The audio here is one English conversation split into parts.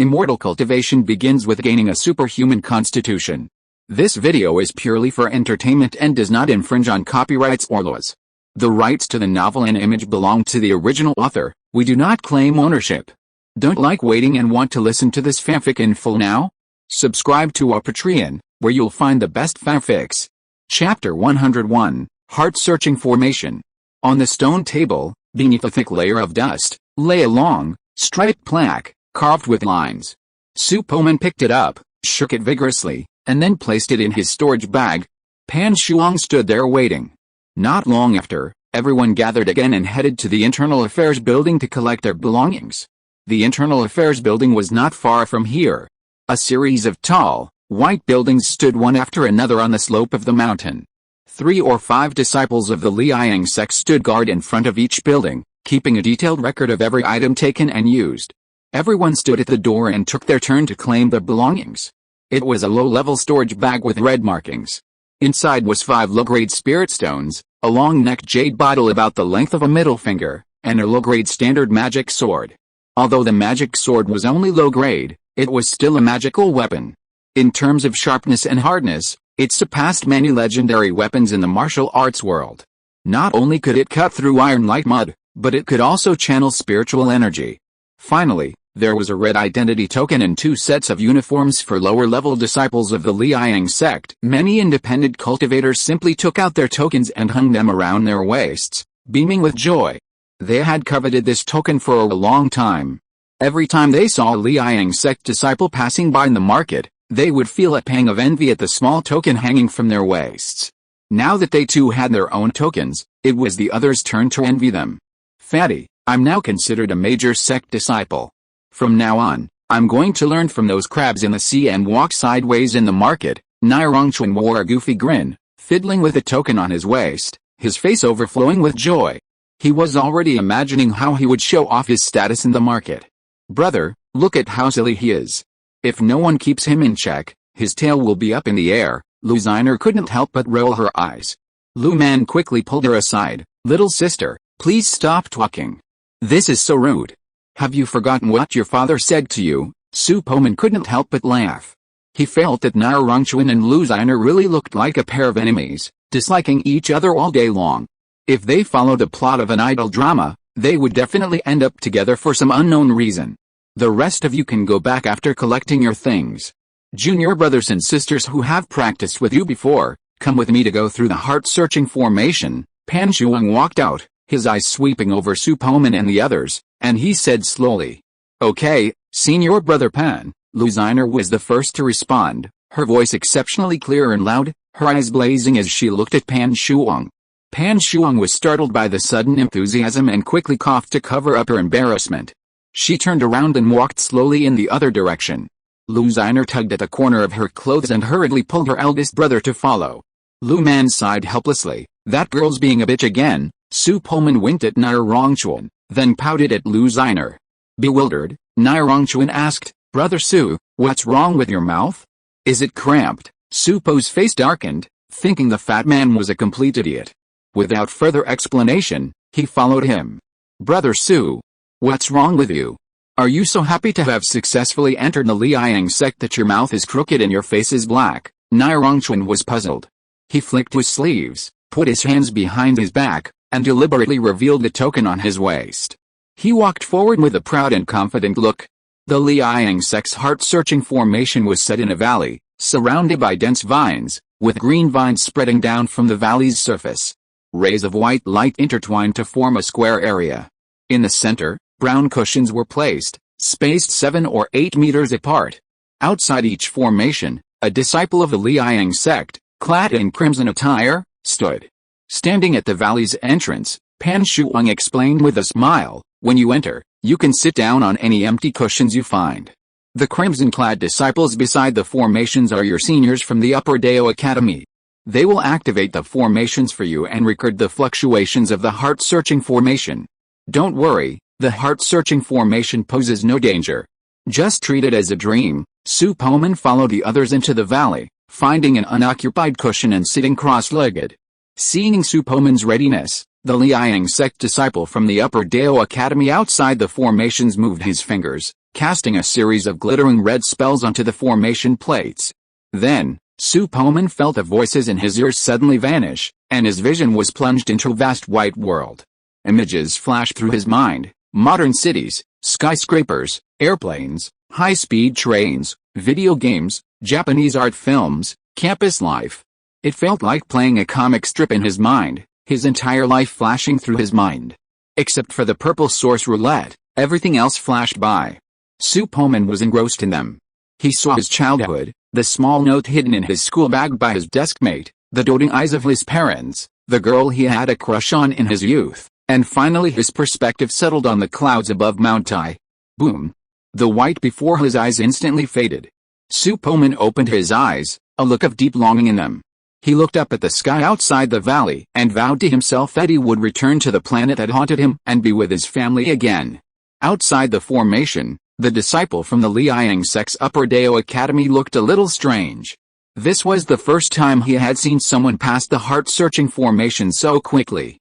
Immortal Cultivation begins with gaining a superhuman constitution. This video is purely for entertainment and does not infringe on copyrights or laws. The rights to the novel and image belong to the original author. We do not claim ownership. Don't like waiting and want to listen to this fanfic in full now? Subscribe to our Patreon, where you'll find the best fanfics. Chapter 101, Heart-Searching Formation. On the stone table, beneath a thick layer of dust, lay a long, striped plaque, carved with lines. Su Poman picked it up, shook it vigorously, and then placed it in his storage bag. Pan Shuang stood there waiting. Not long after, everyone gathered again and headed to the Internal Affairs building to collect their belongings. The Internal Affairs building was not far from here. A series of tall, white buildings stood one after another on the slope of the mountain. 3 or 5 disciples of the Liang sect stood guard in front of each building, keeping a detailed record of every item taken and used. Everyone stood at the door and took their turn to claim their belongings. It was a low-level storage bag with red markings. Inside was 5 low-grade spirit stones, a long-necked jade bottle about the length of a middle finger, and a low-grade standard magic sword. Although the magic sword was only low-grade, it was still a magical weapon. In terms of sharpness and hardness, it surpassed many legendary weapons in the martial arts world. Not only could it cut through iron like mud, but it could also channel spiritual energy. Finally, there was a red identity token and 2 sets of uniforms for lower-level disciples of the Liang sect. Many independent cultivators simply took out their tokens and hung them around their waists, beaming with joy. They had coveted this token for a long time. Every time they saw a Liang sect disciple passing by in the market, they would feel a pang of envy at the small token hanging from their waists. Now that they too had their own tokens, it was the others' turn to envy them. Fatty, I'm now considered a major sect disciple. From now on, I'm going to learn from those crabs in the sea and walk sideways in the market. Nairongchuan wore a goofy grin, fiddling with a token on his waist, his face overflowing with joy. He was already imagining how he would show off his status in the market. Brother, look at how silly he is. If no one keeps him in check, his tail will be up in the air. Lu Ziner couldn't help but roll her eyes. Lu Man quickly pulled her aside. Little sister, please stop talking. This is so rude. Have you forgotten what your father said to you? Su Poman couldn't help but laugh. He felt that Nairongchuan and Lu Ziner really looked like a pair of enemies, disliking each other all day long. If they followed the plot of an idol drama, they would definitely end up together for some unknown reason. The rest of you can go back after collecting your things. Junior brothers and sisters who have practiced with you before, come with me to go through the heart-searching formation. Pan Shuang walked out, his eyes sweeping over Su Poman and the others, and he said slowly, "Okay, Senior Brother Pan." Lu Ziner was the first to respond, her voice exceptionally clear and loud, her eyes blazing as she looked at Pan Shuang. Pan Shuang was startled by the sudden enthusiasm and quickly coughed to cover up her embarrassment. She turned around and walked slowly in the other direction. Lu Ziner tugged at the corner of her clothes and hurriedly pulled her eldest brother to follow. Lu Man sighed helplessly. That girl's being a bitch again. Su Poman winked at Nairongchuan, then pouted at Lu Ziner. Bewildered, Nairongchuan asked, "Brother Su, what's wrong with your mouth? Is it cramped?" Su Po's face darkened, thinking the fat man was a complete idiot. Without further explanation, he followed him. "Brother Su, what's wrong with you? Are you so happy to have successfully entered the Liang sect that your mouth is crooked and your face is black?" Nairongchuan was puzzled. He flicked his sleeves, put his hands behind his back, and deliberately revealed the token on his waist. He walked forward with a proud and confident look. The Liang sect's heart-searching formation was set in a valley, surrounded by dense vines, with green vines spreading down from the valley's surface. Rays of white light intertwined to form a square area. In the center, brown cushions were placed, spaced 7 or 8 meters apart. Outside each formation, a disciple of the Liang sect, clad in crimson attire, stood. Standing at the valley's entrance, Pan Shuang explained with a smile, "When you enter, you can sit down on any empty cushions you find. The crimson-clad disciples beside the formations are your seniors from the Upper Dao Academy. They will activate the formations for you and record the fluctuations of the heart-searching formation. Don't worry, the heart-searching formation poses no danger. Just treat it as a dream." Su Poman followed the others into the valley, finding an unoccupied cushion and sitting cross-legged. Seeing Su Poman's readiness, the Liang sect disciple from the Upper Dao Academy outside the formations moved his fingers, casting a series of glittering red spells onto the formation plates. Then, Su Poman felt the voices in his ears suddenly vanish, and his vision was plunged into a vast white world. Images flashed through his mind: modern cities, skyscrapers, airplanes, high-speed trains, video games, Japanese art films, campus life. It felt like playing a comic strip in his mind, his entire life flashing through his mind. Except for the purple source roulette, everything else flashed by. Su Poman was engrossed in them. He saw his childhood, the small note hidden in his school bag by his deskmate, the doting eyes of his parents, the girl he had a crush on in his youth, and finally his perspective settled on the clouds above Mount Tai. Boom! The white before his eyes instantly faded. Su Poman opened his eyes, a look of deep longing in them. He looked up at the sky outside the valley and vowed to himself that he would return to the planet that haunted him and be with his family again. Outside the formation, the disciple from the Liang Sect's Upper Dao Academy looked a little strange. This was the first time he had seen someone pass the heart-searching formation so quickly.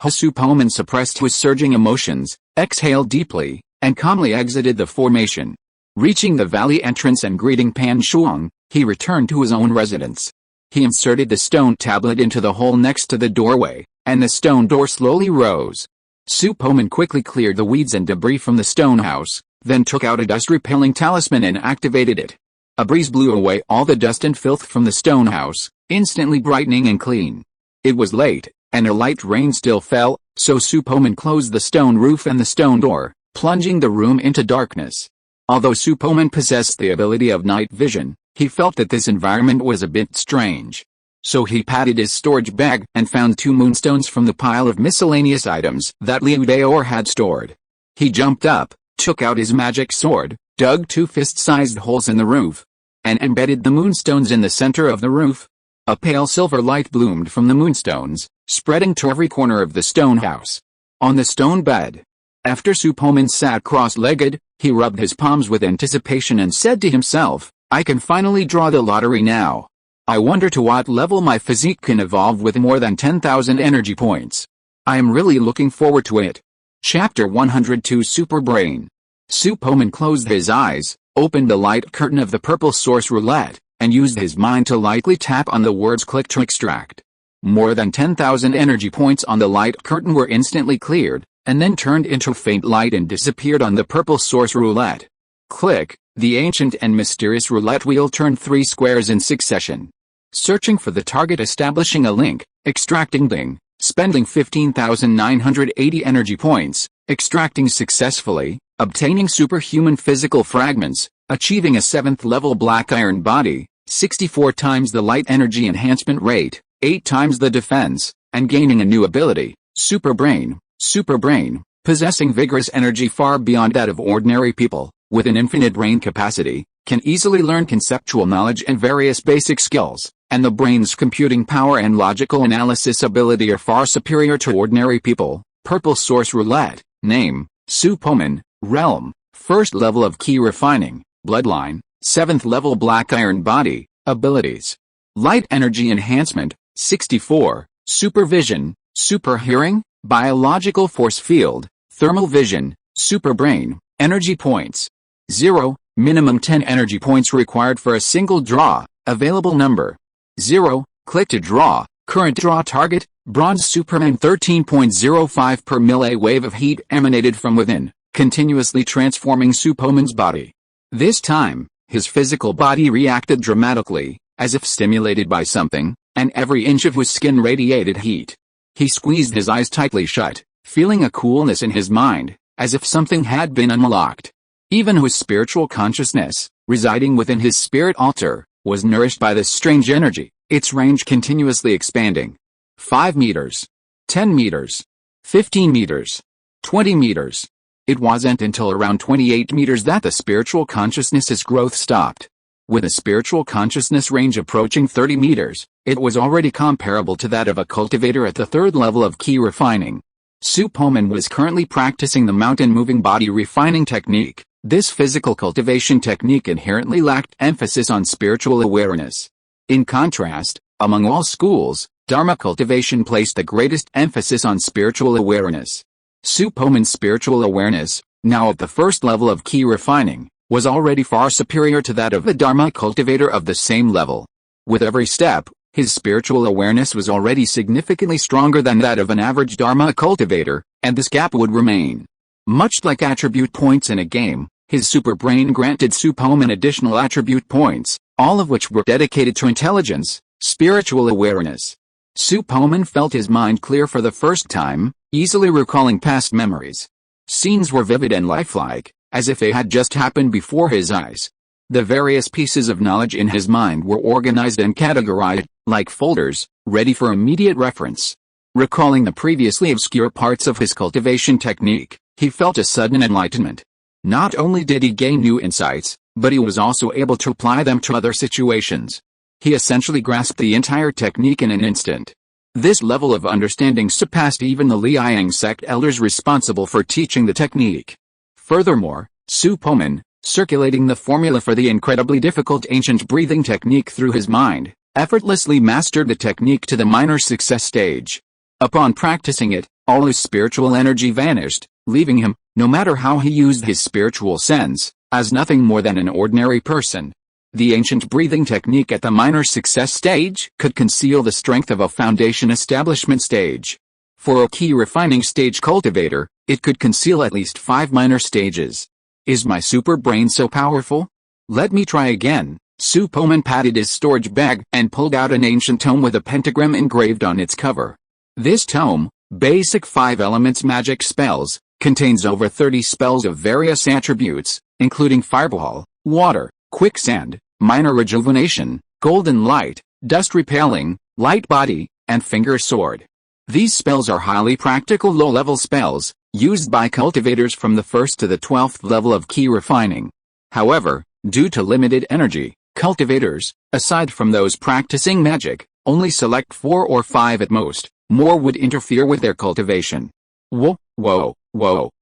Su Poman suppressed his surging emotions, exhaled deeply, and calmly exited the formation. Reaching the valley entrance and greeting Pan Shuang, he returned to his own residence. He inserted the stone tablet into the hole next to the doorway, and the stone door slowly rose. Su Poman quickly cleared the weeds and debris from the stone house, then took out a dust-repelling talisman and activated it. A breeze blew away all the dust and filth from the stone house, instantly brightening and clean. It was late, and a light rain still fell, so Su Poman closed the stone roof and the stone door, plunging the room into darkness. Although Su Poman possessed the ability of night vision, he felt that this environment was a bit strange. So he patted his storage bag and found 2 moonstones from the pile of miscellaneous items that Liu Daor had stored. He jumped up, took out his magic sword, dug 2 fist-sized holes in the roof, and embedded the moonstones in the center of the roof. A pale silver light bloomed from the moonstones, spreading to every corner of the stone house. On the stone bed, after Su Poman sat cross-legged, he rubbed his palms with anticipation and said to himself, "I can finally draw the lottery now. I wonder to what level my physique can evolve with more than 10,000 energy points. I am really looking forward to it." Chapter 102 Super Brain. Su Poman closed his eyes, opened the light curtain of the purple source roulette, and used his mind to lightly tap on the words "click to extract." More than 10,000 energy points on the light curtain were instantly cleared, and then turned into faint light and disappeared on the purple source roulette. Click, the ancient and mysterious roulette wheel turned 3 squares in succession. Searching for the target, establishing a link, extracting ding, spending 15,980 energy points, extracting successfully, obtaining superhuman physical fragments, achieving a 7th level black iron body, 64 times the light energy enhancement rate, 8 times the defense, and gaining a new ability, Super Brain. Super Brain, possessing vigorous energy far beyond that of ordinary people, with an infinite brain capacity, can easily learn conceptual knowledge and various basic skills, and the brain's computing power and logical analysis ability are far superior to ordinary people. Purple source roulette, name, Su Poman, realm, 1st level of key refining, bloodline, 7th level black iron body, abilities. Light energy enhancement, 64, supervision, super hearing, biological force field, thermal vision, super brain, energy points. 0, minimum 10 energy points required for a single draw, available number. 0, click to draw, current draw target, bronze Superman 13.05 per mil. A wave of heat emanated from within, continuously transforming Su Poman's body. This time, his physical body reacted dramatically, as if stimulated by something, and every inch of his skin radiated heat. He squeezed his eyes tightly shut, feeling a coolness in his mind, as if something had been unlocked. Even his spiritual consciousness, residing within his spirit altar, was nourished by this strange energy, its range continuously expanding. 5 meters. 10 meters. 15 meters. 20 meters. It wasn't until around 28 meters that the spiritual consciousness's growth stopped. With a spiritual consciousness range approaching 30 meters, it was already comparable to that of a cultivator at the 3rd level of key refining. Su Poman was currently practicing the mountain-moving body refining technique. This physical cultivation technique inherently lacked emphasis on spiritual awareness. In contrast, among all schools, Dharma cultivation placed the greatest emphasis on spiritual awareness. Su Poman's spiritual awareness, now at the first level of ki refining, was already far superior to that of a Dharma cultivator of the same level. With every step, his spiritual awareness was already significantly stronger than that of an average Dharma cultivator, and this gap would remain. Much like attribute points in a game, his superbrain granted Su Poman additional attribute points, all of which were dedicated to intelligence, spiritual awareness. Su Poman felt his mind clear for the first time, easily recalling past memories. Scenes were vivid and lifelike, as if they had just happened before his eyes. The various pieces of knowledge in his mind were organized and categorized, like folders, ready for immediate reference. Recalling the previously obscure parts of his cultivation technique, he felt a sudden enlightenment. Not only did he gain new insights, but he was also able to apply them to other situations. He essentially grasped the entire technique in an instant. This level of understanding surpassed even the Liang sect elders responsible for teaching the technique. Furthermore, Su Poman, circulating the formula for the incredibly difficult ancient breathing technique through his mind, effortlessly mastered the technique to the minor success stage. Upon practicing it, all his spiritual energy vanished, leaving him, no matter how he used his spiritual sense, as nothing more than an ordinary person. The ancient breathing technique at the minor success stage could conceal the strength of a foundation establishment stage. For a ki refining stage cultivator, it could conceal at least 5 minor stages. Is my super brain so powerful? Let me try again. Su Poman patted his storage bag and pulled out an ancient tome with a pentagram engraved on its cover. This tome, Basic 5 Elements Magic Spells, contains over 30 spells of various attributes, including Fireball, Water, Quicksand, Minor Rejuvenation, Golden Light, Dust Repelling, Light Body, and Finger Sword. These spells are highly practical low-level spells, used by cultivators from the 1st to the 12th level of ki refining. However, due to limited energy, cultivators, aside from those practicing magic, only select 4 or 5 at most. More would interfere with their cultivation. Whoa.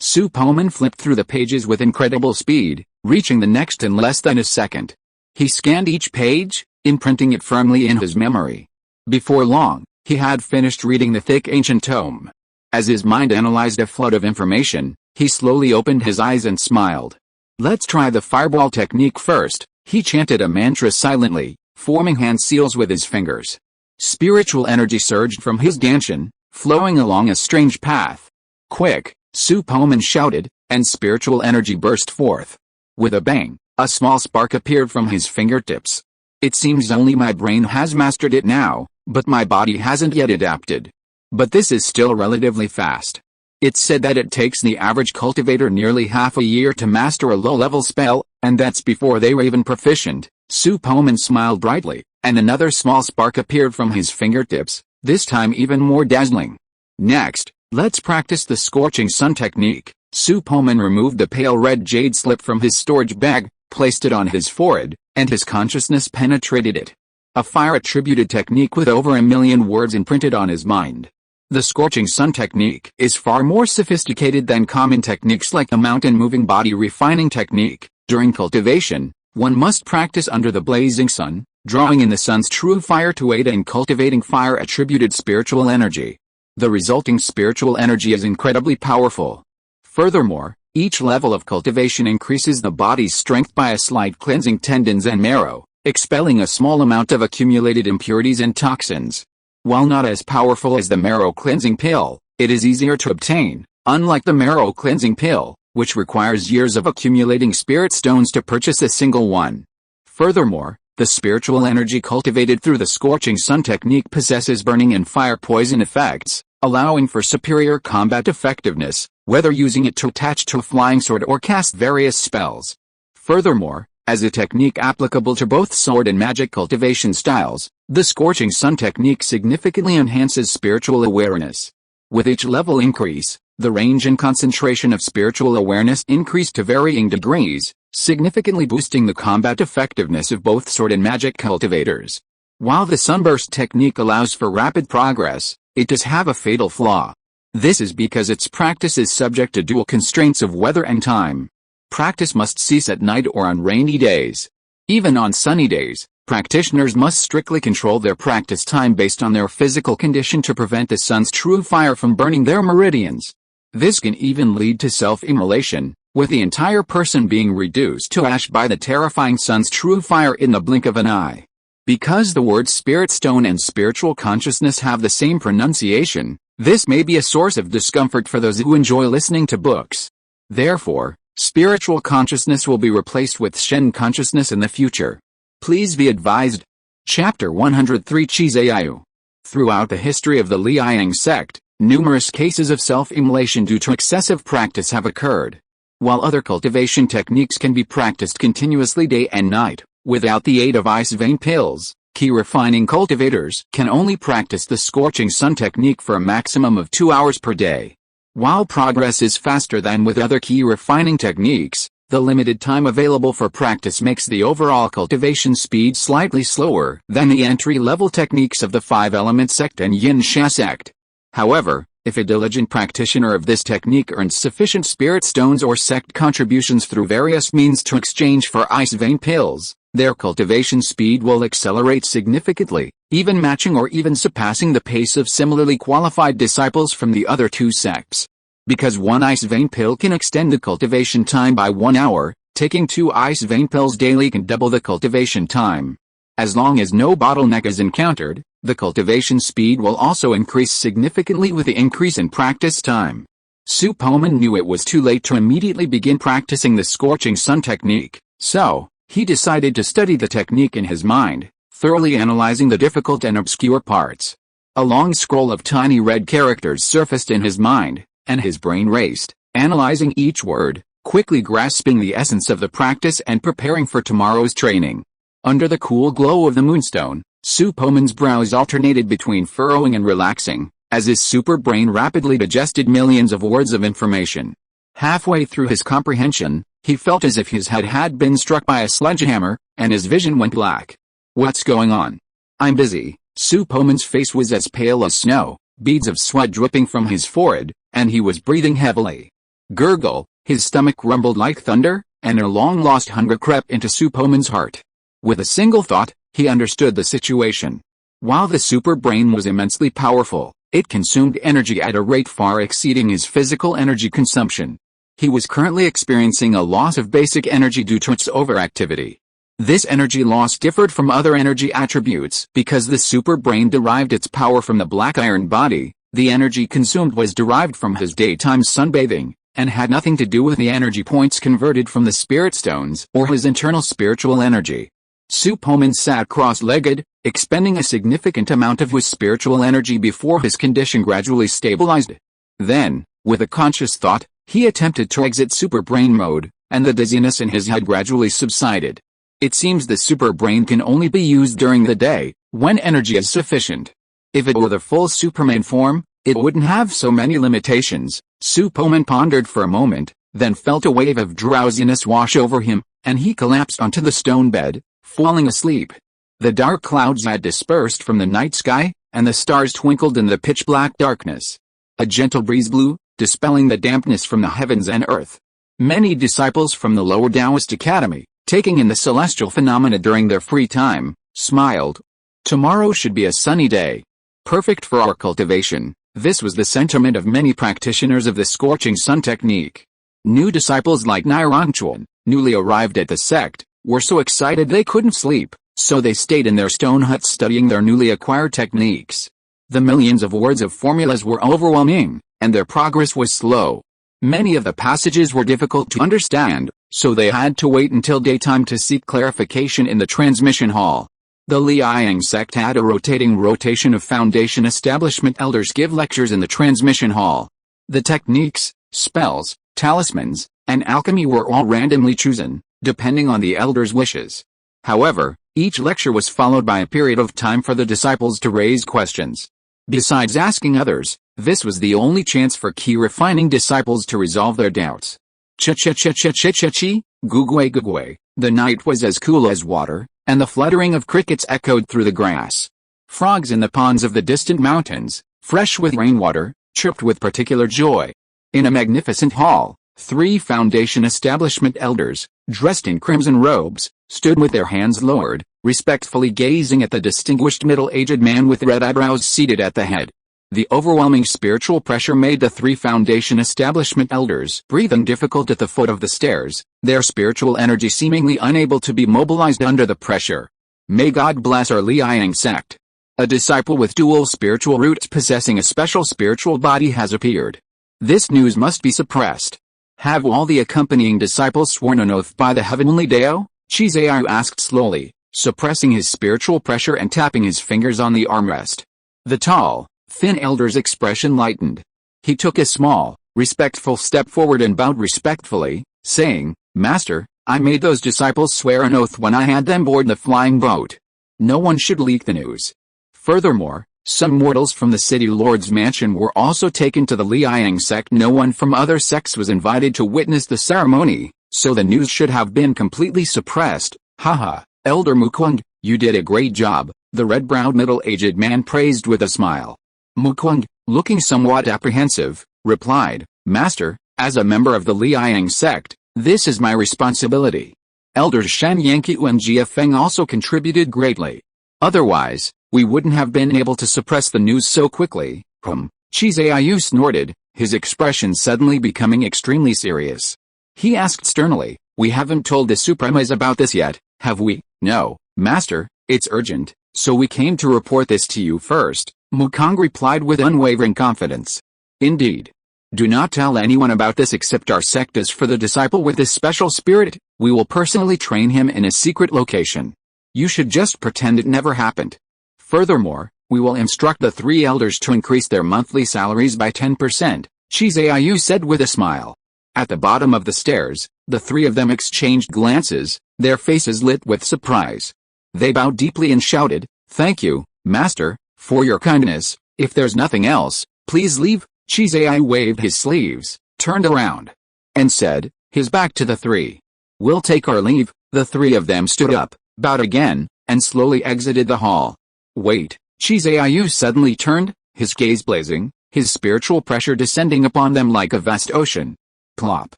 Su Poman flipped through the pages with incredible speed, reaching the next in less than a second. He scanned each page, imprinting it firmly in his memory. Before long, he had finished reading the thick ancient tome. As his mind analyzed a flood of information, he slowly opened his eyes and smiled. Let's try the fireball technique first. He chanted a mantra silently, forming hand seals with his fingers. Spiritual energy surged from his danshan, flowing along a strange path. Quick, Su Poman shouted, and spiritual energy burst forth. With a bang, a small spark appeared from his fingertips. It seems only my brain has mastered it now, but my body hasn't yet adapted. But this is still relatively fast. It's said that it takes the average cultivator nearly half a year to master a low-level spell, and that's before they were even proficient. Su Poman smiled brightly, and another small spark appeared from his fingertips, this time even more dazzling. Next, let's practice the scorching sun technique. Su Poman removed the pale red jade slip from his storage bag, placed it on his forehead, and his consciousness penetrated it. A fire-attributed technique with over 1 million words imprinted on his mind. The scorching sun technique is far more sophisticated than common techniques like the mountain moving body refining technique. During cultivation, one must practice under the blazing sun, drawing in the sun's true fire to aid in cultivating fire-attributed spiritual energy. The resulting spiritual energy is incredibly powerful. Furthermore, each level of cultivation increases the body's strength by a slight cleansing tendons and marrow, expelling a small amount of accumulated impurities and toxins. While not as powerful as the marrow cleansing pill, it is easier to obtain, unlike the marrow cleansing pill, which requires years of accumulating spirit stones to purchase a single one. Furthermore, the spiritual energy cultivated through the scorching sun technique possesses burning and fire poison effects, allowing for superior combat effectiveness, whether using it to attach to a flying sword or cast various spells. Furthermore, as a technique applicable to both sword and magic cultivation styles, the scorching sun technique significantly enhances spiritual awareness. With each level increase, the range and concentration of spiritual awareness increase to varying degrees, significantly boosting the combat effectiveness of both sword and magic cultivators. While the sunburst technique allows for rapid progress, it does have a fatal flaw. This is because its practice is subject to dual constraints of weather and time. Practice must cease at night or on rainy days. Even on sunny days, practitioners must strictly control their practice time based on their physical condition to prevent the sun's true fire from burning their meridians. This can even lead to self-immolation, with the entire person being reduced to ash by the terrifying sun's true fire in the blink of an eye. Because the words spirit stone and spiritual consciousness have the same pronunciation, this may be a source of discomfort for those who enjoy listening to books. Therefore, spiritual consciousness will be replaced with Shen consciousness in the future. Please be advised. Chapter 103 Chizayu. Throughout the history of the Liang sect, numerous cases of self-immolation due to excessive practice have occurred. While other cultivation techniques can be practiced continuously day and night, without the aid of ice vein pills, key refining cultivators can only practice the scorching sun technique for a maximum of 2 hours per day. While progress is faster than with other key refining techniques, the limited time available for practice makes the overall cultivation speed slightly slower than the entry-level techniques of the five-element sect and Yin-Sha sect. However, if a diligent practitioner of this technique earns sufficient spirit stones or sect contributions through various means to exchange for ice vein pills, their cultivation speed will accelerate significantly, even matching or even surpassing the pace of similarly qualified disciples from the other two sects. Because one ice vein pill can extend the cultivation time by 1 hour, taking 2 ice vein pills daily can double the cultivation time. As long as no bottleneck is encountered, the cultivation speed will also increase significantly with the increase in practice time. Su Poman knew it was too late to immediately begin practicing the scorching sun technique, so he decided to study the technique in his mind, thoroughly analyzing the difficult and obscure parts. A long scroll of tiny red characters surfaced in his mind, and his brain raced, analyzing each word, quickly grasping the essence of the practice and preparing for tomorrow's training. Under the cool glow of the moonstone, Su Poman's brows alternated between furrowing and relaxing, as his super brain rapidly digested millions of words of information. Halfway through his comprehension, he felt as if his head had been struck by a sledgehammer, and his vision went black. What's going on? I'm busy. Su Poman's face was as pale as snow, beads of sweat dripping from his forehead, and he was breathing heavily. Gurgle, his stomach rumbled like thunder, and a long-lost hunger crept into Su Poman's heart. With a single thought, he understood the situation. While the super brain was immensely powerful, it consumed energy at a rate far exceeding his physical energy consumption. He was currently experiencing a loss of basic energy due to its overactivity. This energy loss differed from other energy attributes because the super brain derived its power from the black iron body. The energy consumed was derived from his daytime sunbathing, and had nothing to do with the energy points converted from the spirit stones or his internal spiritual energy. Su Poman sat cross-legged, expending a significant amount of his spiritual energy before his condition gradually stabilized. Then, with a conscious thought, he attempted to exit super brain mode, and the dizziness in his head gradually subsided. It seems the super brain can only be used during the day, when energy is sufficient. If it were the full Superman form, it wouldn't have so many limitations. Su Poman pondered for a moment, then felt a wave of drowsiness wash over him, and he collapsed onto the stone bed, falling asleep. The dark clouds had dispersed from the night sky, and the stars twinkled in the pitch-black darkness. A gentle breeze blew, dispelling the dampness from the heavens and earth. Many disciples from the lower Taoist academy, taking in the celestial phenomena during their free time, smiled. Tomorrow should be a sunny day. Perfect for our cultivation. This was the sentiment of many practitioners of the scorching sun technique. New disciples like Nirangchuan, newly arrived at the sect, were so excited they couldn't sleep, so they stayed in their stone huts studying their newly acquired techniques. The millions of words of formulas were overwhelming, and their progress was slow. Many of the passages were difficult to understand, so they had to wait until daytime to seek clarification in the transmission hall. The Liang sect had a rotation of foundation establishment elders give lectures in the transmission hall. The techniques, spells, talismans, and alchemy were all randomly chosen, depending on the elders' wishes. However, each lecture was followed by a period of time for the disciples to raise questions. Besides asking others, this was the only chance for key refining disciples to resolve their doubts. Ch-ch-ch-ch-ch-ch-chi, gugwe-gugwe. The night was as cool as water, and the fluttering of crickets echoed through the grass. Frogs in the ponds of the distant mountains, fresh with rainwater, chirped with particular joy. In a magnificent hall, 3 foundation establishment elders, dressed in crimson robes, stood with their hands lowered, respectfully gazing at the distinguished middle-aged man with red eyebrows seated at the head. The overwhelming spiritual pressure made the three Foundation establishment elders breathing difficult at the foot of the stairs, their spiritual energy seemingly unable to be mobilized under the pressure. May God bless our Liang sect. A disciple with dual spiritual roots possessing a special spiritual body has appeared. This news must be suppressed. Have all the accompanying disciples sworn an oath by the heavenly Dao? Chizayu asked slowly, suppressing his spiritual pressure and tapping his fingers on the armrest. The tall, thin elder's expression lightened. He took a small, respectful step forward and bowed respectfully, saying, Master, I made those disciples swear an oath when I had them board the flying boat. No one should leak the news. Furthermore, some mortals from the city lord's mansion were also taken to the Liang sect. No one from other sects was invited to witness the ceremony, so the news should have been completely suppressed. Haha, Elder Mukung, you did a great job, the red-browed middle-aged man praised with a smile. Mukung, looking somewhat apprehensive, replied, Master, as a member of the Liang sect, this is my responsibility. Elders Shan Yanqiu and Jia Feng also contributed greatly. Otherwise, we wouldn't have been able to suppress the news so quickly. Chizayu snorted, his expression suddenly becoming extremely serious. He asked sternly, We haven't told the Supremas about this yet, have we? No, Master, it's urgent, so we came to report this to you first, Mukong replied with unwavering confidence. Indeed. Do not tell anyone about this except our sect. As for the disciple with this special spirit, we will personally train him in a secret location. You should just pretend it never happened. Furthermore, we will instruct the three elders to increase their monthly salaries by 10%, Chizayu said with a smile. At the bottom of the stairs, the three of them exchanged glances, their faces lit with surprise. They bowed deeply and shouted, Thank you, Master, for your kindness. If there's nothing else, please leave. Chizayu waved his sleeves, turned around, and said, his back to the three. We'll take our leave. The three of them stood up, bowed again, and slowly exited the hall. Wait, Chizayu suddenly turned, his gaze blazing, his spiritual pressure descending upon them like a vast ocean. Plop,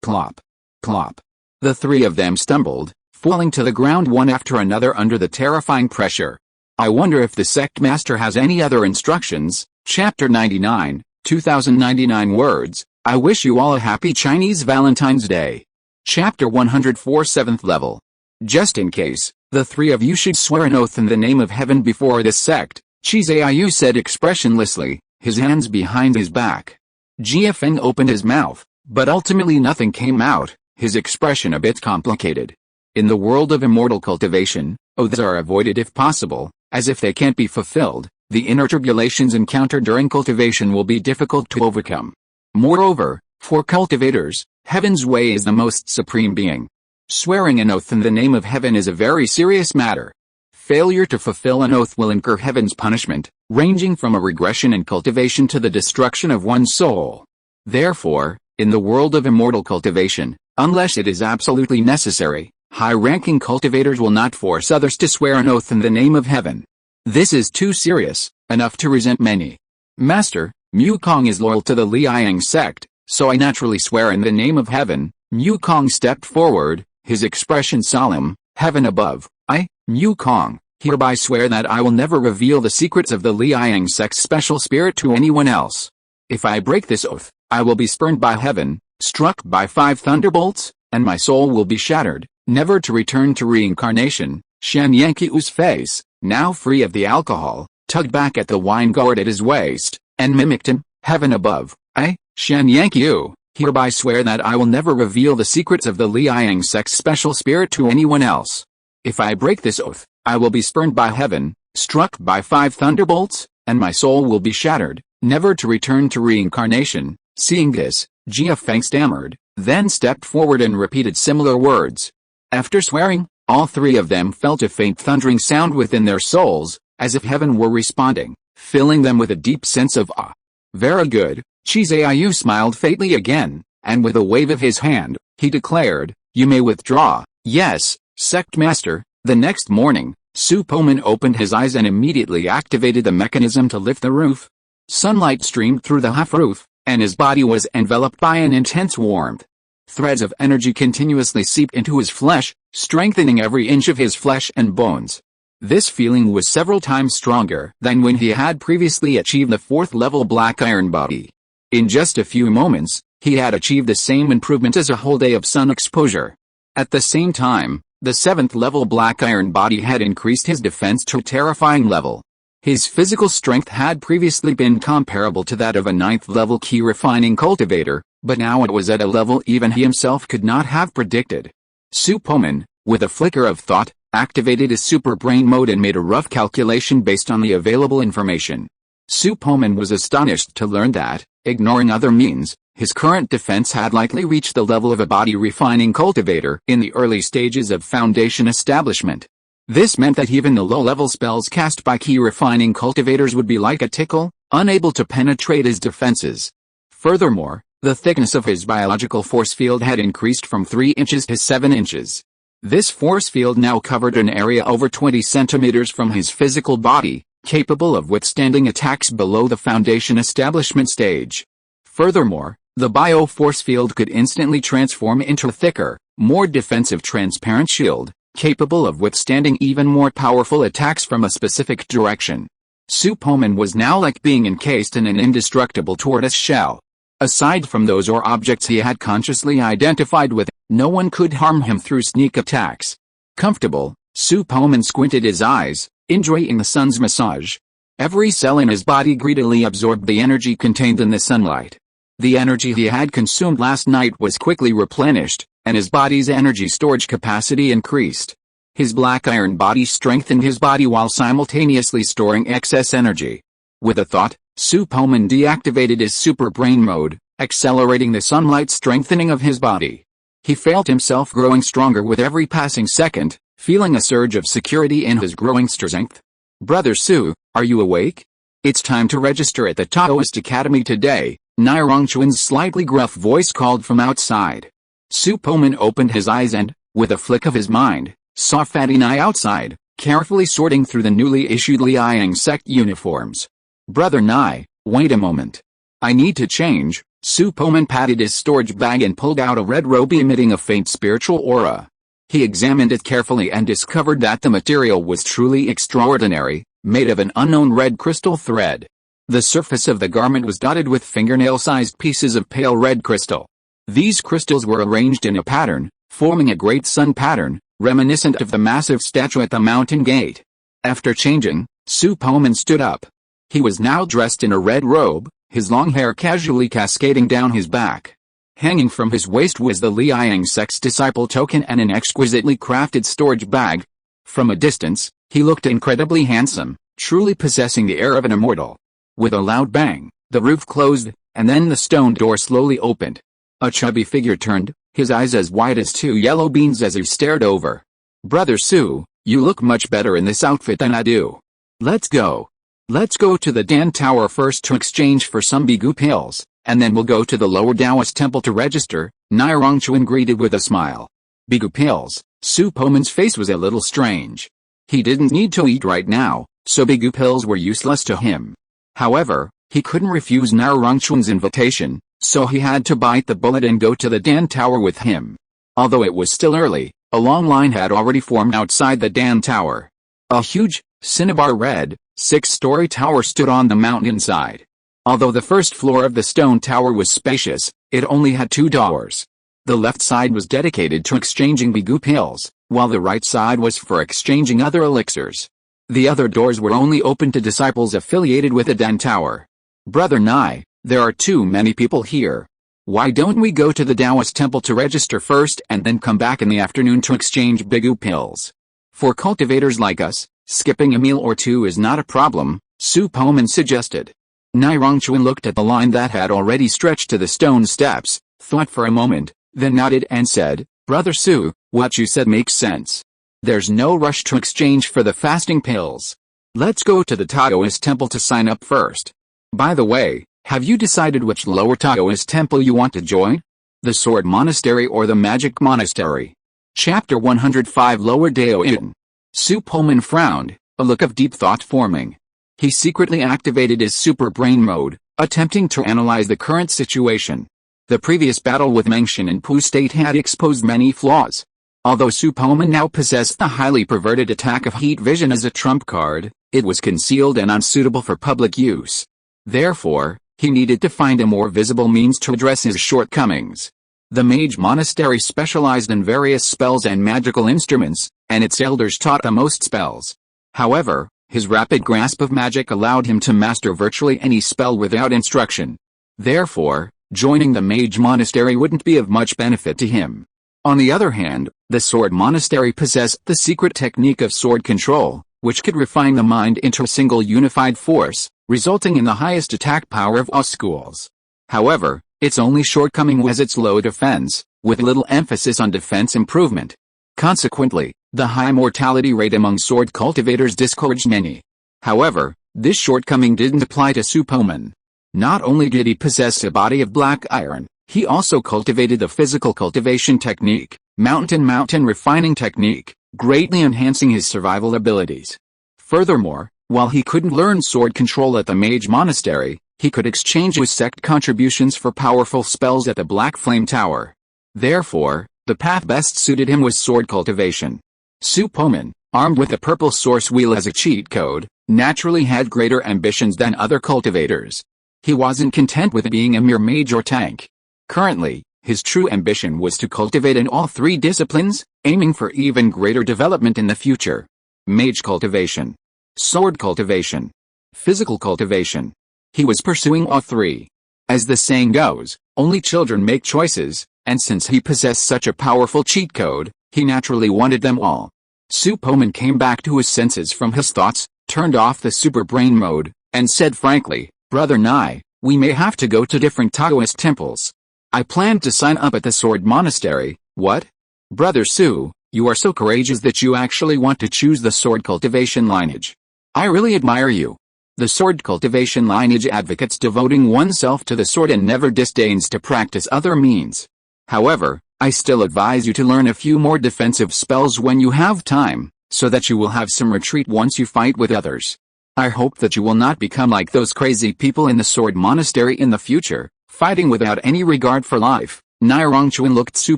plop, plop. The three of them stumbled, falling to the ground one after another under the terrifying pressure. I wonder if the sect master has any other instructions. Chapter 99, 2099 words. I wish you all a happy Chinese Valentine's Day. Chapter 104 7th level. Just in case, the three of you should swear an oath in the name of heaven before this sect, Chizayu said expressionlessly, his hands behind his back. Jia Feng opened his mouth, but ultimately nothing came out, his expression a bit complicated. In the world of immortal cultivation, oaths are avoided if possible, as if they can't be fulfilled, the inner tribulations encountered during cultivation will be difficult to overcome. Moreover, for cultivators, heaven's way is the most supreme being. Swearing an oath in the name of heaven is a very serious matter. Failure to fulfill an oath will incur heaven's punishment, ranging from a regression in cultivation to the destruction of one's soul. Therefore, in the world of immortal cultivation, unless it is absolutely necessary, high-ranking cultivators will not force others to swear an oath in the name of heaven. This is too serious, enough to resent many. Master, Mukong is loyal to the Liang sect, so I naturally swear in the name of heaven. Mukong stepped forward, his expression solemn. Heaven above, I, Mukong, hereby swear that I will never reveal the secrets of the Liang sect's special spirit to anyone else. If I break this oath, I will be spurned by heaven, struck by 5 thunderbolts, and my soul will be shattered, never to return to reincarnation. Shan Yanqiu's face, now free of the alcohol, tugged back at the wine gourd at his waist, and mimicked him. Heaven above, I, Shan Yanqiu, hereby swear that I will never reveal the secrets of the Liang sect's special spirit to anyone else. If I break this oath, I will be spurned by heaven, struck by 5 thunderbolts, and my soul will be shattered, never to return to reincarnation. Seeing this, Jia Feng stammered, then stepped forward and repeated similar words. After swearing, all three of them felt a faint thundering sound within their souls, as if heaven were responding, filling them with a deep sense of awe. Very good, Chizayu smiled faintly again, and with a wave of his hand, he declared, you may withdraw. Yes, sect master. The next morning, Su Poman opened his eyes and immediately activated the mechanism to lift the roof. Sunlight streamed through the half roof, and his body was enveloped by an intense warmth. Threads of energy continuously seeped into his flesh, strengthening every inch of his flesh and bones. This feeling was several times stronger than when he had previously achieved the 4th level Black Iron body. In just a few moments, he had achieved the same improvement as a whole day of sun exposure. At the same time, the 7th level Black Iron body had increased his defense to a terrifying level. His physical strength had previously been comparable to that of a 9th level key refining cultivator, but now it was at a level even he himself could not have predicted. Su Poman, with a flicker of thought, activated his super brain mode and made a rough calculation based on the available information. Su Poman was astonished to learn that, ignoring other means, his current defense had likely reached the level of a body refining cultivator in the early stages of Foundation establishment. This meant that even the low-level spells cast by key refining cultivators would be like a tickle, unable to penetrate his defenses. Furthermore, the thickness of his biological force field had increased from 3 inches to 7 inches. This force field now covered an area over 20 centimeters from his physical body, capable of withstanding attacks below the Foundation establishment stage. Furthermore, the bio-force field could instantly transform into a thicker, more defensive transparent shield, capable of withstanding even more powerful attacks from a specific direction. Su Poman was now like being encased in an indestructible tortoise shell. Aside from those or objects he had consciously identified with, no one could harm him through sneak attacks. Comfortable, Su Poman squinted his eyes, enjoying the sun's massage. Every cell in his body greedily absorbed the energy contained in the sunlight. The energy he had consumed last night was quickly replenished, and his body's energy storage capacity increased. His Black Iron body strengthened his body while simultaneously storing excess energy. With a thought, Su Poman deactivated his super brain mode, accelerating the sunlight strengthening of his body. He felt himself growing stronger with every passing second, feeling a surge of security in his growing strength. "Brother Su, are you awake? It's time to register at the Taoist Academy today," Nirongchuan's slightly gruff voice called from outside. Su Poman opened his eyes and, with a flick of his mind, saw Fatty Nai outside, carefully sorting through the newly issued Liang sect uniforms. "Brother Nai, wait a moment. I need to change." Su Poman patted his storage bag and pulled out a red robe emitting a faint spiritual aura. He examined it carefully and discovered that the material was truly extraordinary, made of an unknown red crystal thread. The surface of the garment was dotted with fingernail-sized pieces of pale red crystal. These crystals were arranged in a pattern, forming a great sun pattern, reminiscent of the massive statue at the mountain gate. After changing, Su Poman stood up. He was now dressed in a red robe, his long hair casually cascading down his back. Hanging from his waist was the Liang sect's disciple token and an exquisitely crafted storage bag. From a distance, he looked incredibly handsome, truly possessing the air of an immortal. With a loud bang, the roof closed, and then the stone door slowly opened. A chubby figure turned, his eyes as wide as 2 yellow beans as he stared over. "Brother Su, you look much better in this outfit than I do. Let's go. Let's go to the Dan Tower first to exchange for some Bigu pills, and then we'll go to the lower Taoist temple to register," Nirongchuan greeted with a smile. Bigu pills. Su Poman's face was a little strange. He didn't need to eat right now, so Bigu pills were useless to him. However, he couldn't refuse Nirongchuan's invitation, so he had to bite the bullet and go to the Dan Tower with him. Although it was still early, a long line had already formed outside the Dan Tower. A huge, cinnabar red, 6-story tower stood on the mountainside. Although the first floor of the stone tower was spacious, it only had 2 doors. The left side was dedicated to exchanging Bigu pills, while the right side was for exchanging other elixirs. The other doors were only open to disciples affiliated with the Dan Tower. "Brother Nai, there are too many people here. Why don't we go to the Taoist temple to register first and then come back in the afternoon to exchange Bigu pills? For cultivators like us, skipping a meal or two is not a problem," Su Poman suggested. Nirongchuan looked at the line that had already stretched to the stone steps, thought for a moment, then nodded and said, "Brother Su, what you said makes sense. There's no rush to exchange for the fasting pills. Let's go to the Taoist temple to sign up first. By the way, have you decided which lower Taoist temple you want to join? The Sword Monastery or the Magic Monastery?" Chapter 105 Lower Daoyin. Su Poman frowned, a look of deep thought forming. He secretly activated his super brain mode, attempting to analyze the current situation. The previous battle with Mengshan and Pu State had exposed many flaws. Although Su Poman now possessed the highly perverted attack of heat vision as a trump card, it was concealed and unsuitable for public use. Therefore, he needed to find a more visible means to address his shortcomings. The mage monastery specialized in various spells and magical instruments, and its elders taught the most spells. However, his rapid grasp of magic allowed him to master virtually any spell without instruction. Therefore, joining the mage monastery wouldn't be of much benefit to him. On the other hand, the sword monastery possessed the secret technique of sword control, which could refine the mind into a single unified force, resulting in the highest attack power of all schools. However, its only shortcoming was its low defense, with little emphasis on defense improvement. Consequently, the high mortality rate among sword cultivators discouraged many. However, this shortcoming didn't apply to Su Poman. Not only did he possess a body of black iron, he also cultivated the physical cultivation technique, mountain refining technique, greatly enhancing his survival abilities. Furthermore, while he couldn't learn sword control at the mage monastery, he could exchange his sect contributions for powerful spells at the Black Flame Tower. Therefore, the path best suited him was sword cultivation. Su Poman, armed with the purple source wheel as a cheat code, naturally had greater ambitions than other cultivators. He wasn't content with being a mere mage or tank. Currently, his true ambition was to cultivate in all three disciplines, aiming for even greater development in the future. Mage cultivation, sword cultivation, physical cultivation. He was pursuing all three. As the saying goes, only children make choices, and since he possessed such a powerful cheat code, he naturally wanted them all. Su Poman came back to his senses from his thoughts, turned off the super brain mode, and said frankly, "Brother Nai, we may have to go to different Taoist temples. I planned to sign up at the Sword Monastery." "What? Brother Su, you are so courageous that you actually want to choose the sword cultivation lineage. I really admire you. The sword cultivation lineage advocates devoting oneself to the sword and never disdains to practice other means. However, I still advise you to learn a few more defensive spells when you have time, so that you will have some retreat once you fight with others. I hope that you will not become like those crazy people in the Sword Monastery in the future, fighting without any regard for life." Nai Rongchuan looked Su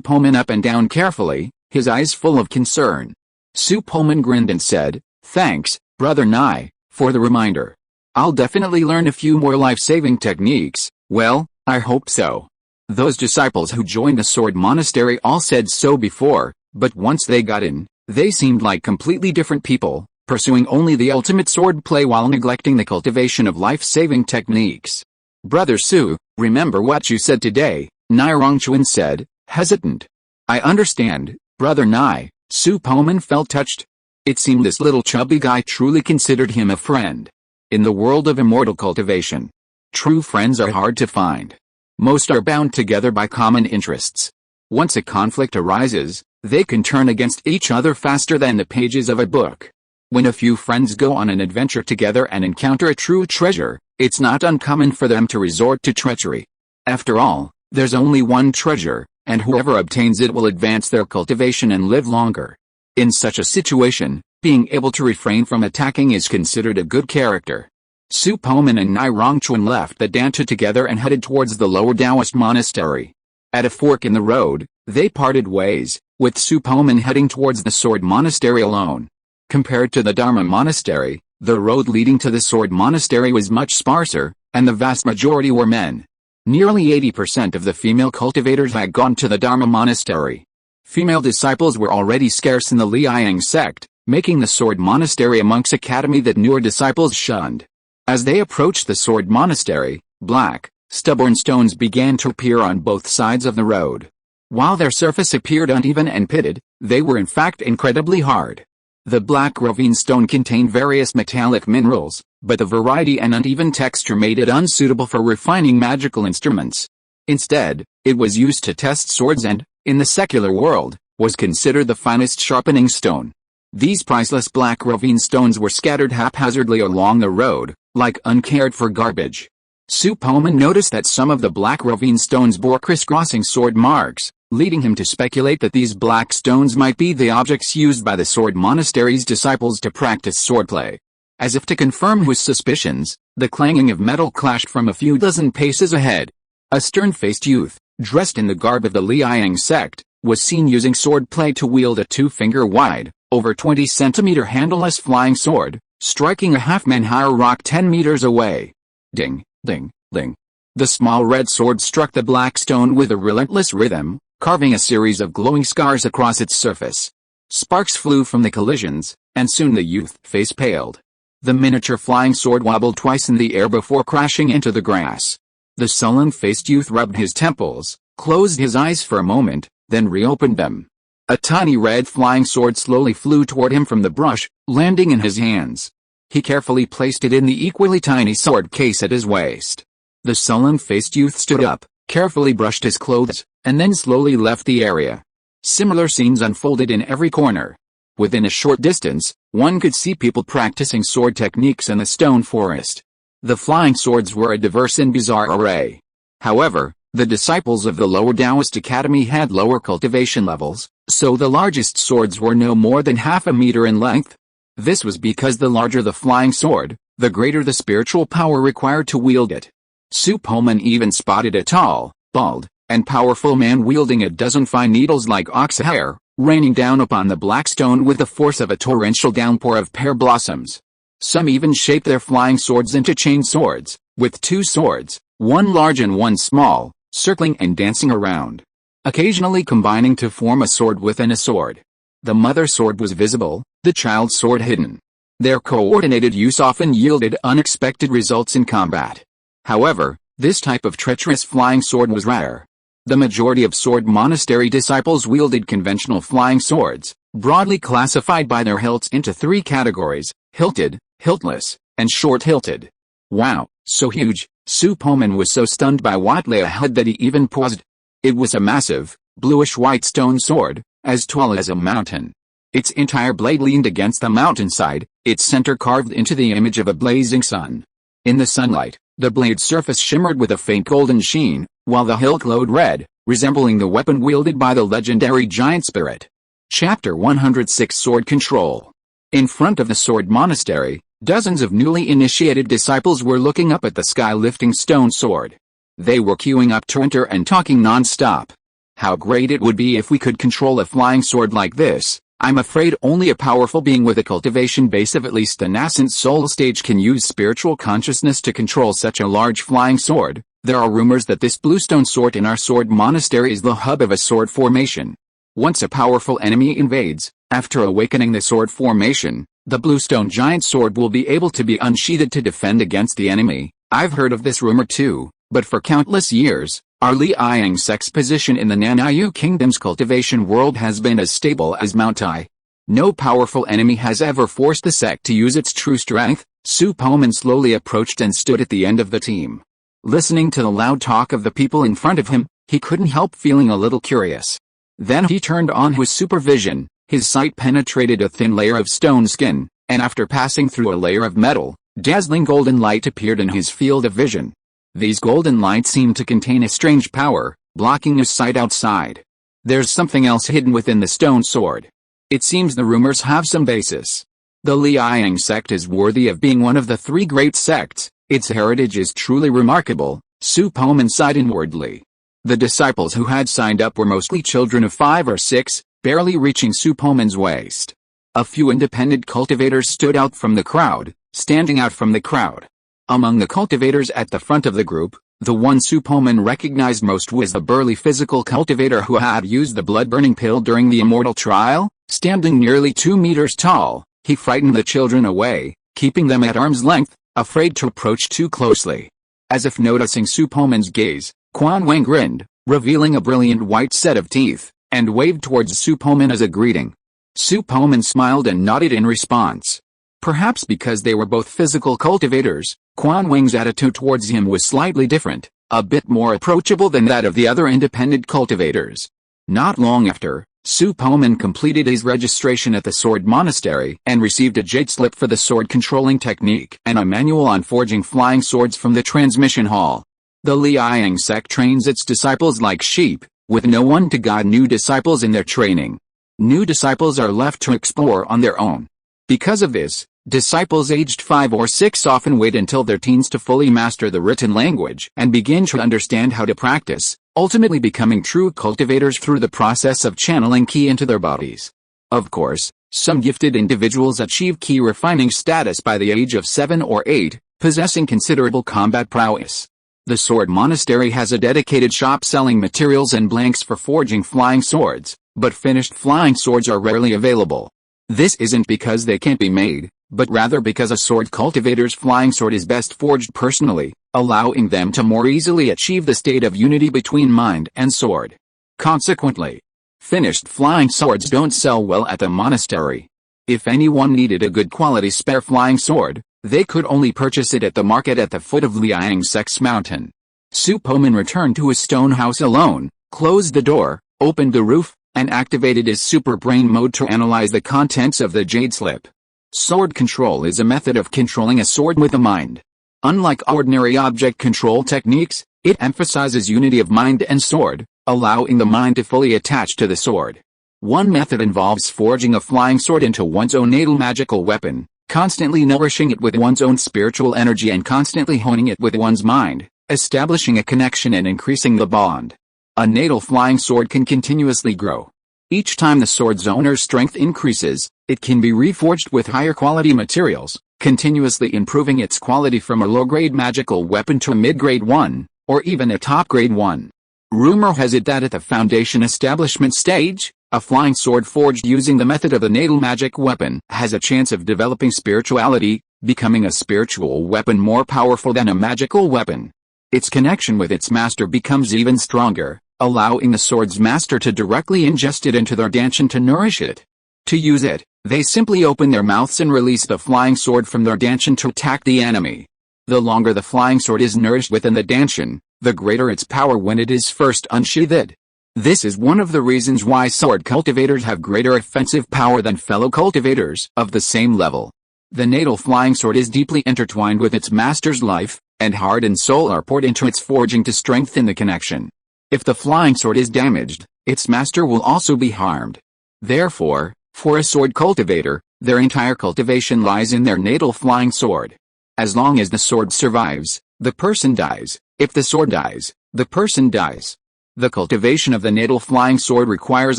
Poman up and down carefully, his eyes full of concern. Su Poman grinned and said, "Thanks, Brother Nai, for the reminder. I'll definitely learn a few more life-saving techniques." "Well, I hope so." Those disciples who joined the Sword Monastery all said so before, but once they got in, they seemed like completely different people, pursuing only the ultimate sword play while neglecting the cultivation of life-saving techniques. "Brother Su, remember what you said today," Nai Rongchuan said, hesitant. "I understand, Brother Nai." Su Poman felt touched. It seemed this little chubby guy truly considered him a friend. In the world of immortal cultivation, true friends are hard to find. Most are bound together by common interests. Once a conflict arises, they can turn against each other faster than the pages of a book. When a few friends go on an adventure together and encounter a true treasure, it's not uncommon for them to resort to treachery. After all, there's only one treasure, and whoever obtains it will advance their cultivation and live longer. In such a situation, being able to refrain from attacking is considered a good character. Su Poman and Nai Rongchuan left the Danta together and headed towards the lower Taoist monastery. At a fork in the road, they parted ways, with Su Poman heading towards the Sword Monastery alone. Compared to the Dharma Monastery, the road leading to the Sword Monastery was much sparser, and the vast majority were men. Nearly 80% of the female cultivators had gone to the Dharma Monastery. Female disciples were already scarce in the Liang sect, making the Sword Monastery a monk's academy that newer disciples shunned. As they approached the Sword Monastery, black, stubborn stones began to appear on both sides of the road. While their surface appeared uneven and pitted, they were in fact incredibly hard. The black ravine stone contained various metallic minerals, but the variety and uneven texture made it unsuitable for refining magical instruments. Instead, it was used to test swords and, in the secular world, was considered the finest sharpening stone. These priceless black ravine stones were scattered haphazardly along the road, like uncared for garbage. Su Poman noticed that some of the black ravine stones bore crisscrossing sword marks, leading him to speculate that these black stones might be the objects used by the Sword Monastery's disciples to practice swordplay. As if to confirm his suspicions, the clanging of metal clashed from a few dozen paces ahead. A stern-faced youth, dressed in the garb of the Liang sect, was seen using swordplay to wield a 2-finger-wide, over 20-centimeter handleless flying sword, striking a half-man-high rock 10 meters away. Ding, ding, ding. The small red sword struck the black stone with a relentless rhythm, carving a series of glowing scars across its surface. Sparks flew from the collisions, and soon the youth's face paled. The miniature flying sword wobbled twice in the air before crashing into the grass. The sullen-faced youth rubbed his temples, closed his eyes for a moment, then reopened them. A tiny red flying sword slowly flew toward him from the brush, landing in his hands. He carefully placed it in the equally tiny sword case at his waist. The sullen-faced youth stood up, carefully brushed his clothes, and then slowly left the area. Similar scenes unfolded in every corner. Within a short distance, one could see people practicing sword techniques in the stone forest. The flying swords were a diverse and bizarre array. However, the disciples of the lower Taoist Academy had lower cultivation levels, so the largest swords were no more than half a meter in length. This was because the larger the flying sword, the greater the spiritual power required to wield it. Su Poman even spotted a tall, bald, and powerful man wielding a dozen fine needles like ox hair, raining down upon the black stone with the force of a torrential downpour of pear blossoms. Some even shaped their flying swords into chain swords, with 2 swords, one large and one small, circling and dancing around, occasionally combining to form a sword within a sword. The mother sword was visible, the child's sword hidden. Their coordinated use often yielded unexpected results in combat. However, this type of treacherous flying sword was rare. The majority of sword monastery disciples wielded conventional flying swords, broadly classified by their hilts into 3 categories: hilted, hiltless, and short-hilted. Wow, so huge! Su Poman was so stunned by what lay ahead that he even paused. It was a massive, bluish-white stone sword, as tall as a mountain. Its entire blade leaned against the mountainside, its center carved into the image of a blazing sun. In the sunlight, the blade's surface shimmered with a faint golden sheen, while the hilt glowed red, resembling the weapon wielded by the legendary giant spirit. Chapter 106 Sword Control. In front of the sword monastery, dozens of newly initiated disciples were looking up at the sky-lifting stone sword. They were queuing up to enter and talking non-stop. How great it would be if we could control a flying sword like this. I'm afraid only a powerful being with a cultivation base of at least the nascent soul stage can use spiritual consciousness to control such a large flying sword. There are rumors that this bluestone sword in our sword monastery is the hub of a sword formation. Once a powerful enemy invades, after awakening the sword formation, the bluestone giant sword will be able to be unsheathed to defend against the enemy. I've heard of this rumor too, but for countless years, our Liang sect's position in the Nanayu Kingdom's cultivation world has been as stable as Mount Tai. No powerful enemy has ever forced the sect to use its true strength. Su Poman slowly approached and stood at the end of the team. Listening to the loud talk of the people in front of him, he couldn't help feeling a little curious. Then he turned on his supervision. His sight penetrated a thin layer of stone skin, and after passing through a layer of metal, dazzling golden light appeared in his field of vision. These golden lights seemed to contain a strange power, blocking his sight outside. There's something else hidden within the stone sword. It seems the rumors have some basis. The Liang sect is worthy of being one of the 3 great sects. Its heritage is truly remarkable. Su Poman sighed inwardly. The disciples who had signed up were mostly children of 5 or 6, barely reaching Su Poman's waist. A few independent cultivators stood out from the crowd, standing out from the crowd. Among the cultivators at the front of the group, the one Su Poman recognized most was the burly physical cultivator who had used the blood-burning pill during the immortal trial. Standing nearly 2 meters tall, he frightened the children away, keeping them at arm's length, afraid to approach too closely. As if noticing Su Poman's gaze, Quan Wang grinned, revealing a brilliant white set of teeth, and waved towards Su Poman as a greeting. Su Poman smiled and nodded in response. Perhaps because they were both physical cultivators, Quan Wang's attitude towards him was slightly different, a bit more approachable than that of the other independent cultivators. Not long after, Su Poman completed his registration at the Sword Monastery and received a jade slip for the sword controlling technique and a manual on forging flying swords from the transmission hall. The Liang sect trains its disciples like sheep, with no one to guide new disciples in their training. New disciples are left to explore on their own. Because of this, disciples aged 5 or 6 often wait until their teens to fully master the written language and begin to understand how to practice. ultimately becoming true cultivators through the process of channeling ki into their bodies. Of course, some gifted individuals achieve ki refining status by the age of 7 or 8, possessing considerable combat prowess. The Sword Monastery has a dedicated shop selling materials and blanks for forging flying swords, but finished flying swords are rarely available. This isn't because they can't be made, but rather because a sword cultivator's flying sword is best forged personally, allowing them to more easily achieve the state of unity between mind and sword. Consequently, finished flying swords don't sell well at the monastery. If anyone needed a good quality spare flying sword, they could only purchase it at the market at the foot of Liang Sek's mountain. Su Poman returned to his stone house alone, closed the door, opened the roof, and activated his super brain mode to analyze the contents of the jade slip. Sword control is a method of controlling a sword with the mind. Unlike ordinary object control techniques, it emphasizes unity of mind and sword, allowing the mind to fully attach to the sword. One method involves forging a flying sword into one's own natal magical weapon, constantly nourishing it with one's own spiritual energy and constantly honing it with one's mind, establishing a connection and increasing the bond. A natal flying sword can continuously grow. Each time the sword's owner's strength increases, it can be reforged with higher quality materials, continuously improving its quality from a low-grade magical weapon to a mid-grade one, or even a top-grade one. Rumor has it that at the foundation establishment stage, a flying sword forged using the method of a natal magic weapon has a chance of developing spirituality, becoming a spiritual weapon more powerful than a magical weapon. Its connection with its master becomes even stronger, allowing the sword's master to directly ingest it into their danchan to nourish it. To use it, they simply open their mouths and release the flying sword from their danchan to attack the enemy. The longer the flying sword is nourished within the danchan, the greater its power when it is first unsheathed. This is one of the reasons why sword cultivators have greater offensive power than fellow cultivators of the same level. The natal flying sword is deeply intertwined with its master's life, and heart and soul are poured into its forging to strengthen the connection. If the flying sword is damaged, its master will also be harmed. Therefore, for a sword cultivator, their entire cultivation lies in their natal flying sword. As long as the sword survives, the person dies. If the sword dies, the person dies. The cultivation of the natal flying sword requires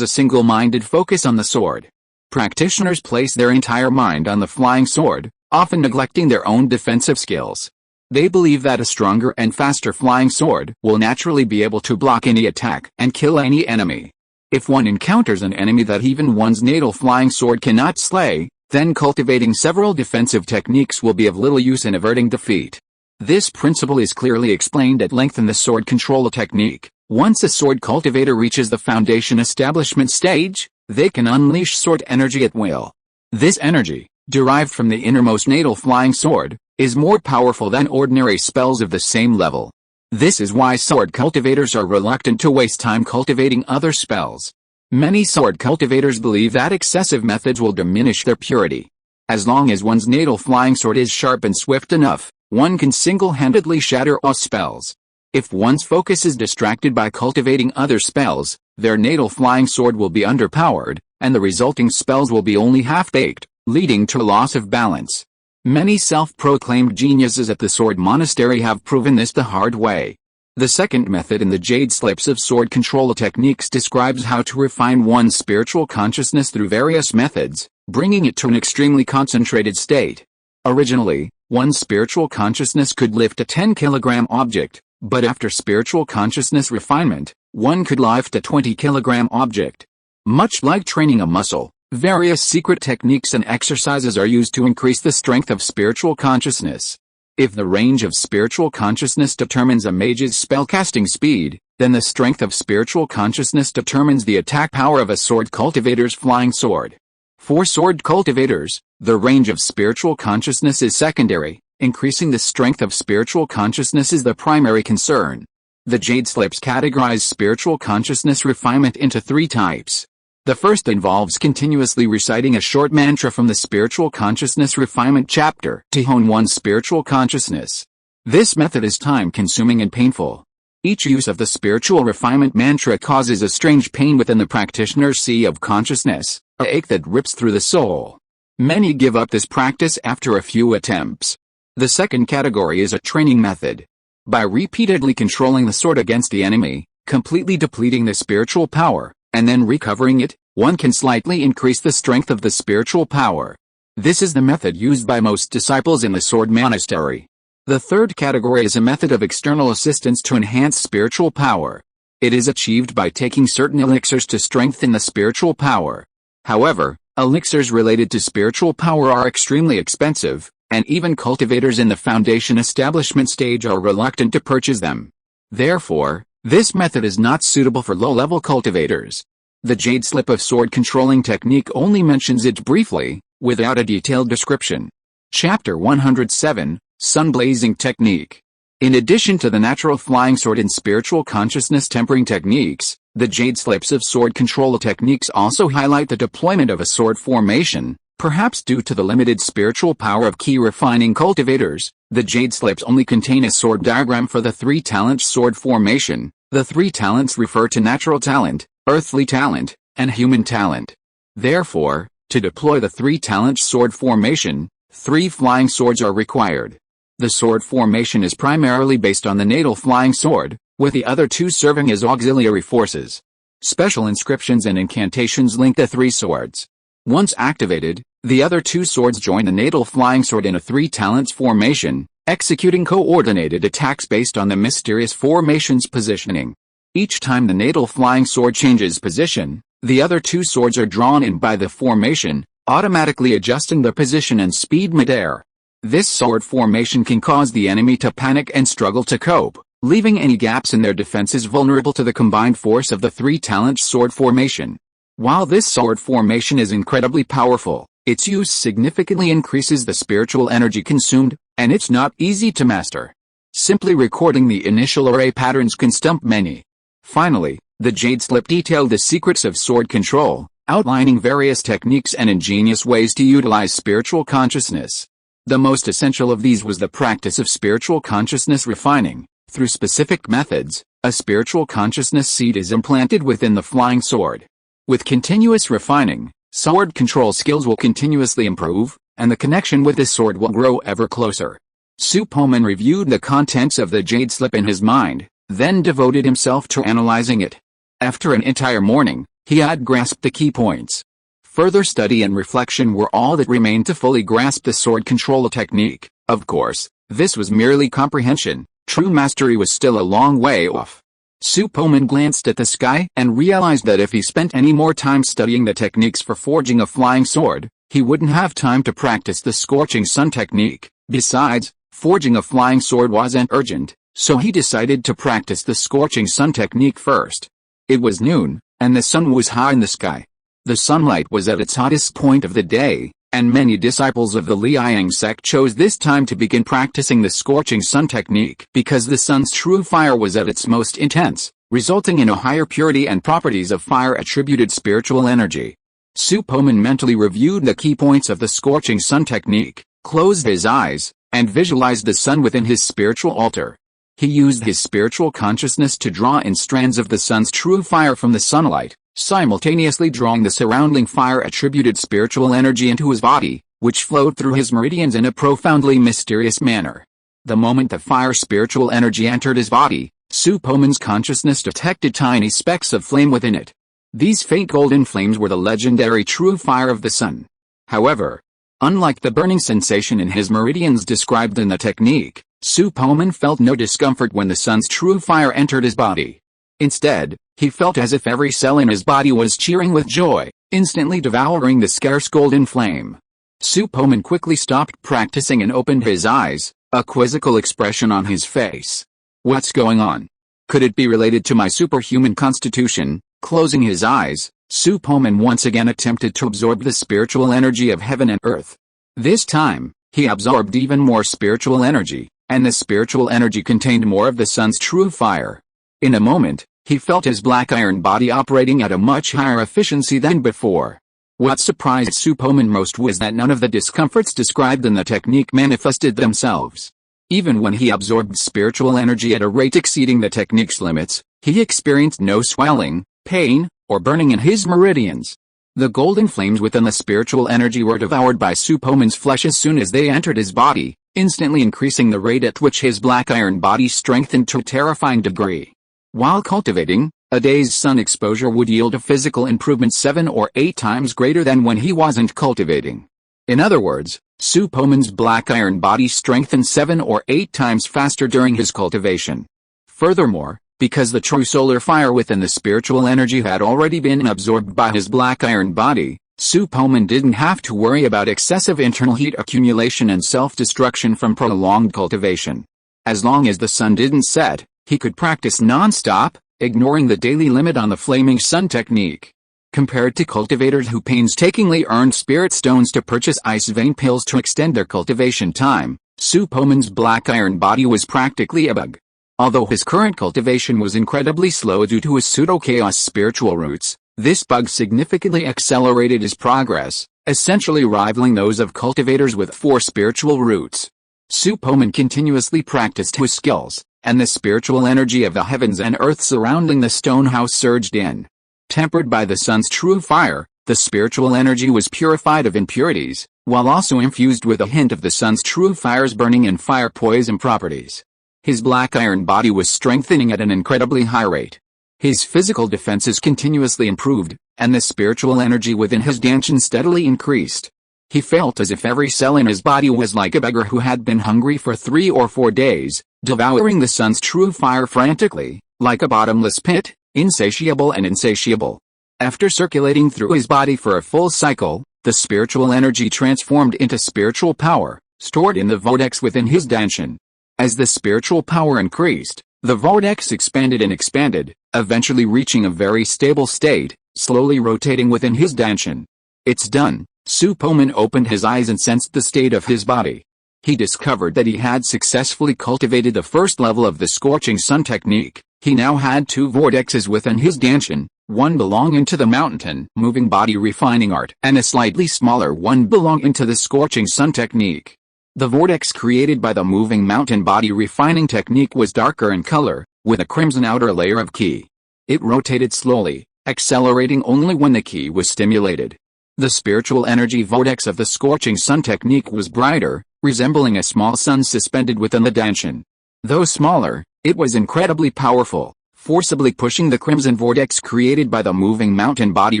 a single-minded focus on the sword. Practitioners place their entire mind on the flying sword, often neglecting their own defensive skills. They believe that a stronger and faster flying sword will naturally be able to block any attack and kill any enemy. If one encounters an enemy that even one's natal flying sword cannot slay, then cultivating several defensive techniques will be of little use in averting defeat. This principle is clearly explained at length in the sword control technique. Once a sword cultivator reaches the foundation establishment stage, they can unleash sword energy at will. This energy, derived from the innermost natal flying sword, is more powerful than ordinary spells of the same level. This is why sword cultivators are reluctant to waste time cultivating other spells. Many sword cultivators believe that excessive methods will diminish their purity. As long as one's natal flying sword is sharp and swift enough, one can single-handedly shatter all spells. If one's focus is distracted by cultivating other spells, their natal flying sword will be underpowered, and the resulting spells will be only half-baked, leading to a loss of balance. Many self-proclaimed geniuses at the Sword Monastery have proven this the hard way. The second method in the Jade Slips of Sword Control Techniques describes how to refine one's spiritual consciousness through various methods, bringing it to an extremely concentrated state. Originally, one's spiritual consciousness could lift a 10-kilogram object, but after spiritual consciousness refinement, one could lift a 20-kilogram object. Much like training a muscle, various secret techniques and exercises are used to increase the strength of spiritual consciousness. If the range of spiritual consciousness determines a mage's spellcasting speed, then the strength of spiritual consciousness determines the attack power of a sword cultivator's flying sword. For sword cultivators, the range of spiritual consciousness is secondary, increasing the strength of spiritual consciousness is the primary concern. The Jade Slips categorize spiritual consciousness refinement into 3 types. The first involves continuously reciting a short mantra from the Spiritual Consciousness Refinement chapter to hone one's spiritual consciousness. This method is time-consuming and painful. Each use of the spiritual refinement mantra causes a strange pain within the practitioner's sea of consciousness, an ache that rips through the soul. Many give up this practice after a few attempts. The second category is a training method. By repeatedly controlling the sword against the enemy, completely depleting the spiritual power, and then recovering it. One can slightly increase the strength of the spiritual power. This is the method used by most disciples in the Sword Monastery. The third category is a method of external assistance to enhance spiritual power. It is achieved by taking certain elixirs to strengthen the spiritual power. However, elixirs related to spiritual power are extremely expensive, and even cultivators in the foundation establishment stage are reluctant to purchase them. Therefore, this method is not suitable for low-level cultivators. The Jade Slip of Sword Controlling Technique only mentions it briefly, without a detailed description. Chapter 107, Sun-Blazing Technique. In addition to the natural flying sword and spiritual consciousness tempering techniques, the Jade Slips of Sword Control techniques also highlight the deployment of a sword formation. Perhaps due to the limited spiritual power of key refining cultivators, the Jade Slips only contain a sword diagram for the 3 talents sword formation. The 3 talents refer to natural talent, earthly talent, and human talent. Therefore, to deploy the 3 talent sword formation, 3 flying swords are required. The sword formation is primarily based on the natal flying sword, with the other 2 serving as auxiliary forces. Special inscriptions and incantations link the 3 swords. Once activated, the other 2 swords join the natal flying sword in a 3 talents formation, executing coordinated attacks based on the mysterious formation's positioning. Each time the natal flying sword changes position, the other 2 swords are drawn in by the formation, automatically adjusting the position and speed midair. This sword formation can cause the enemy to panic and struggle to cope, leaving any gaps in their defenses vulnerable to the combined force of the 3 talent sword formation. While this sword formation is incredibly powerful, its use significantly increases the spiritual energy consumed, and it's not easy to master. Simply recording the initial array patterns can stump many. Finally, the Jade Slip detailed the secrets of sword control, outlining various techniques and ingenious ways to utilize spiritual consciousness. The most essential of these was the practice of spiritual consciousness refining. Through specific methods, a spiritual consciousness seed is implanted within the flying sword. With continuous refining, sword control skills will continuously improve, and the connection with the sword will grow ever closer. Su Poman reviewed the contents of the Jade Slip in his mind, then devoted himself to analyzing it. After an entire morning, he had grasped the key points. Further study and reflection were all that remained to fully grasp the sword control technique. Of course, this was merely comprehension. True mastery was still a long way off. Su Poman glanced at the sky and realized that if he spent any more time studying the techniques for forging a flying sword, he wouldn't have time to practice the scorching sun technique. Besides, forging a flying sword wasn't urgent, so he decided to practice the scorching sun technique first. It was noon, and the sun was high in the sky. The sunlight was at its hottest point of the day, and many disciples of the Liang sect chose this time to begin practicing the scorching sun technique because the sun's true fire was at its most intense, resulting in a higher purity and properties of fire-attributed spiritual energy. Su Poman mentally reviewed the key points of the scorching sun technique, closed his eyes, and visualized the sun within his spiritual altar. He used his spiritual consciousness to draw in strands of the sun's true fire from the sunlight, simultaneously drawing the surrounding fire-attributed spiritual energy into his body, which flowed through his meridians in a profoundly mysterious manner. The moment the fire spiritual energy entered his body, Su Poman's consciousness detected tiny specks of flame within it. These faint golden flames were the legendary true fire of the sun. However, unlike the burning sensation in his meridians described in the technique, Su Poman felt no discomfort when the sun's true fire entered his body. Instead, he felt as if every cell in his body was cheering with joy, instantly devouring the scarce golden flame. Su Poman quickly stopped practicing and opened his eyes, a quizzical expression on his face. What's going on? Could it be related to my superhuman constitution? Closing his eyes, Su Poman once again attempted to absorb the spiritual energy of heaven and earth. This time, he absorbed even more spiritual energy, and the spiritual energy contained more of the sun's true fire. In a moment, he felt his black iron body operating at a much higher efficiency than before. What surprised Su Poman most was that none of the discomforts described in the technique manifested themselves. Even when he absorbed spiritual energy at a rate exceeding the technique's limits, he experienced no swelling, pain, or burning in his meridians. The golden flames within the spiritual energy were devoured by Su Poman's flesh as soon as they entered his body, instantly increasing the rate at which his black iron body strengthened to a terrifying degree. While cultivating, a day's sun exposure would yield a physical improvement 7 or 8 times greater than when he wasn't cultivating. In other words, Su Poman's black iron body strengthened 7 or 8 times faster during his cultivation. Furthermore, because the true solar fire within the spiritual energy had already been absorbed by his black iron body, Su Poman didn't have to worry about excessive internal heat accumulation and self-destruction from prolonged cultivation. As long as the sun didn't set, he could practice non-stop, ignoring the daily limit on the flaming sun technique. Compared to cultivators who painstakingly earned spirit stones to purchase ice vein pills to extend their cultivation time, Su Poman's black iron body was practically a bug. Although his current cultivation was incredibly slow due to his pseudo-chaos spiritual roots, this bug significantly accelerated his progress, essentially rivaling those of cultivators with 4 spiritual roots. Su Poman continuously practiced his skills, and the spiritual energy of the heavens and earth surrounding the stone house surged in. Tempered by the sun's true fire, the spiritual energy was purified of impurities, while also infused with a hint of the sun's true fire's burning and fire poison properties. His black iron body was strengthening at an incredibly high rate. His physical defenses continuously improved, and the spiritual energy within his dantian steadily increased. He felt as if every cell in his body was like a beggar who had been hungry for 3 or 4 days, devouring the sun's true fire frantically, like a bottomless pit, insatiable and insatiable. After circulating through his body for a full cycle, the spiritual energy transformed into spiritual power, stored in the vortex within his dantian. As the spiritual power increased, the vortex expanded and expanded, eventually reaching a very stable state, slowly rotating within his dantian. It's done. Su Poman opened his eyes and sensed the state of his body. He discovered that he had successfully cultivated the first level of the scorching sun technique. He now had 2 vortexes within his dantian, one belonging to the mountain moving body refining art, and a slightly smaller one belonging to the scorching sun technique. The vortex created by the moving mountain body refining technique was darker in color, with a crimson outer layer of ki. It rotated slowly, accelerating only when the ki was stimulated. The spiritual energy vortex of the scorching sun technique was brighter, resembling a small sun suspended within the dantian. Though smaller, it was incredibly powerful, forcibly pushing the crimson vortex created by the moving mountain body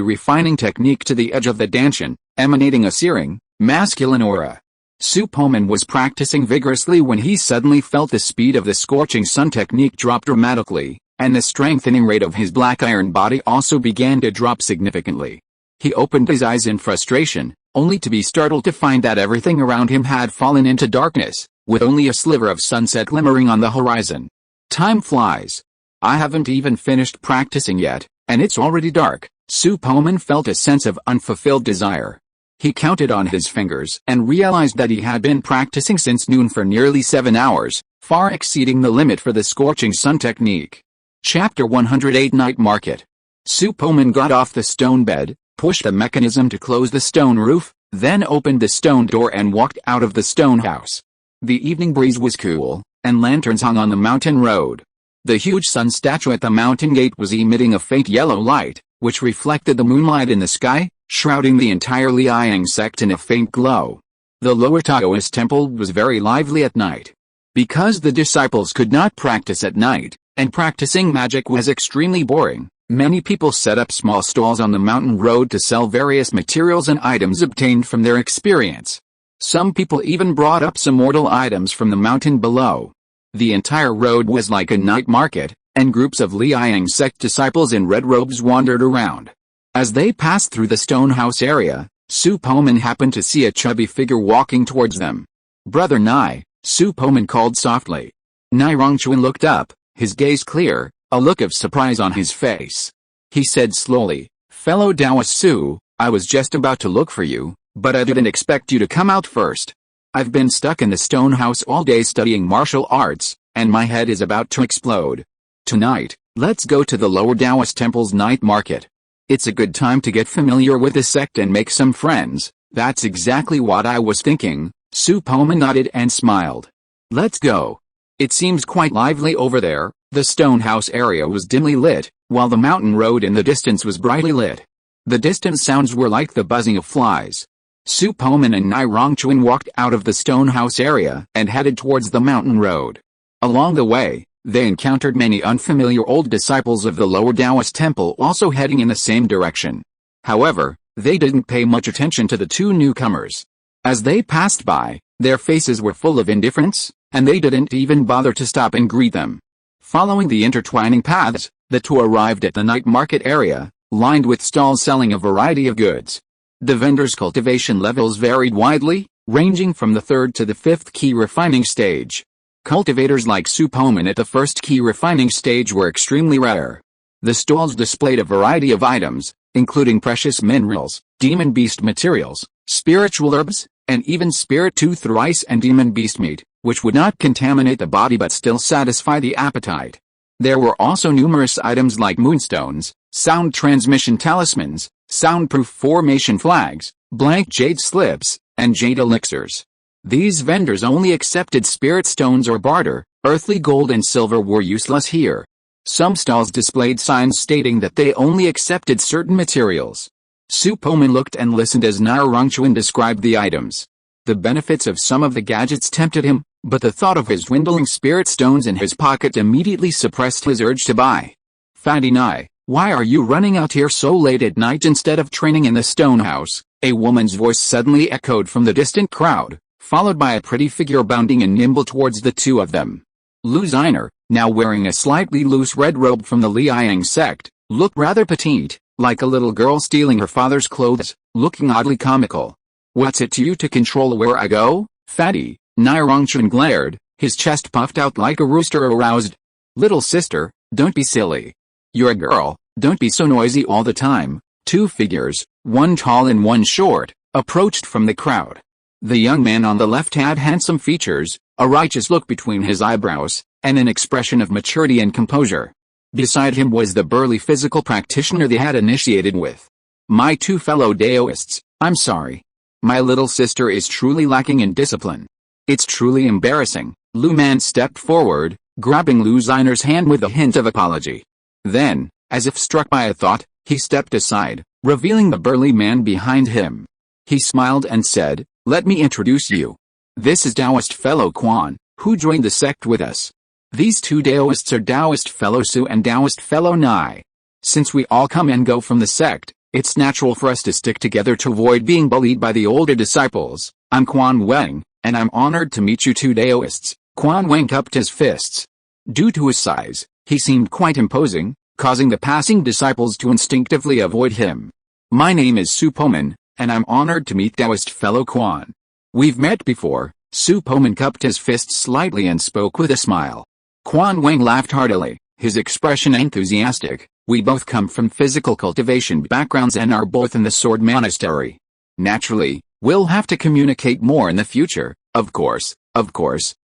refining technique to the edge of the dantian, emanating a searing, masculine aura. Su Poman was practicing vigorously when he suddenly felt the speed of the scorching sun technique drop dramatically, and the strengthening rate of his black iron body also began to drop significantly. He opened his eyes in frustration, only to be startled to find that everything around him had fallen into darkness, with only a sliver of sunset glimmering on the horizon. Time flies. I haven't even finished practicing yet, and it's already dark. Su Poman felt a sense of unfulfilled desire. He counted on his fingers and realized that he had been practicing since noon for nearly 7 hours, far exceeding the limit for the scorching sun technique. Chapter 108 Night Market. Su Poman got off the stone bed, pushed the mechanism to close the stone roof, then opened the stone door and walked out of the stone house. The evening breeze was cool, and lanterns hung on the mountain road. The huge sun statue at the mountain gate was emitting a faint yellow light, which reflected the moonlight in the sky, shrouding the entire Liang sect in a faint glow. The lower Taoist temple was very lively at night. Because the disciples could not practice at night, and practicing magic was extremely boring, many people set up small stalls on the mountain road to sell various materials and items obtained from their experience. Some people even brought up some mortal items from the mountain below. The entire road was like a night market, and groups of Liang sect disciples in red robes wandered around. As they passed through the stone house area, Su Poman happened to see a chubby figure walking towards them. "Brother Nai," Su Poman called softly. Nai Rongchuan looked up, his gaze clear, a look of surprise on his face. He said slowly, "Fellow Taoist Su, I was just about to look for you, but I didn't expect you to come out first. I've been stuck in the stone house all day studying martial arts, and my head is about to explode. Tonight, let's go to the lower Taoist temple's night market. It's a good time to get familiar with the sect and make some friends." "That's exactly what I was thinking." Su Poman nodded and smiled. "Let's go. It seems quite lively over there." The stone house area was dimly lit, while the mountain road in the distance was brightly lit. The distant sounds were like the buzzing of flies. Su Poman and Nai Rongchuan walked out of the stone house area and headed towards the mountain road. Along the way, They encountered many unfamiliar old disciples of the lower Taoist temple also heading in the same direction. However, they didn't pay much attention to the two newcomers. As they passed by, their faces were full of indifference, and they didn't even bother to stop and greet them. Following the intertwining paths, the two arrived at the night market area, lined with stalls selling a variety of goods. The vendors' cultivation levels varied widely, ranging from the 3rd to the 5th key refining stage. Cultivators like Su Poman at the 1st key refining stage were extremely rare. The stalls displayed a variety of items, including precious minerals, demon beast materials, spiritual herbs, and even spirit tooth rice and demon beast meat, which would not contaminate the body but still satisfy the appetite. There were also numerous items like moonstones, sound transmission talismans, soundproof formation flags, blank jade slips, and jade elixirs. These vendors only accepted spirit stones or barter. Earthly gold and silver were useless here. Some stalls displayed signs stating that they only accepted certain materials. Su Poman looked and listened as Nairongchuan described the items. The benefits of some of the gadgets tempted him, but the thought of his dwindling spirit stones in his pocket immediately suppressed his urge to buy. Fatty Nai, why are you running out here so late at night instead of training in the stone house? A woman's voice suddenly echoed from the distant crowd, followed by a pretty figure bounding and nimble towards the two of them. Lu Xiner, now wearing a slightly loose red robe from the Liang sect, looked rather petite, like a little girl stealing her father's clothes, looking oddly comical. What's it to you to control where I go, fatty? Nairongchuan glared, his chest puffed out like a rooster aroused. Little sister, don't be silly. You're a girl, don't be so noisy all the time. Two figures, one tall and one short, approached from the crowd. The young man on the left had handsome features, a righteous look between his eyebrows, and an expression of maturity and composure. Beside him was the burly physical practitioner they had initiated with. My two fellow Daoists, I'm sorry. My little sister is truly lacking in discipline. It's truly embarrassing. Lu Man stepped forward, grabbing Lu Xiner's hand with a hint of apology. Then, as if struck by a thought, he stepped aside, revealing the burly man behind him. He smiled and said, "Let me introduce you. This is Taoist fellow Quan, who joined the sect with us. These two Daoists are Taoist fellow Su and Taoist fellow Nai. Since we all come and go from the sect, it's natural for us to stick together to avoid being bullied by the older disciples. I'm Quan Wang, and I'm honored to meet you two Daoists." Quan Wang cupped his fists. Due to his size, he seemed quite imposing, causing the passing disciples to instinctively avoid him. My name is Su Poman, and I'm honored to meet Taoist fellow Quan. We've met before. Su Poman cupped his fists slightly and spoke with a smile. Quan Wang laughed heartily, his expression enthusiastic. We both come from physical cultivation backgrounds and are both in the Sword Monastery. Naturally, we'll have to communicate more in the future. Of course,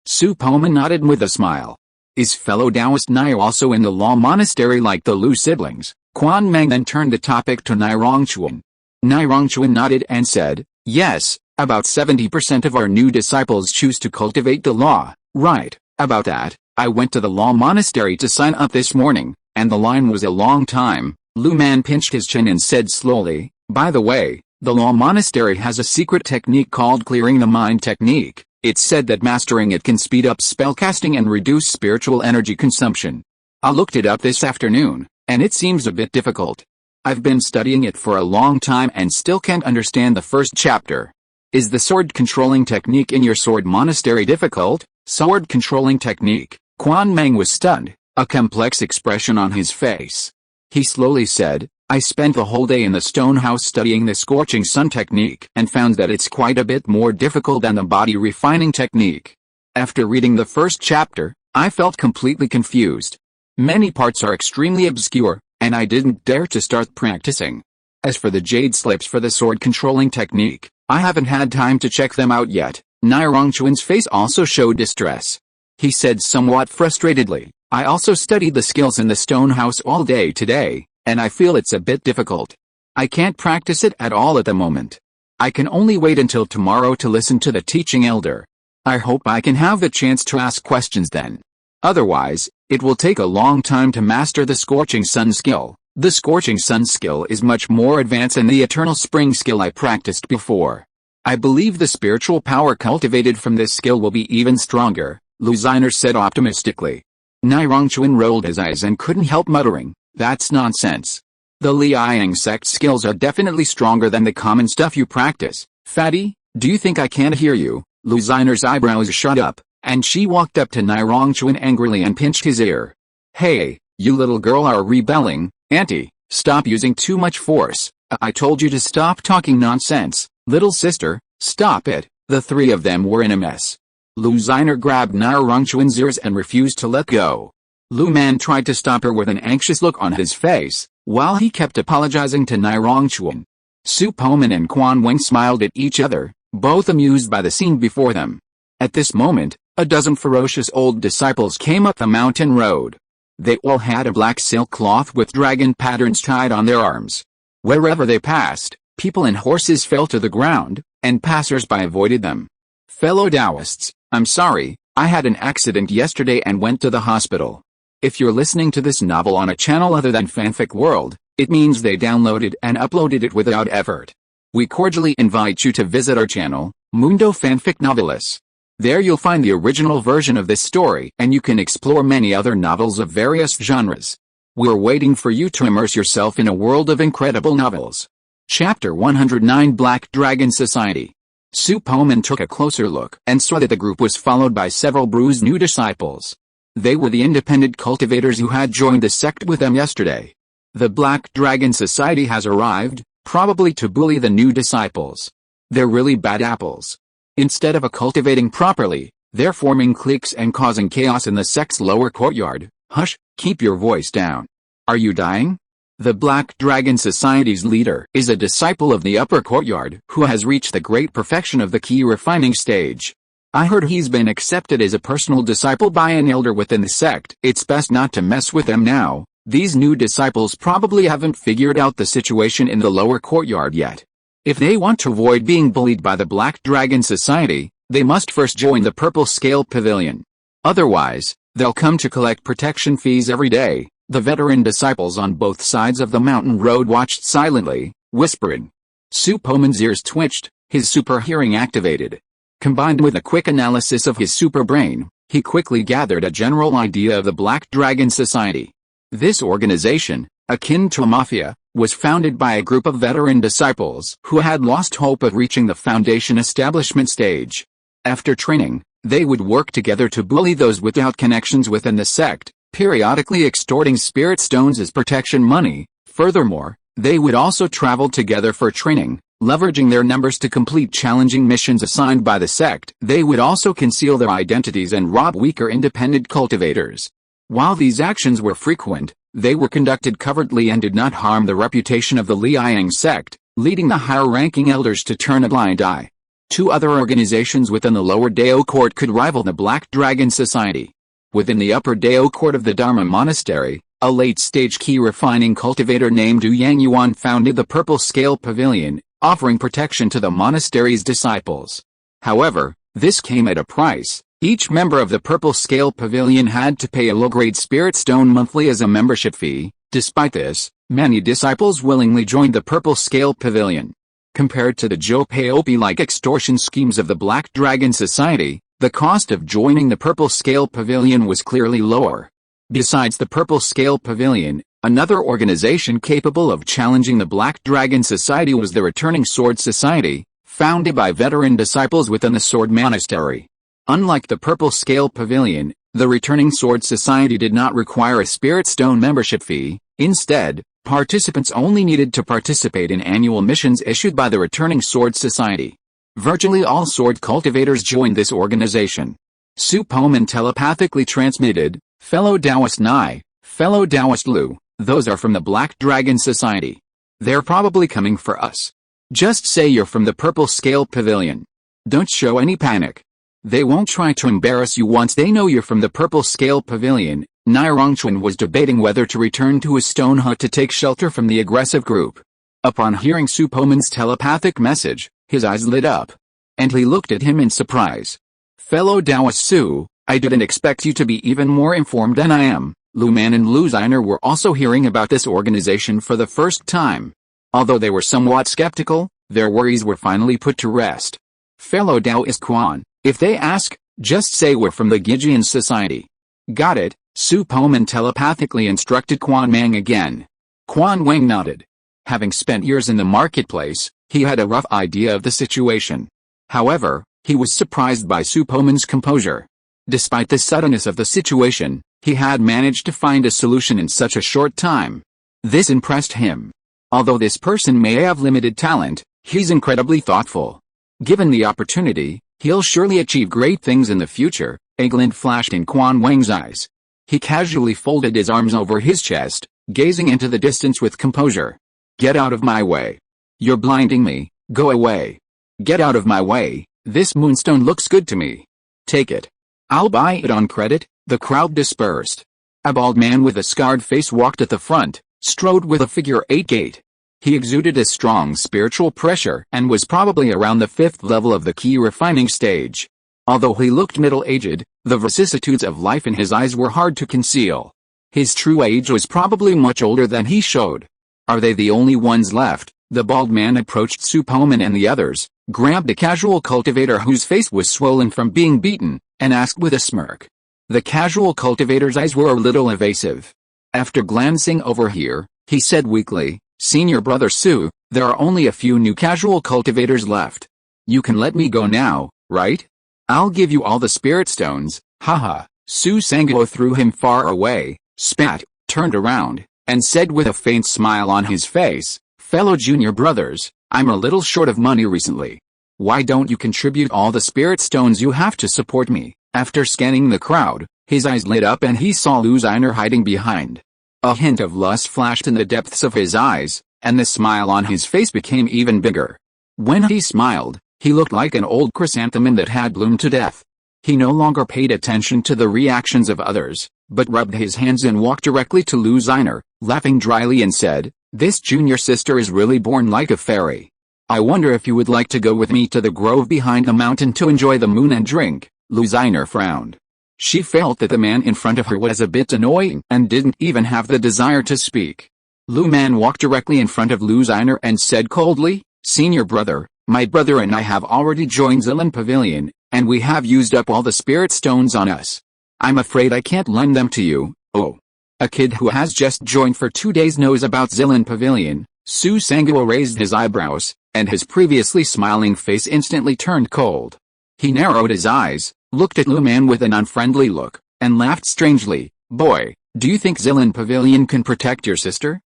Su Poman nodded with a smile. Is fellow Taoist Nai also in the Law Monastery like the Lu siblings? Quan Meng then turned the topic to Nairongchuan. Nairongchuan nodded and said, yes, about 70% of our new disciples choose to cultivate the law. Right, about that, I went to the Law Monastery to sign up this morning, and the line was a long time. Lu Man pinched his chin and said slowly, by the way, the Law Monastery has a secret technique called Clearing the Mind technique. It's said that mastering it can speed up spellcasting and reduce spiritual energy consumption. I looked it up this afternoon, and it seems a bit difficult. I've been studying it for a long time and still can't understand the first chapter. Is the sword controlling technique in your sword monastery difficult? Sword controlling technique? Quan Meng was stunned, a complex expression on his face. He slowly said, I spent the whole day in the stone house studying the scorching sun technique and found that it's quite a bit more difficult than the body refining technique. After reading the first chapter, I felt completely confused. Many parts are extremely obscure, and I didn't dare to start practicing. As for the jade slips for the sword controlling technique, I haven't had time to check them out yet. Nairongchuan's face also showed distress. He said somewhat frustratedly, I also studied the skills in the stone house all day today, and I feel it's a bit difficult. I can't practice it at all at the moment. I can only wait until tomorrow to listen to the teaching elder. I hope I can have the chance to ask questions then. Otherwise, it will take a long time to master the Scorching Sun skill. The Scorching Sun skill is much more advanced than the Eternal Spring skill I practiced before. I believe the spiritual power cultivated from this skill will be even stronger, Lu Xiner said optimistically. Nirongchuan rolled his eyes and couldn't help muttering, "That's nonsense. The Liang sect skills are definitely stronger than the common stuff you practice. Fatty, do you think I can't hear you?" Lu Xiner's eyebrows shot up, and she walked up to Nirongchuan angrily and pinched his ear. "Hey, you little girl are rebelling, Auntie. Stop using too much force. I told you to stop talking nonsense. Little sister, stop it." The three of them were in a mess. Lu Xiner grabbed Nirongchuan's ears and refused to let go. Lu Man tried to stop her with an anxious look on his face, while he kept apologizing to Nirongchuan. Su Poman and Quan Wing smiled at each other, both amused by the scene before them. At this moment, a dozen ferocious old disciples came up the mountain road. They all had a black silk cloth with dragon patterns tied on their arms. Wherever they passed, people and horses fell to the ground, and passers-by avoided them. "Fellow Taoists, I'm sorry, I had an accident yesterday and went to the hospital. If you're listening to this novel on a channel other than Fanfic World, it means they downloaded and uploaded it without effort. We cordially invite you to visit our channel, Mundo Fanfic Novelis. There you'll find the original version of this story and you can explore many other novels of various genres. We're waiting for you to immerse yourself in a world of incredible novels." Chapter 109 Black Dragon Society. Su Poman took a closer look and saw that the group was followed by several bruised new disciples. They were the independent cultivators who had joined the sect with them yesterday. The Black Dragon Society has arrived, probably to bully the new disciples. They're really bad apples. Instead of cultivating properly, they're forming cliques and causing chaos in the sect's lower courtyard. Hush, keep your voice down. Are you dying? The Black Dragon Society's leader is a disciple of the upper courtyard who has reached the great perfection of the key refining stage. I heard he's been accepted as a personal disciple by an elder within the sect. It's best not to mess with them now. These new disciples probably haven't figured out the situation in the lower courtyard yet. If they want to avoid being bullied by the Black Dragon Society, they must first join the Purple Scale Pavilion. Otherwise, they'll come to collect protection fees every day. The veteran disciples on both sides of the mountain road watched silently, whispering. Su Poman's ears twitched, his super hearing activated. Combined with a quick analysis of his super brain, he quickly gathered a general idea of the Black Dragon Society. This organization, akin to a mafia, was founded by a group of veteran disciples who had lost hope of reaching the foundation establishment stage. After training, they would work together to bully those without connections within the sect, periodically extorting spirit stones as protection money. Furthermore, they would also travel together for training, leveraging their numbers to complete challenging missions assigned by the sect. They would also conceal their identities and rob weaker independent cultivators. While these actions were frequent, they were conducted covertly and did not harm the reputation of the Liang sect, leading the higher-ranking elders to turn a blind eye. Two other organizations within the lower Dao court could rival the Black Dragon Society. Within the upper Dao court of the Dharma Monastery, a late-stage key refining cultivator named Yang Yuan founded the Purple Scale Pavilion, offering protection to the monastery's disciples. However, this came at a price. Each member of the Purple Scale Pavilion had to pay a low-grade spirit stone monthly as a membership fee. Despite this, many disciples willingly joined the Purple Scale Pavilion. Compared to the Joe Payopi-like extortion schemes of the Black Dragon Society, the cost of joining the Purple Scale Pavilion was clearly lower. Besides the Purple Scale Pavilion, another organization capable of challenging the Black Dragon Society was the Returning Sword Society, founded by veteran disciples within the Sword Monastery. Unlike the Purple Scale Pavilion, the Returning Sword Society did not require a Spirit Stone membership fee. Instead, participants only needed to participate in annual missions issued by the Returning Sword Society. Virtually all sword cultivators joined this organization. Su Poman telepathically transmitted, "Fellow Taoist Nai, fellow Taoist Lu, those are from the Black Dragon Society. They're probably coming for us. Just say you're from the Purple Scale Pavilion. Don't show any panic. They won't try to embarrass you once they know you're from the Purple Scale Pavilion." Nirongchuan was debating whether to return to his stone hut to take shelter from the aggressive group. Upon hearing Su Poman's telepathic message, his eyes lit up, and he looked at him in surprise. "Fellow Taoist Su, I didn't expect you to be even more informed than I am." Lu Man and Lu Xiner were also hearing about this organization for the first time. Although they were somewhat skeptical, their worries were finally put to rest. "Fellow Taoist Quan, if they ask, just say we're from the Gijian Society. Got it, Su Poman telepathically instructed Quan Mang again. Quan Wang nodded. Having spent years in the marketplace, he had a rough idea of the situation. However, he was surprised by Su Poman's composure. Despite the suddenness of the situation, he had managed to find a solution in such a short time. This impressed him. Although this person may have limited talent, he's incredibly thoughtful. Given the opportunity, he'll surely achieve great things in the future, a glint flashed in Quan Wang's eyes. He casually folded his arms over his chest, gazing into the distance with composure. Get out of my way. You're blinding me, go away. Get out of my way, this moonstone looks good to me. Take it. I'll buy it on credit. The crowd dispersed. A bald man with a scarred face walked at the front, strode with a figure-8 gait. He exuded a strong spiritual pressure and was probably around the 5th level of the key refining stage. Although he looked middle-aged, the vicissitudes of life in his eyes were hard to conceal. His true age was probably much older than he showed. Are they the only ones left? The bald man approached Su Poman and the others, grabbed a casual cultivator whose face was swollen from being beaten, and asked with a smirk. The casual cultivator's eyes were a little evasive. After glancing over here, he said weakly, Senior Brother Su, there are only a few new casual cultivators left. You can let me go now, right? I'll give you all the spirit stones, haha. Su Sanguo threw him far away, spat, turned around, and said with a faint smile on his face, Fellow junior brothers, I'm a little short of money recently. Why don't you contribute all the spirit stones you have to support me? After scanning the crowd, his eyes lit up and he saw Lu Xiner hiding behind. A hint of lust flashed in the depths of his eyes, and the smile on his face became even bigger. When he smiled, he looked like an old chrysanthemum that had bloomed to death. He no longer paid attention to the reactions of others, but rubbed his hands and walked directly to Lu Xiner, laughing dryly and said, This junior sister is really born like a fairy. I wonder if you would like to go with me to the grove behind the mountain to enjoy the moon and drink. Lu Xiner frowned. She felt that the man in front of her was a bit annoying and didn't even have the desire to speak. Lu Man walked directly in front of Lu Xiner and said coldly, Senior brother, my brother and I have already joined Zilin Pavilion, and we have used up all the spirit stones on us. I'm afraid I can't lend them to you. Oh. A kid who has just joined for 2 days knows about Zilin Pavilion. Su Sanguo raised his eyebrows, and his previously smiling face instantly turned cold. He narrowed his eyes, looked at Lu Man with an unfriendly look, and laughed strangely. Boy, do you think Zilin Pavilion can protect your sister?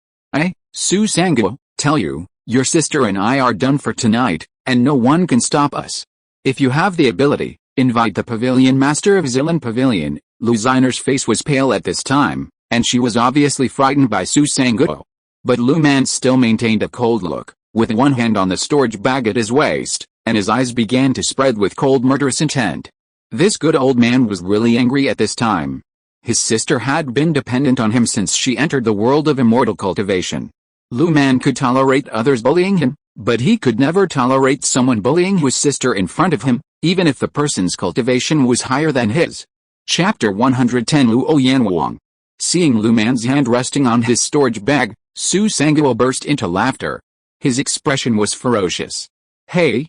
Su Sanguo, tell you, your sister and I are done for tonight, and no one can stop us. If you have the ability, invite the Pavilion Master of Zilin Pavilion. Lu Xiner's face was pale at this time, and she was obviously frightened by Su Sanguo. But Lu Man still maintained a cold look, with one hand on the storage bag at his waist, and his eyes began to spread with cold murderous intent. This good old man was really angry at this time. His sister had been dependent on him since she entered the world of Immortal Cultivation. Lu Man could tolerate others bullying him, but he could never tolerate someone bullying his sister in front of him, even if the person's cultivation was higher than his. Chapter 110 Luo Yanwang. Seeing Lu Man's hand resting on his storage bag, Su Sanguo burst into laughter. His expression was ferocious. Hey,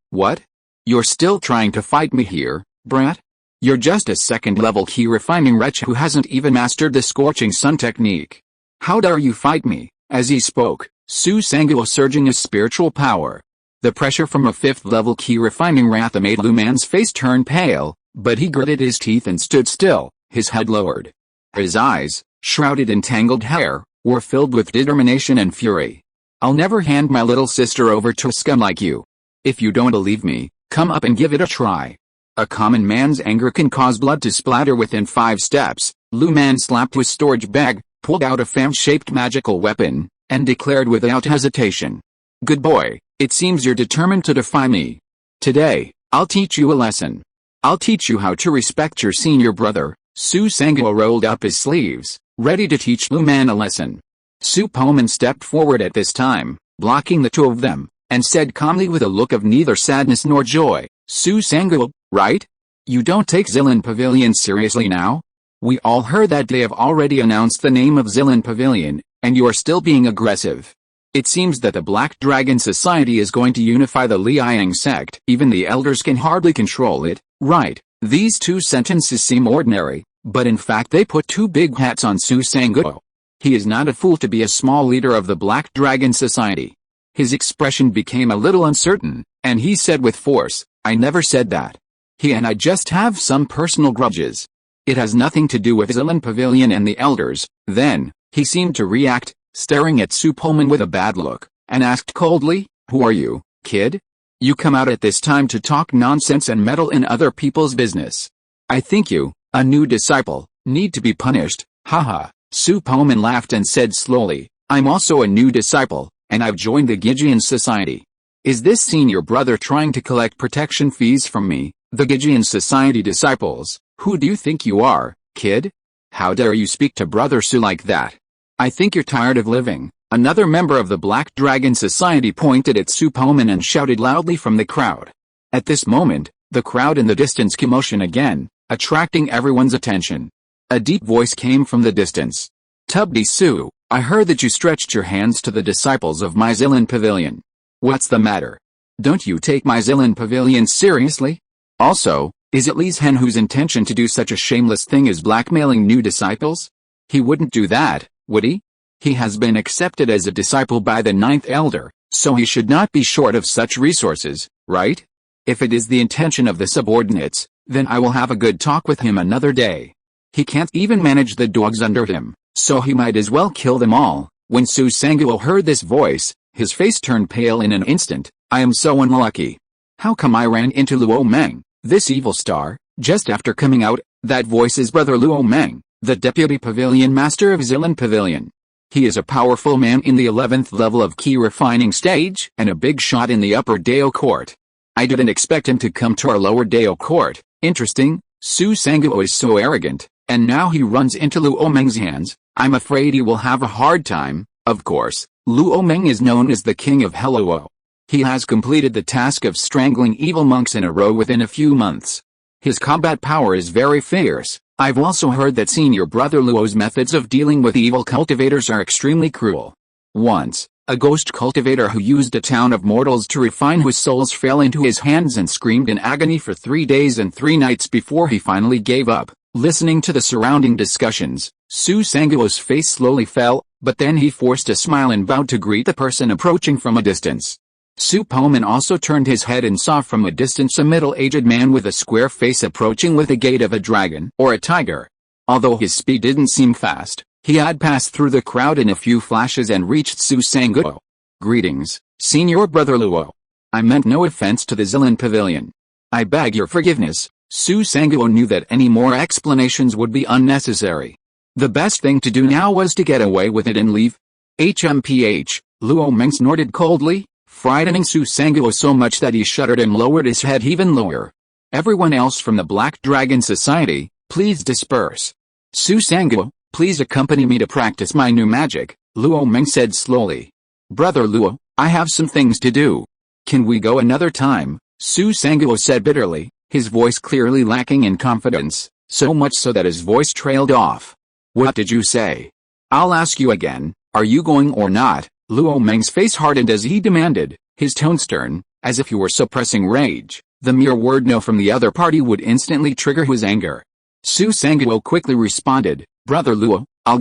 what? You're still trying to fight me here, brat? You're just a second-level key refining wretch who hasn't even mastered the scorching sun technique. How dare you fight me? As he spoke, Su Sanguo surging his spiritual power. The pressure from a 5th-level key refining wrath made Lu Man's face turn pale, but he gritted his teeth and stood still, his head lowered. His eyes, shrouded in tangled hair, were filled with determination and fury. I'll never hand my little sister over to a scum like you. If you don't believe me, come up and give it a try. A common man's anger can cause blood to splatter within 5 steps. Lu Man slapped his storage bag, pulled out a fan-shaped magical weapon, and declared without hesitation. Good boy, it seems you're determined to defy me. Today, I'll teach you a lesson. I'll teach you how to respect your senior brother. Su Sanguo rolled up his sleeves, ready to teach Lu Man a lesson. Su Poman stepped forward at this time, blocking the two of them, and said calmly with a look of neither sadness nor joy, Su Sanguo, right? You don't take Zilin Pavilion seriously now? We all heard that they have already announced the name of Zilin Pavilion, and you are still being aggressive. It seems that the Black Dragon Society is going to unify the Liang sect. Even the elders can hardly control it, right? These two sentences seem ordinary, but in fact they put two big hats on Su Sanguo. He is not a fool to be a small leader of the Black Dragon Society. His expression became a little uncertain, and he said with force, "I never said that. He and I just have some personal grudges. It has nothing to do with Zilin Pavilion and the elders." Then, he seemed to react, staring at Su Poman with a bad look, and asked coldly, "Who are you, kid? You come out at this time to talk nonsense and meddle in other people's business. I think you, a new disciple, need to be punished." Haha. Su Poman laughed and said slowly, "I'm also a new disciple, and I've joined the Gigian Society. Is this senior brother trying to collect protection fees from me, the Gigian Society disciples? Who do you think you are, kid? How dare you speak to Brother Su like that? I think you're tired of living." Another member of the Black Dragon Society pointed at Su Poman and shouted loudly from the crowd. At this moment, the crowd in the distance commotion again, attracting everyone's attention. A deep voice came from the distance. "Tubby Su, I heard that you stretched your hands to the disciples of my Zilin Pavilion. What's the matter? Don't you take my Zilin Pavilion seriously? Also, is it Li Zhen whose intention to do such a shameless thing as blackmailing new disciples? He wouldn't do that, would he? He has been accepted as a disciple by the 9th elder, so he should not be short of such resources, right? If it is the intention of the subordinates, then I will have a good talk with him another day. He can't even manage the dogs under him, so he might as well kill them all." When Su Sanguo heard this voice, his face turned pale in an instant. "I am so unlucky. How come I ran into Luo Meng, this evil star, just after coming out?" That voice is Brother Luo Meng, the Deputy Pavilion Master of Zilin Pavilion. He is a powerful man in the 11th level of key refining stage and a big shot in the upper Dao court. I didn't expect him to come to our lower Dao court. Interesting. Su Sanguo is so arrogant, and now he runs into Luo Meng's hands. I'm afraid he will have a hard time. Of course, Luo Meng is known as the King of Heluo. He has completed the task of strangling evil monks in a row within a few months. His combat power is very fierce. I've also heard that Senior Brother Luo's methods of dealing with evil cultivators are extremely cruel. Once, a ghost cultivator who used a town of mortals to refine whose souls fell into his hands and screamed in agony for 3 days and 3 nights before he finally gave up. Listening to the surrounding discussions, Su Sanguo's face slowly fell, but then he forced a smile and bowed to greet the person approaching from a distance. Su Poman also turned his head and saw from a distance a middle-aged man with a square face approaching with the gait of a dragon or a tiger. Although his speed didn't seem fast, he had passed through the crowd in a few flashes and reached Su Sanguo. "Greetings, Senior Brother Luo. I meant no offense to the Zilin Pavilion. I beg your forgiveness." Su Sanguo knew that any more explanations would be unnecessary. The best thing to do now was to get away with it and leave. HMPH, Luo Meng snorted coldly, frightening Su Sanguo so much that he shuddered and lowered his head even lower. "Everyone else from the Black Dragon Society, please disperse. Su Sanguo, please accompany me to practice my new magic," Luo Meng said slowly. "Brother Luo, I have some things to do. Can we go another time?" Su Sanguo said bitterly, his voice clearly lacking in confidence, so much so that his voice trailed off. "What did you say? I'll ask you again, are you going or not?" Luo Meng's face hardened as he demanded, his tone stern, as if he were suppressing rage. The mere word no from the other party would instantly trigger his anger. Su Sanguo quickly responded, "Brother Luo, I'll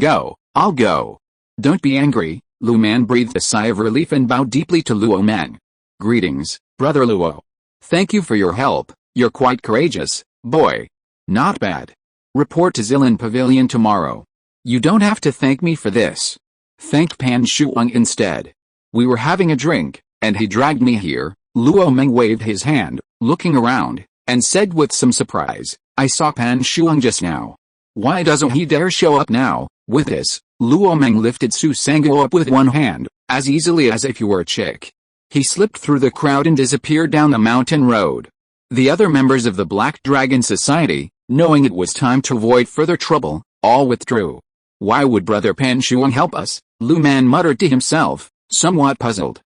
go. Don't be angry." Luo Man breathed a sigh of relief and bowed deeply to Luo Meng. "Greetings, Brother Luo. Thank you for your help, you're quite courageous, boy." "Not bad. Report to Zilin Pavilion tomorrow." "You don't have to thank me for this. Thank Pan Shuang instead. We were having a drink, and he dragged me here." Luo Meng waved his hand, looking around, and said with some surprise, "I saw Pan Shuang just now. Why doesn't he dare show up now?" With this, Luo Meng lifted Su Sanguo up with one hand, as easily as if he were a chick. He slipped through the crowd and disappeared down the mountain road. The other members of the Black Dragon Society, knowing it was time to avoid further trouble, all withdrew. "Why would Brother Pan Shuang help us?" Luo Man muttered to himself, somewhat puzzled.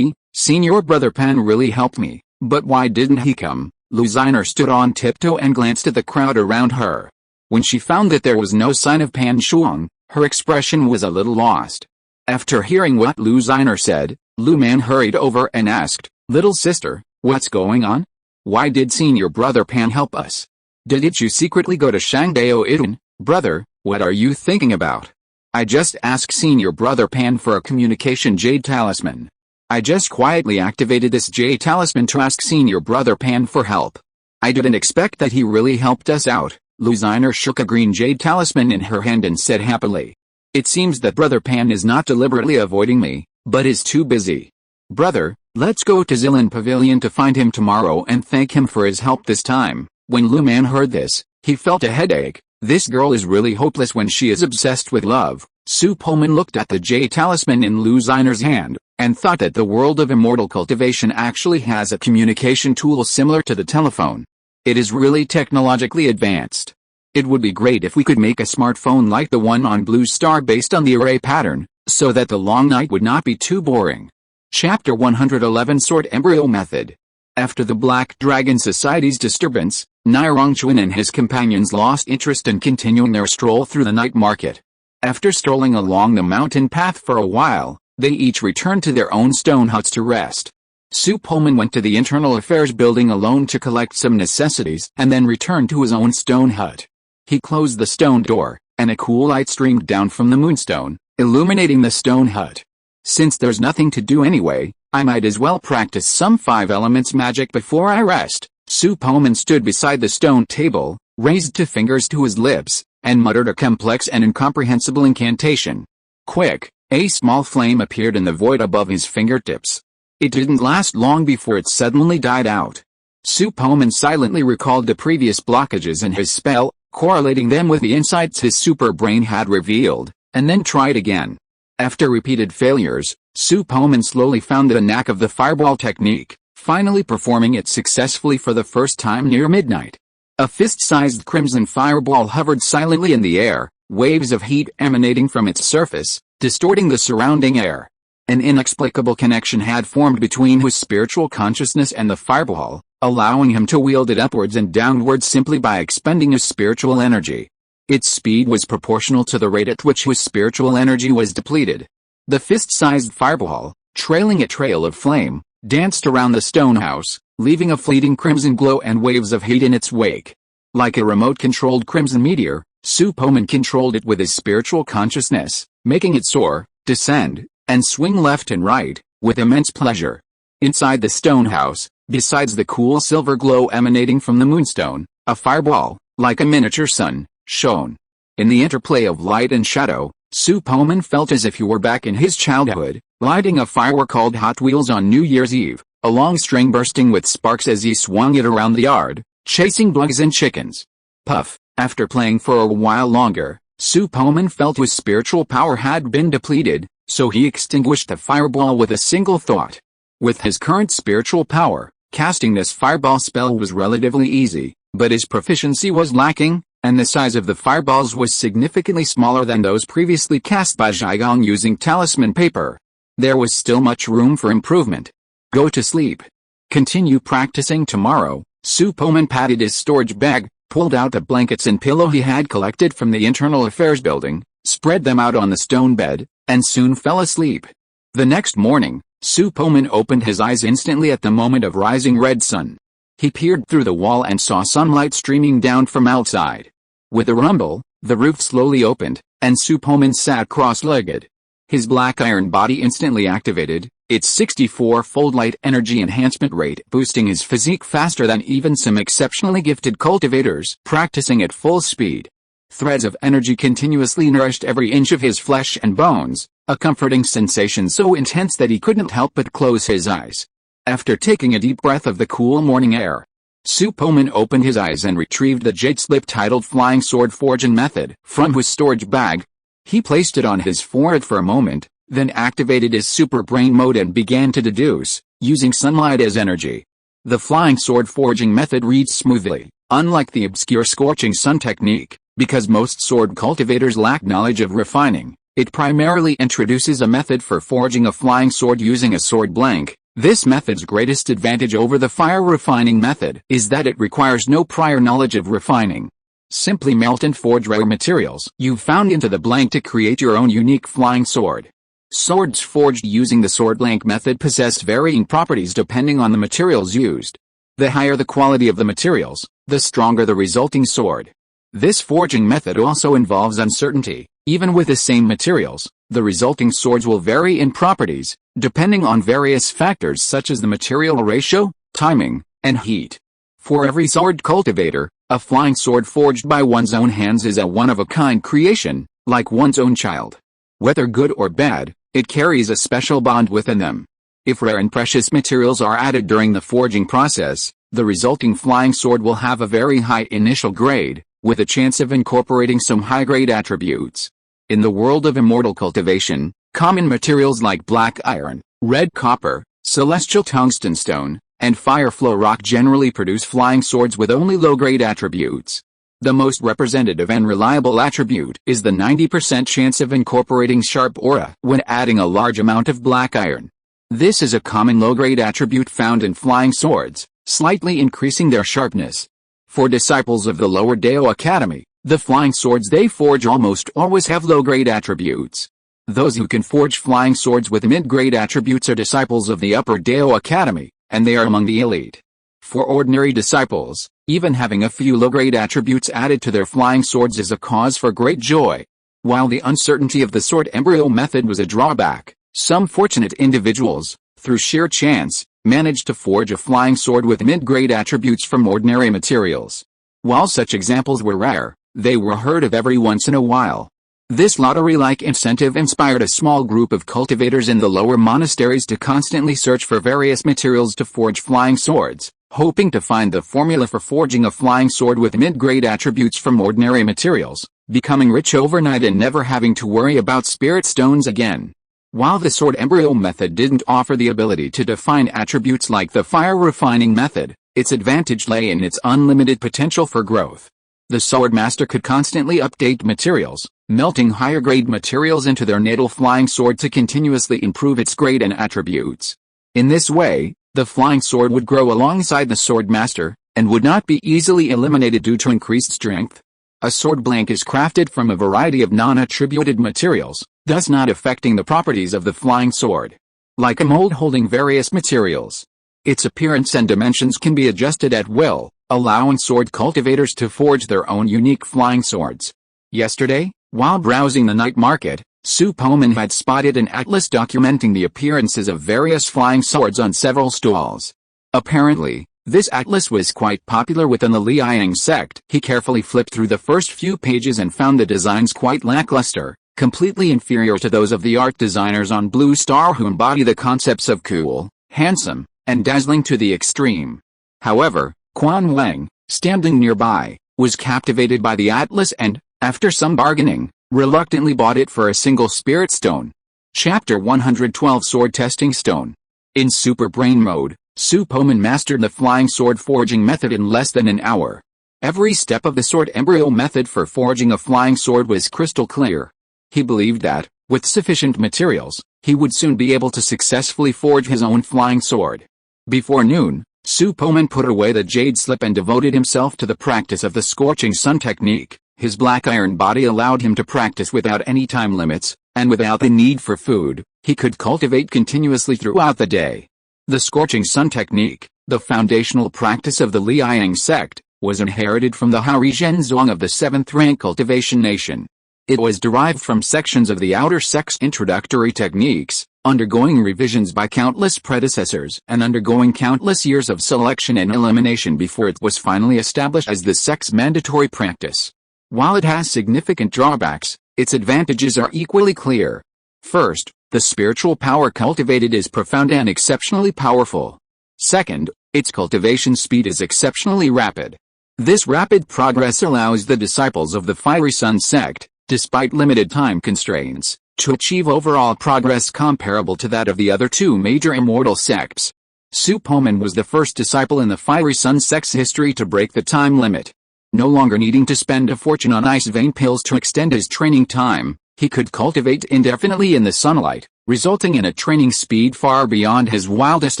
Senior Brother Pan really helped me, but why didn't he come?" Lu Ziner stood on tiptoe and glanced at the crowd around her. When she found that there was no sign of Pan Shuang, her expression was a little lost. After hearing what Lu Ziner said, Luo Man hurried over and asked, "Little sister, what's going on? Why did Senior Brother Pan help us?" Did you secretly go to Shangdao Idun? Brother, what are you thinking about? I just asked Senior Brother Pan for a communication jade talisman. I just quietly activated this jade talisman to ask Senior Brother Pan for help. I didn't expect that he really helped us out. Luziner shook a green jade talisman in her hand and said happily. It seems that Brother Pan is not deliberately avoiding me, but is too busy. Brother, let's go to Zilan Pavilion to find him tomorrow and thank him for his help this time. When Luman heard this, he felt a headache. This girl is really hopeless when she is obsessed with love. Su Poman looked at the jade talisman in Luziner's hand, and thought that the world of Immortal Cultivation actually has a communication tool similar to the telephone. It is really technologically advanced. It would be great if we could make a smartphone like the one on Blue Star based on the array pattern, so that the long night would not be too boring. Chapter 111 Sword Embryo Method. After the Black Dragon Society's disturbance, Nirongchuan and his companions lost interest in continuing their stroll through the night market. After strolling along the mountain path for a while, they each returned to their own stone huts to rest. Su Poman went to the Internal Affairs building alone to collect some necessities and then returned to his own stone hut. He closed the stone door, and a cool light streamed down from the moonstone, illuminating the stone hut. Since there's nothing to do anyway, I might as well practice some 5 elements magic before I rest. Su Poman stood beside the stone table, raised 2 fingers to his lips, and muttered a complex and incomprehensible incantation. Quick, a small flame appeared in the void above his fingertips. It didn't last long before it suddenly died out. Su Poman silently recalled the previous blockages in his spell, correlating them with the insights his super brain had revealed, and then tried again. After repeated failures, Su Poman slowly found the knack of the fireball technique, finally performing it successfully for the first time near midnight. A fist-sized crimson fireball hovered silently in the air, waves of heat emanating from its surface, distorting the surrounding air. An inexplicable connection had formed between his spiritual consciousness and the fireball, allowing him to wield it upwards and downwards simply by expending his spiritual energy. Its speed was proportional to the rate at which his spiritual energy was depleted. The fist-sized fireball, trailing a trail of flame, danced around the stone house, leaving a fleeting crimson glow and waves of heat in its wake. Like a remote-controlled crimson meteor, Su Poman controlled it with his spiritual consciousness, making it soar, descend, and swing left and right, with immense pleasure. Inside the stone house, besides the cool silver glow emanating from the moonstone, a fireball, like a miniature sun, shone. In the interplay of light and shadow, Su Poman felt as if he were back in his childhood, lighting a firework called Hot Wheels on New Year's Eve, a long string bursting with sparks as he swung it around the yard, chasing bugs and chickens. Puff. After playing for a while longer, Su Poman felt his spiritual power had been depleted, so he extinguished the fireball with a single thought. With his current spiritual power, casting this fireball spell was relatively easy, but his proficiency was lacking, and the size of the fireballs was significantly smaller than those previously cast by Zhaigong using talisman paper. There was still much room for improvement. Go to sleep. Continue practicing tomorrow. Su Poman patted his storage bag, pulled out the blankets and pillow he had collected from the Internal Affairs building, spread them out on the stone bed, and soon fell asleep. The next morning, Su Poman opened his eyes instantly at the moment of rising red sun. He peered through the wall and saw sunlight streaming down from outside. With a rumble, the roof slowly opened, and Su Poman sat cross-legged. His black iron body instantly activated, its 64-fold light energy enhancement rate boosting his physique faster than even some exceptionally gifted cultivators practicing at full speed. Threads of energy continuously nourished every inch of his flesh and bones, a comforting sensation so intense that he couldn't help but close his eyes. After taking a deep breath of the cool morning air, Su Poman opened his eyes and retrieved the jade slip titled Flying Sword Forging Method from his storage bag. He placed it on his forehead for a moment, then activated his super brain mode and began to deduce, using sunlight as energy. The Flying Sword Forging Method reads smoothly, unlike the obscure Scorching Sun technique, because most sword cultivators lack knowledge of refining. It primarily introduces a method for forging a flying sword using a sword blank. This method's greatest advantage over the fire refining method is that it requires no prior knowledge of refining. Simply melt and forge rare materials you've found into the blank to create your own unique flying sword. Swords forged using the sword blank method possess varying properties depending on the materials used. The higher the quality of the materials, the stronger the resulting sword. This forging method also involves uncertainty. Even with the same materials, the resulting swords will vary in properties, depending on various factors such as the material ratio, timing, and heat. For every sword cultivator, a flying sword forged by one's own hands is a one-of-a-kind creation, like one's own child. Whether good or bad, it carries a special bond within them. If rare and precious materials are added during the forging process, the resulting flying sword will have a very high initial grade, with a chance of incorporating some high-grade attributes. In the world of immortal cultivation, common materials like black iron, red copper, celestial tungsten stone, and fireflow rock generally produce flying swords with only low-grade attributes. The most representative and reliable attribute is the 90% chance of incorporating sharp aura when adding a large amount of black iron. This is a common low-grade attribute found in flying swords, slightly increasing their sharpness. For disciples of the Lower Dao Academy, the flying swords they forge almost always have low-grade attributes. Those who can forge flying swords with mid-grade attributes are disciples of the Upper Dao Academy, and they are among the elite. For ordinary disciples, even having a few low-grade attributes added to their flying swords is a cause for great joy. While the uncertainty of the sword embryo method was a drawback, some fortunate individuals, through sheer chance, managed to forge a flying sword with mid-grade attributes from ordinary materials. While such examples were rare, they were heard of every once in a while. This lottery-like incentive inspired a small group of cultivators in the lower monasteries to constantly search for various materials to forge flying swords, hoping to find the formula for forging a flying sword with mid-grade attributes from ordinary materials, becoming rich overnight and never having to worry about spirit stones again. While the sword embryo method didn't offer the ability to define attributes like the fire refining method, its advantage lay in its unlimited potential for growth. The sword master could constantly update materials, melting higher-grade materials into their natal flying sword to continuously improve its grade and attributes. In this way, the flying sword would grow alongside the sword master, and would not be easily eliminated due to increased strength. A sword blank is crafted from a variety of non-attributed materials, thus not affecting the properties of the flying sword. Like a mold holding various materials, its appearance and dimensions can be adjusted at will, allowing sword cultivators to forge their own unique flying swords. Yesterday, while browsing the night market, Su Poman had spotted an atlas documenting the appearances of various flying swords on several stalls. Apparently, this atlas was quite popular within the Liang sect. He carefully flipped through the first few pages and found the designs quite lackluster, completely inferior to those of the art designers on Blue Star who embody the concepts of cool, handsome, and dazzling to the extreme. However, Quan Wang, standing nearby, was captivated by the atlas and, after some bargaining, reluctantly bought it for a single spirit stone. Chapter 112 Sword Testing Stone. In Super Brain mode, Su Poman mastered the flying sword forging method in less than an hour. Every step of the sword embryo method for forging a flying sword was crystal clear. He believed that, with sufficient materials, he would soon be able to successfully forge his own flying sword. Before noon, Su Poman put away the jade slip and devoted himself to the practice of the scorching sun technique. His black iron body allowed him to practice without any time limits, and without the need for food, he could cultivate continuously throughout the day. The scorching sun technique, the foundational practice of the Liang sect, was inherited from the Harizhen Zhuang of the 7th rank cultivation nation. It was derived from sections of the outer sect's introductory techniques, undergoing revisions by countless predecessors and undergoing countless years of selection and elimination before it was finally established as the sect's mandatory practice. While it has significant drawbacks, its advantages are equally clear. First, the spiritual power cultivated is profound and exceptionally powerful. Second, its cultivation speed is exceptionally rapid. This rapid progress allows the disciples of the Fiery Sun sect, despite limited time constraints, to achieve overall progress comparable to that of the other two major immortal sects. Su Poman was the first disciple in the Fiery Sun sect's history to break the time limit. No longer needing to spend a fortune on ice vein pills to extend his training time, he could cultivate indefinitely in the sunlight, resulting in a training speed far beyond his wildest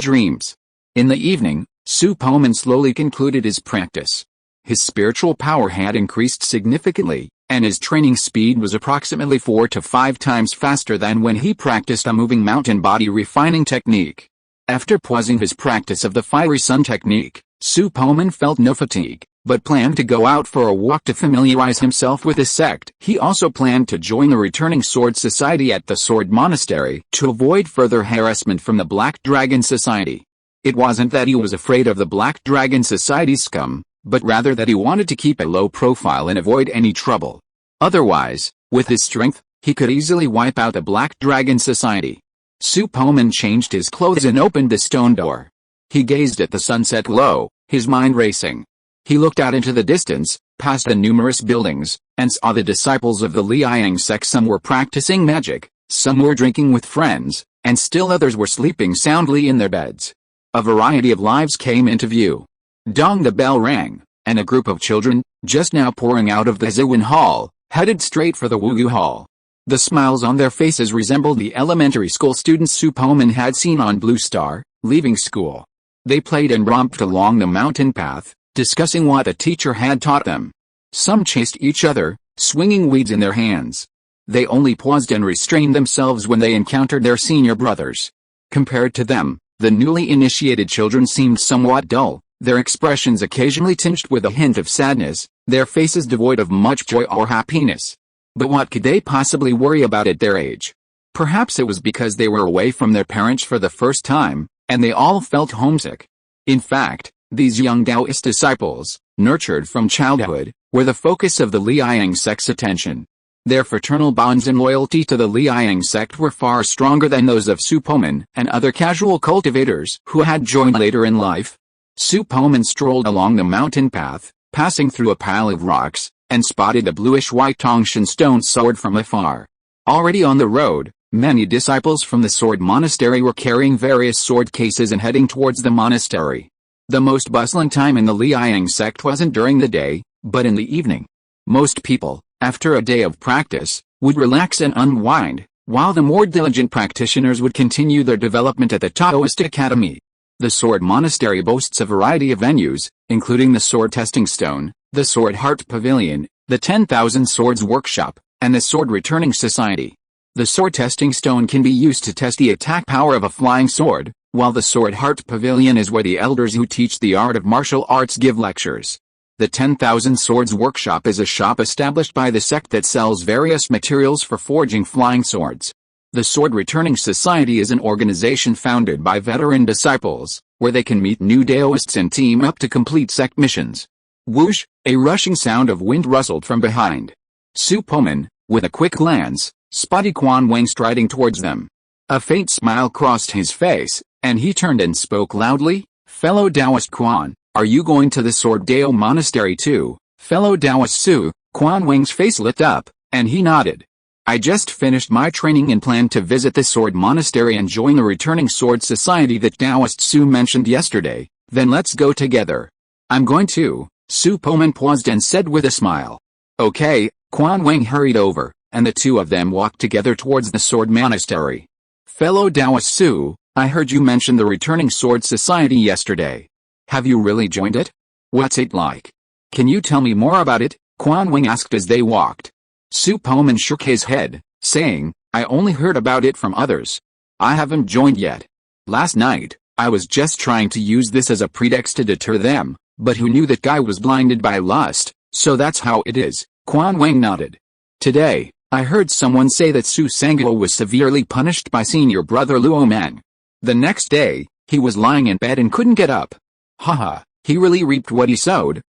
dreams. In the evening, Su Poman slowly concluded his practice. His spiritual power had increased significantly, and his training speed was approximately 4 to 5 times faster than when he practiced a moving mountain body refining technique. After pausing his practice of the Fiery Sun technique, Su Poman felt no fatigue, but planned to go out for a walk to familiarize himself with the sect. He also planned to join the returning Sword Society at the Sword Monastery to avoid further harassment from the Black Dragon Society. It wasn't that he was afraid of the Black Dragon Society's scum, but rather that he wanted to keep a low profile and avoid any trouble. Otherwise, with his strength, he could easily wipe out the Black Dragon Society. Su Poman changed his clothes and opened the stone door. He gazed at the sunset glow, his mind racing. He looked out into the distance, past the numerous buildings, and saw the disciples of the Liang sect. Some were practicing magic, some were drinking with friends, and still others were sleeping soundly in their beds. A variety of lives came into view. Dong the bell rang, and a group of children, just now pouring out of the Ziwen Hall, headed straight for the Wuyu Hall. The smiles on their faces resembled the elementary school students Su Poman had seen on Blue Star, leaving school. They played and romped along the mountain path, discussing what the teacher had taught them. Some chased each other, swinging weeds in their hands. They only paused and restrained themselves when they encountered their senior brothers. Compared to them, the newly initiated children seemed somewhat dull, their expressions occasionally tinged with a hint of sadness, their faces devoid of much joy or happiness. But what could they possibly worry about at their age? Perhaps it was because they were away from their parents for the first time, and they all felt homesick. In fact, these young Taoist disciples, nurtured from childhood, were the focus of the Liang sect's attention. Their fraternal bonds and loyalty to the Liang sect were far stronger than those of Su Poman and other casual cultivators who had joined later in life. Su Poman strolled along the mountain path, passing through a pile of rocks, and spotted a bluish-white Tongshan stone sword from afar. Already on the road, many disciples from the Sword Monastery were carrying various sword cases and heading towards the monastery. The most bustling time in the Liang sect wasn't during the day, but in the evening. Most people, after a day of practice, would relax and unwind, while the more diligent practitioners would continue their development at the Taoist Academy. The Sword Monastery boasts a variety of venues, including the Sword Testing Stone, the Sword Heart Pavilion, the 10,000 Swords Workshop, and the Sword Returning Society. The Sword Testing Stone can be used to test the attack power of a flying sword, while the Sword Heart Pavilion is where the elders who teach the art of martial arts give lectures. The 10,000 Swords Workshop is a shop established by the sect that sells various materials for forging flying swords. The Sword Returning Society is an organization founded by veteran disciples, where they can meet new Taoists and team up to complete sect missions. Whoosh, a rushing sound of wind rustled from behind. Su Poman, with a quick glance, spotted Quan Wang striding towards them. A faint smile crossed his face, and he turned and spoke loudly, "Fellow Taoist Quan, are you going to the Sword Dao Monastery too?" Fellow Taoist Su, Quan Wang's face lit up, and he nodded. "I just finished my training and plan to visit the Sword Monastery and join the returning Sword Society that Taoist Su mentioned yesterday, then let's go together." "I'm going to," Su Poman paused and said with a smile. "Okay," Quan Wang hurried over, and the two of them walked together towards the Sword Monastery. "Fellow Taoist Su, I heard you mention the returning Sword Society yesterday. Have you really joined it? What's it like? Can you tell me more about it?" Quan Wang asked as they walked. Su Poman shook his head, saying, "I only heard about it from others. I haven't joined yet. Last night, I was just trying to use this as a pretext to deter them, but who knew that guy was blinded by lust, so that's how it is." Quan Wang nodded. "Today, I heard someone say that Su Sangguo was severely punished by senior brother Luo Man. The next day, he was lying in bed and couldn't get up. Haha, he really reaped what he sowed."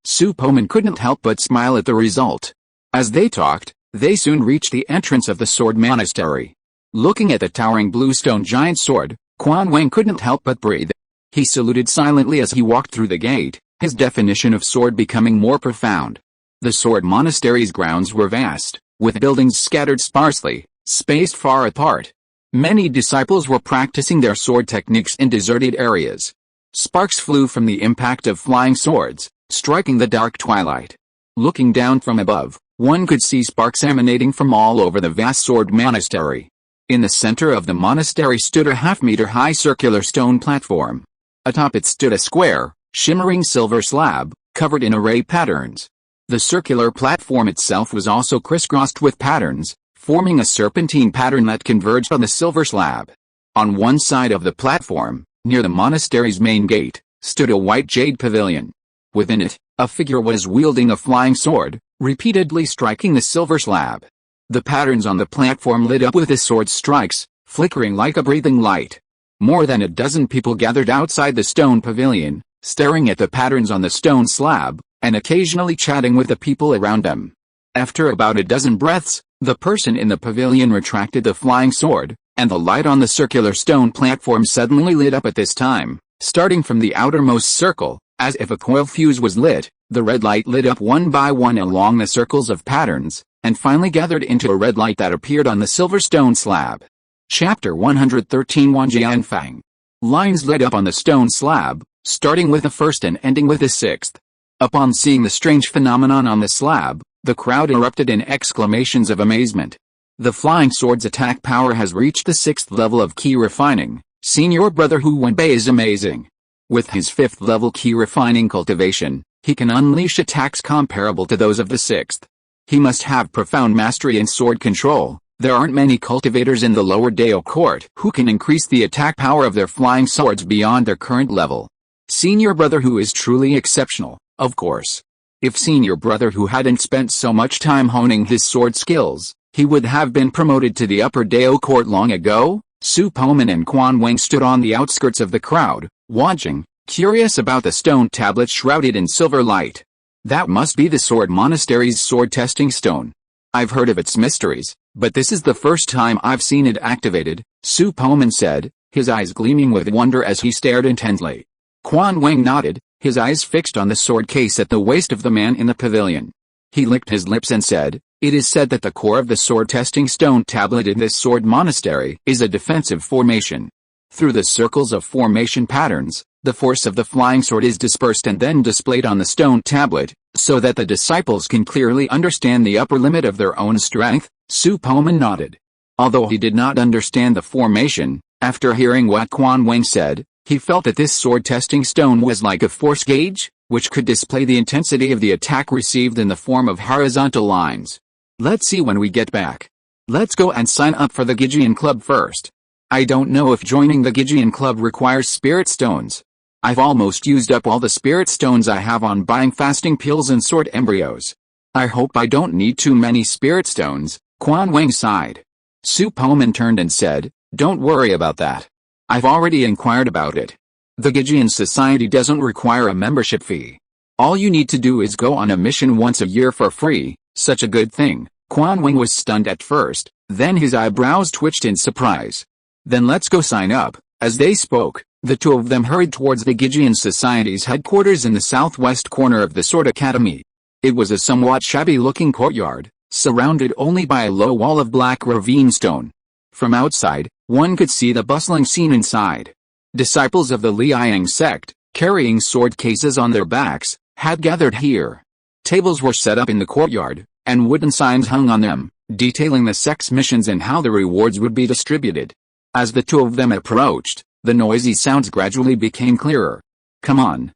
Su Poman couldn't help but smile at the result. As they talked, they soon reached the entrance of the Sword Monastery. Looking at the towering bluestone giant sword, Quan Wang couldn't help but breathe. He saluted silently as he walked through the gate, his definition of sword becoming more profound. The Sword Monastery's grounds were vast, with buildings scattered sparsely, spaced far apart. Many disciples were practicing their sword techniques in deserted areas. Sparks flew from the impact of flying swords, striking the dark twilight. Looking down from above, one could see sparks emanating from all over the vast Sword Monastery. In the center of the monastery stood a half-meter-high circular stone platform. Atop it stood a square, shimmering silver slab, covered in array patterns. The circular platform itself was also crisscrossed with patterns, forming a serpentine pattern that converged on the silver slab. On one side of the platform, near the monastery's main gate, stood a white jade pavilion. Within it, a figure was wielding a flying sword, repeatedly striking the silver slab. The patterns on the platform lit up with the sword's strikes, flickering like a breathing light. More than a dozen people gathered outside the stone pavilion, staring at the patterns on the stone slab, and occasionally chatting with the people around them. After about a dozen breaths, the person in the pavilion retracted the flying sword, and the light on the circular stone platform suddenly lit up at this time, starting from the outermost circle. As if a coil fuse was lit, the red light lit up one by one along the circles of patterns, and finally gathered into a red light that appeared on the silver stone slab. Chapter 113 Wanjian Fang. Lines lit up on the stone slab, starting with the first and ending with the sixth. Upon seeing the strange phenomenon on the slab, the crowd erupted in exclamations of amazement. The flying sword's attack power has reached the 6th level of key refining. Senior brother Hu Wenbei is amazing. With his 5th level key refining cultivation, he can unleash attacks comparable to those of the 6th. He must have profound mastery in sword control. There aren't many cultivators in the lower Dao court who can increase the attack power of their flying swords beyond their current level. Senior brother Hu is truly exceptional, of course. If Senior brother Hu hadn't spent so much time honing his sword skills, he would have been promoted to the upper Dao court long ago. Su Poman and Quan Wang stood on the outskirts of the crowd, watching, curious about the stone tablet shrouded in silver light. That must be the Sword Monastery's sword testing stone. I've heard of its mysteries, but this is the first time I've seen it activated, Su Poman said, his eyes gleaming with wonder as he stared intently. Quan Wang nodded, his eyes fixed on the sword case at the waist of the man in the pavilion. He licked his lips and said, "It is said that the core of the sword testing stone tablet in this sword monastery is a defensive formation. Through the circles of formation patterns, the force of the flying sword is dispersed and then displayed on the stone tablet, so that the disciples can clearly understand the upper limit of their own strength." Su Poman nodded. Although he did not understand the formation, after hearing what Quan Wang said, he felt that this sword testing stone was like a force gauge, which could display the intensity of the attack received in the form of horizontal lines. "Let's see when we get back. Let's go and sign up for the Gijian Club first. I don't know if joining the Gijian Club requires spirit stones. I've almost used up all the spirit stones I have on buying fasting pills and sword embryos. I hope I don't need too many spirit stones." Quan Wang sighed. Su Poman turned and said, "Don't worry about that. I've already inquired about it. The Gijian Society doesn't require a membership fee. All you need to do is go on a mission once a year for free." Such a good thing. Quan Wang was stunned at first, then his eyebrows twitched in surprise. "Then let's go sign up." As they spoke, the two of them hurried towards the Gijian Society's headquarters in the southwest corner of the Sword Academy. It was a somewhat shabby-looking courtyard, surrounded only by a low wall of black ravine stone. From outside, one could see the bustling scene inside. Disciples of the Liang sect, carrying sword cases on their backs, had gathered here. Tables were set up in the courtyard, and wooden signs hung on them, detailing the sect's missions and how the rewards would be distributed. As the two of them approached, the noisy sounds gradually became clearer. Come on.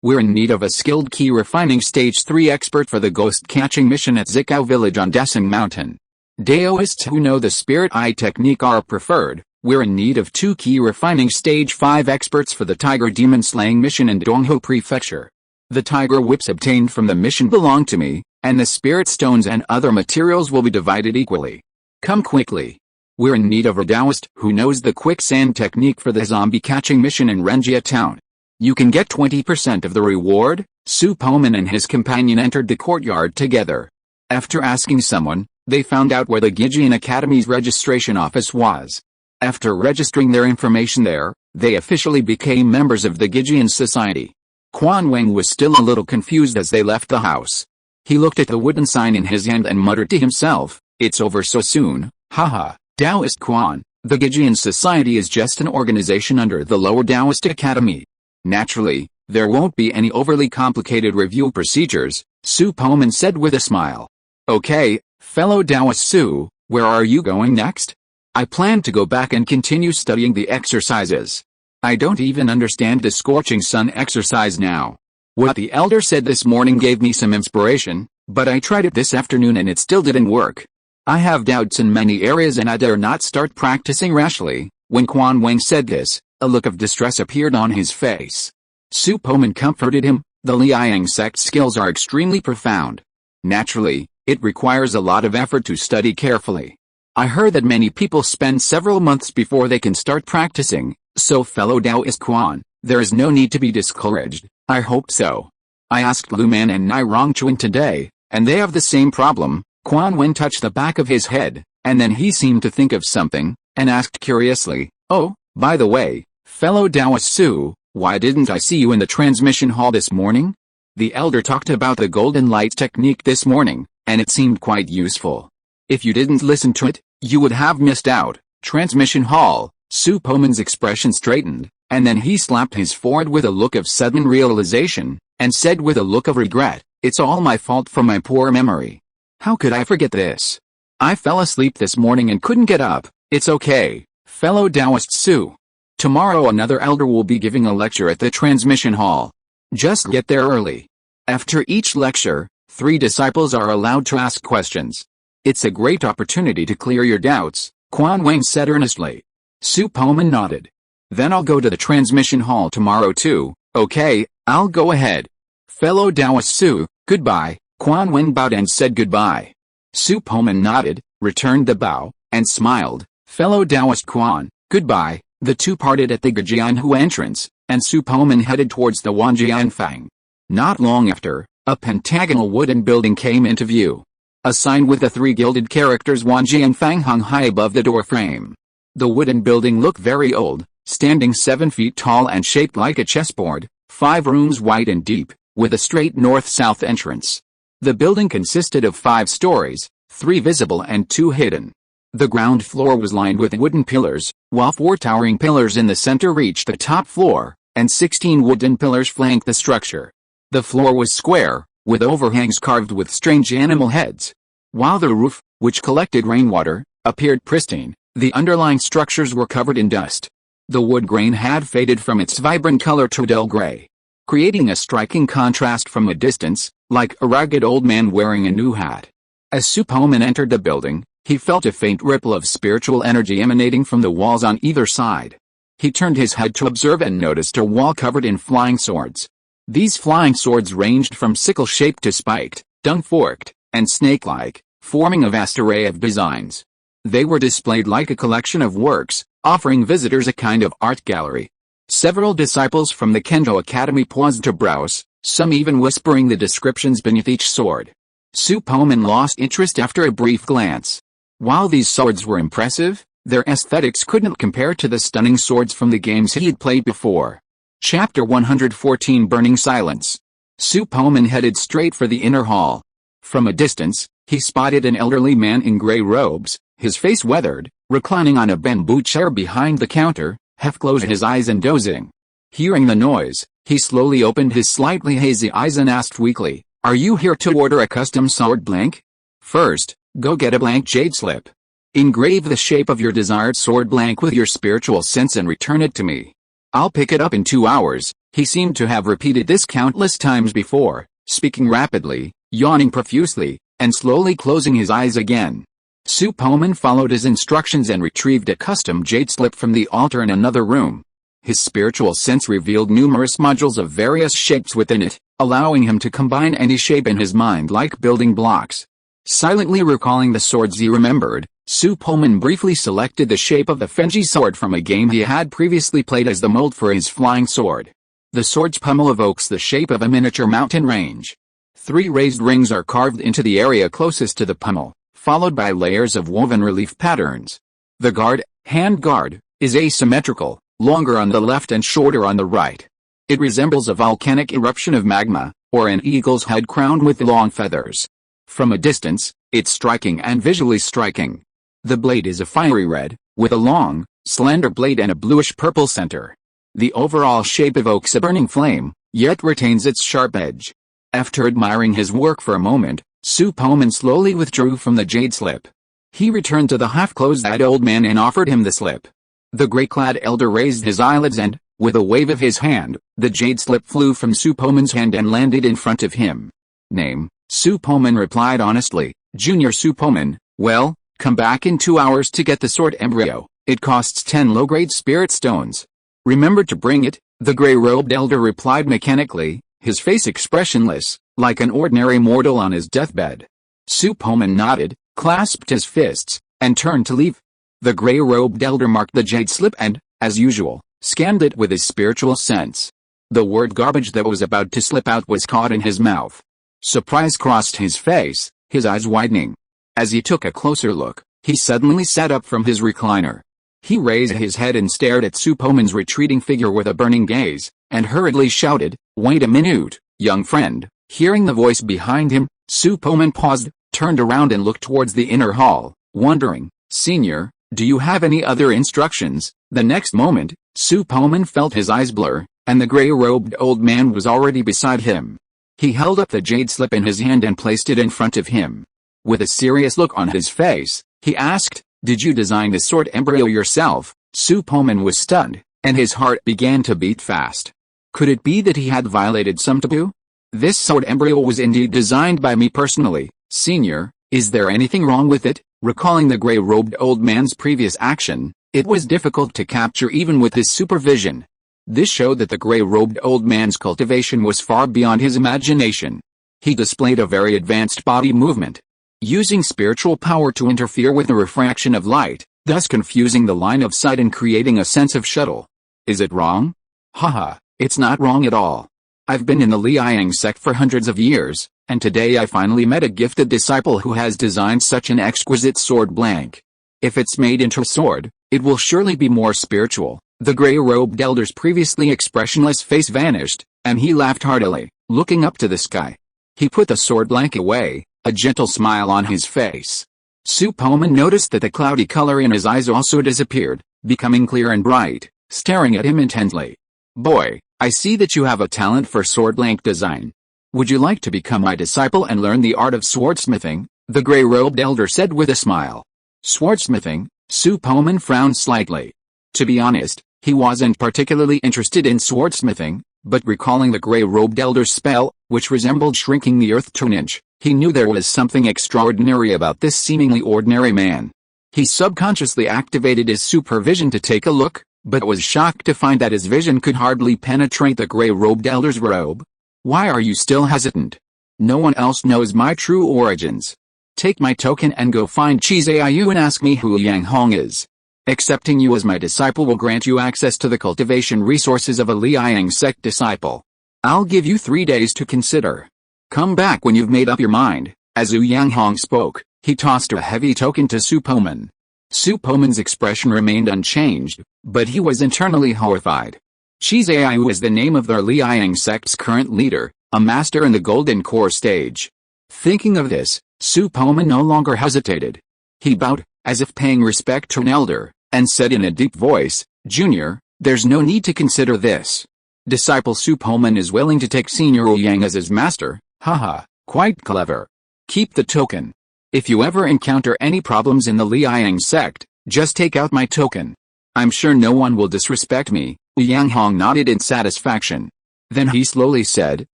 We're in need of a skilled key refining stage 3 expert for the ghost catching mission at Zikao village on Desing Mountain. Daoists who know the spirit eye technique are preferred. We're in need of 2 key refining stage 5 experts for the tiger demon slaying mission in Dongho Prefecture. The tiger whips obtained from the mission belong to me, and the spirit stones and other materials will be divided equally. Come quickly. We're in need of a Taoist who knows the quicksand technique for the zombie catching mission in Renjia town. You can get 20% of the reward." Su Poman and his companion entered the courtyard together. After asking someone, they found out where the Gijian Academy's registration office was. After registering their information there, they officially became members of the Gijian Society. Quan Wang was still a little confused as they left the house. He looked at the wooden sign in his hand and muttered to himself, "It's over so soon, haha." Taoist Quan, the Gijian Society is just an organization under the lower Taoist Academy. Naturally, there won't be any overly complicated review procedures, Su Poman said with a smile. "Okay, fellow Taoist Su, where are you going next?" "I plan to go back and continue studying the exercises. I don't even understand the scorching sun exercise now. What the elder said this morning gave me some inspiration, but I tried it this afternoon and it still didn't work. I have doubts in many areas and I dare not start practicing rashly." When Quan Wang said this, a look of distress appeared on his face. Su Poman comforted him, The Liang sect skills are extremely profound. Naturally, it requires a lot of effort to study carefully. I heard that many people spend several months before they can start practicing, so fellow Taoist Quan, there is no need to be discouraged. I hope so. I asked Lu Man and Nai Rongchuan today, and they have the same problem. Quan Wen touched the back of his head, and then he seemed to think of something, and asked curiously, "Oh, by the way, fellow Taoist Su, why didn't I see you in the transmission hall this morning?" The elder talked about the golden light technique this morning, and it seemed quite useful. If you didn't listen to it, you would have missed out. Transmission hall. Su Poman's expression straightened, and then he slapped his forehead with a look of sudden realization, and said with a look of regret, "It's all my fault for my poor memory. How could I forget this? I fell asleep this morning and couldn't get up." It's okay, fellow Taoist Su. Tomorrow another elder will be giving a lecture at the transmission hall. Just get there early. After each lecture, 3 disciples are allowed to ask questions. It's a great opportunity to clear your doubts, Quan Wang said earnestly. Su Poman nodded. Then I'll go to the transmission hall tomorrow too. Okay, I'll go ahead. Fellow Taoist Su, goodbye. Quan Wen bowed and said goodbye. Su Poman nodded, returned the bow, and smiled. Fellow Taoist Quan, goodbye. The two parted at the Gajianhu entrance, and Su Poman headed towards the Wanjianfang. Not long after, a pentagonal wooden building came into view. A sign with the 3 gilded characters Wanjianfang hung high above the door frame. The wooden building looked very old, standing 7 feet tall and shaped like a chessboard, 5 rooms wide and deep, with a straight north-south entrance. The building consisted of 5 stories, 3 visible and 2 hidden. The ground floor was lined with wooden pillars, while 4 towering pillars in the center reached the top floor, and 16 wooden pillars flanked the structure. The floor was square, with overhangs carved with strange animal heads. While the roof, which collected rainwater, appeared pristine, the underlying structures were covered in dust. The wood grain had faded from its vibrant color to dull gray, creating a striking contrast from a distance, like a ragged old man wearing a new hat. As Su Poman entered the building, he felt a faint ripple of spiritual energy emanating from the walls on either side. He turned his head to observe and noticed a wall covered in flying swords. These flying swords ranged from sickle-shaped to spiked, dung-forked, and snake-like, forming a vast array of designs. They were displayed like a collection of works, offering visitors a kind of art gallery. Several disciples from the Kendo Academy paused to browse, some even whispering the descriptions beneath each sword. Su Poman lost interest after a brief glance. While these swords were impressive, their aesthetics couldn't compare to the stunning swords from the games he had played before. Chapter 114 Burning Silence. Su Poman headed straight for the inner hall. From a distance, he spotted an elderly man in gray robes, his face weathered, reclining on a bamboo chair behind the counter, half closed his eyes and dozing. Hearing the noise, he slowly opened his slightly hazy eyes and asked weakly, "Are you here to order a custom sword blank? First, go get a blank jade slip. Engrave the shape of your desired sword blank with your spiritual sense and return it to me. I'll pick it up in 2 hours." He seemed to have repeated this countless times before, speaking rapidly, yawning profusely, and slowly closing his eyes again. Su Poman followed his instructions and retrieved a custom jade slip from the altar in another room. His spiritual sense revealed numerous modules of various shapes within it, allowing him to combine any shape in his mind like building blocks. Silently recalling the swords he remembered, Su Poman briefly selected the shape of the Fenji sword from a game he had previously played as the mold for his flying sword. The sword's pommel evokes the shape of a miniature mountain range. 3 raised rings are carved into the area closest to the pommel, followed by layers of woven relief patterns. The hand guard, is asymmetrical, longer on the left and shorter on the right. It resembles a volcanic eruption of magma, or an eagle's head crowned with long feathers. From a distance, it's striking and visually striking. The blade is a fiery red, with a long, slender blade and a bluish-purple center. The overall shape evokes a burning flame, yet retains its sharp edge. After admiring his work for a moment, Su Poman slowly withdrew from the jade slip. He returned to the half-closed-eyed old man and offered him the slip. The gray-clad elder raised his eyelids and, with a wave of his hand, the jade slip flew from Su Poman's hand and landed in front of him. "Name?" Su Poman replied honestly, "Junior Su Poman." "Well, come back in 2 hours to get the sword embryo. It costs 10 low-grade spirit stones. Remember to bring it," the gray-robed elder replied mechanically, his face expressionless, like an ordinary mortal on his deathbed. Su Poman nodded, clasped his fists, and turned to leave. The gray-robed elder marked the jade slip and, as usual, scanned it with his spiritual sense. The word garbage that was about to slip out was caught in his mouth. Surprise crossed his face, his eyes widening. As he took a closer look, he suddenly sat up from his recliner. He raised his head and stared at Su Poman's retreating figure with a burning gaze, and hurriedly shouted, "Wait a minute, young friend." Hearing the voice behind him, Su Poman paused, turned around and looked towards the inner hall, wondering, "Senior, do you have any other instructions?" The next moment, Su Poman felt his eyes blur, and the gray-robed old man was already beside him. He held up the jade slip in his hand and placed it in front of him. With a serious look on his face, he asked, "Did you design this sword embryo yourself?" Su Poman was stunned, and his heart began to beat fast. Could it be that he had violated some taboo? "This sword embryo was indeed designed by me personally, Senior. Is there anything wrong with it?" Recalling the gray-robed old man's previous action, it was difficult to capture even with his supervision. This showed that the gray-robed old man's cultivation was far beyond his imagination. He displayed a very advanced body movement, using spiritual power to interfere with the refraction of light, thus confusing the line of sight and creating a sense of shuttle. Is it wrong? Haha, it's not wrong at all. I've been in the Liang sect for hundreds of years, and today I finally met a gifted disciple who has designed such an exquisite sword blank. If it's made into a sword, it will surely be more spiritual. The gray-robed elder's previously expressionless face vanished, and he laughed heartily, looking up to the sky. He put the sword blank away, a gentle smile on his face. Su Poman noticed that the cloudy color in his eyes also disappeared, becoming clear and bright, staring at him intently. "Boy, I see that you have a talent for sword blank design. Would you like to become my disciple and learn the art of swordsmithing?" the gray-robed elder said with a smile. Swordsmithing? Su Poman frowned slightly. To be honest, he wasn't particularly interested in swordsmithing, but recalling the gray-robed elder's spell, which resembled shrinking the earth to an inch, he knew there was something extraordinary about this seemingly ordinary man. He subconsciously activated his supervision to take a look, but was shocked to find that his vision could hardly penetrate the gray-robed elder's robe. "Why are you still hesitant? No one else knows my true origins. Take my token and go find Chizayu and ask me who Yang Hong is. Accepting you as my disciple will grant you access to the cultivation resources of a Liang sect disciple. I'll give you 3 days to consider. Come back when you've made up your mind." As Yang Hong spoke, he tossed a heavy token to Su Poman. Su Poman's expression remained unchanged, but he was internally horrified. Chizayu is the name of the Liang sect's current leader, a master in the Golden Core stage. Thinking of this, Su Poman no longer hesitated. He bowed, as if paying respect to an elder, and said in a deep voice, "Junior, there's no need to consider this. Disciple Su Poman is willing to take Senior Yang as his master. Haha, quite clever. Keep the token. If you ever encounter any problems in the Liang sect, just take out my token. I'm sure no one will disrespect me." Yang Hong nodded in satisfaction. Then he slowly said,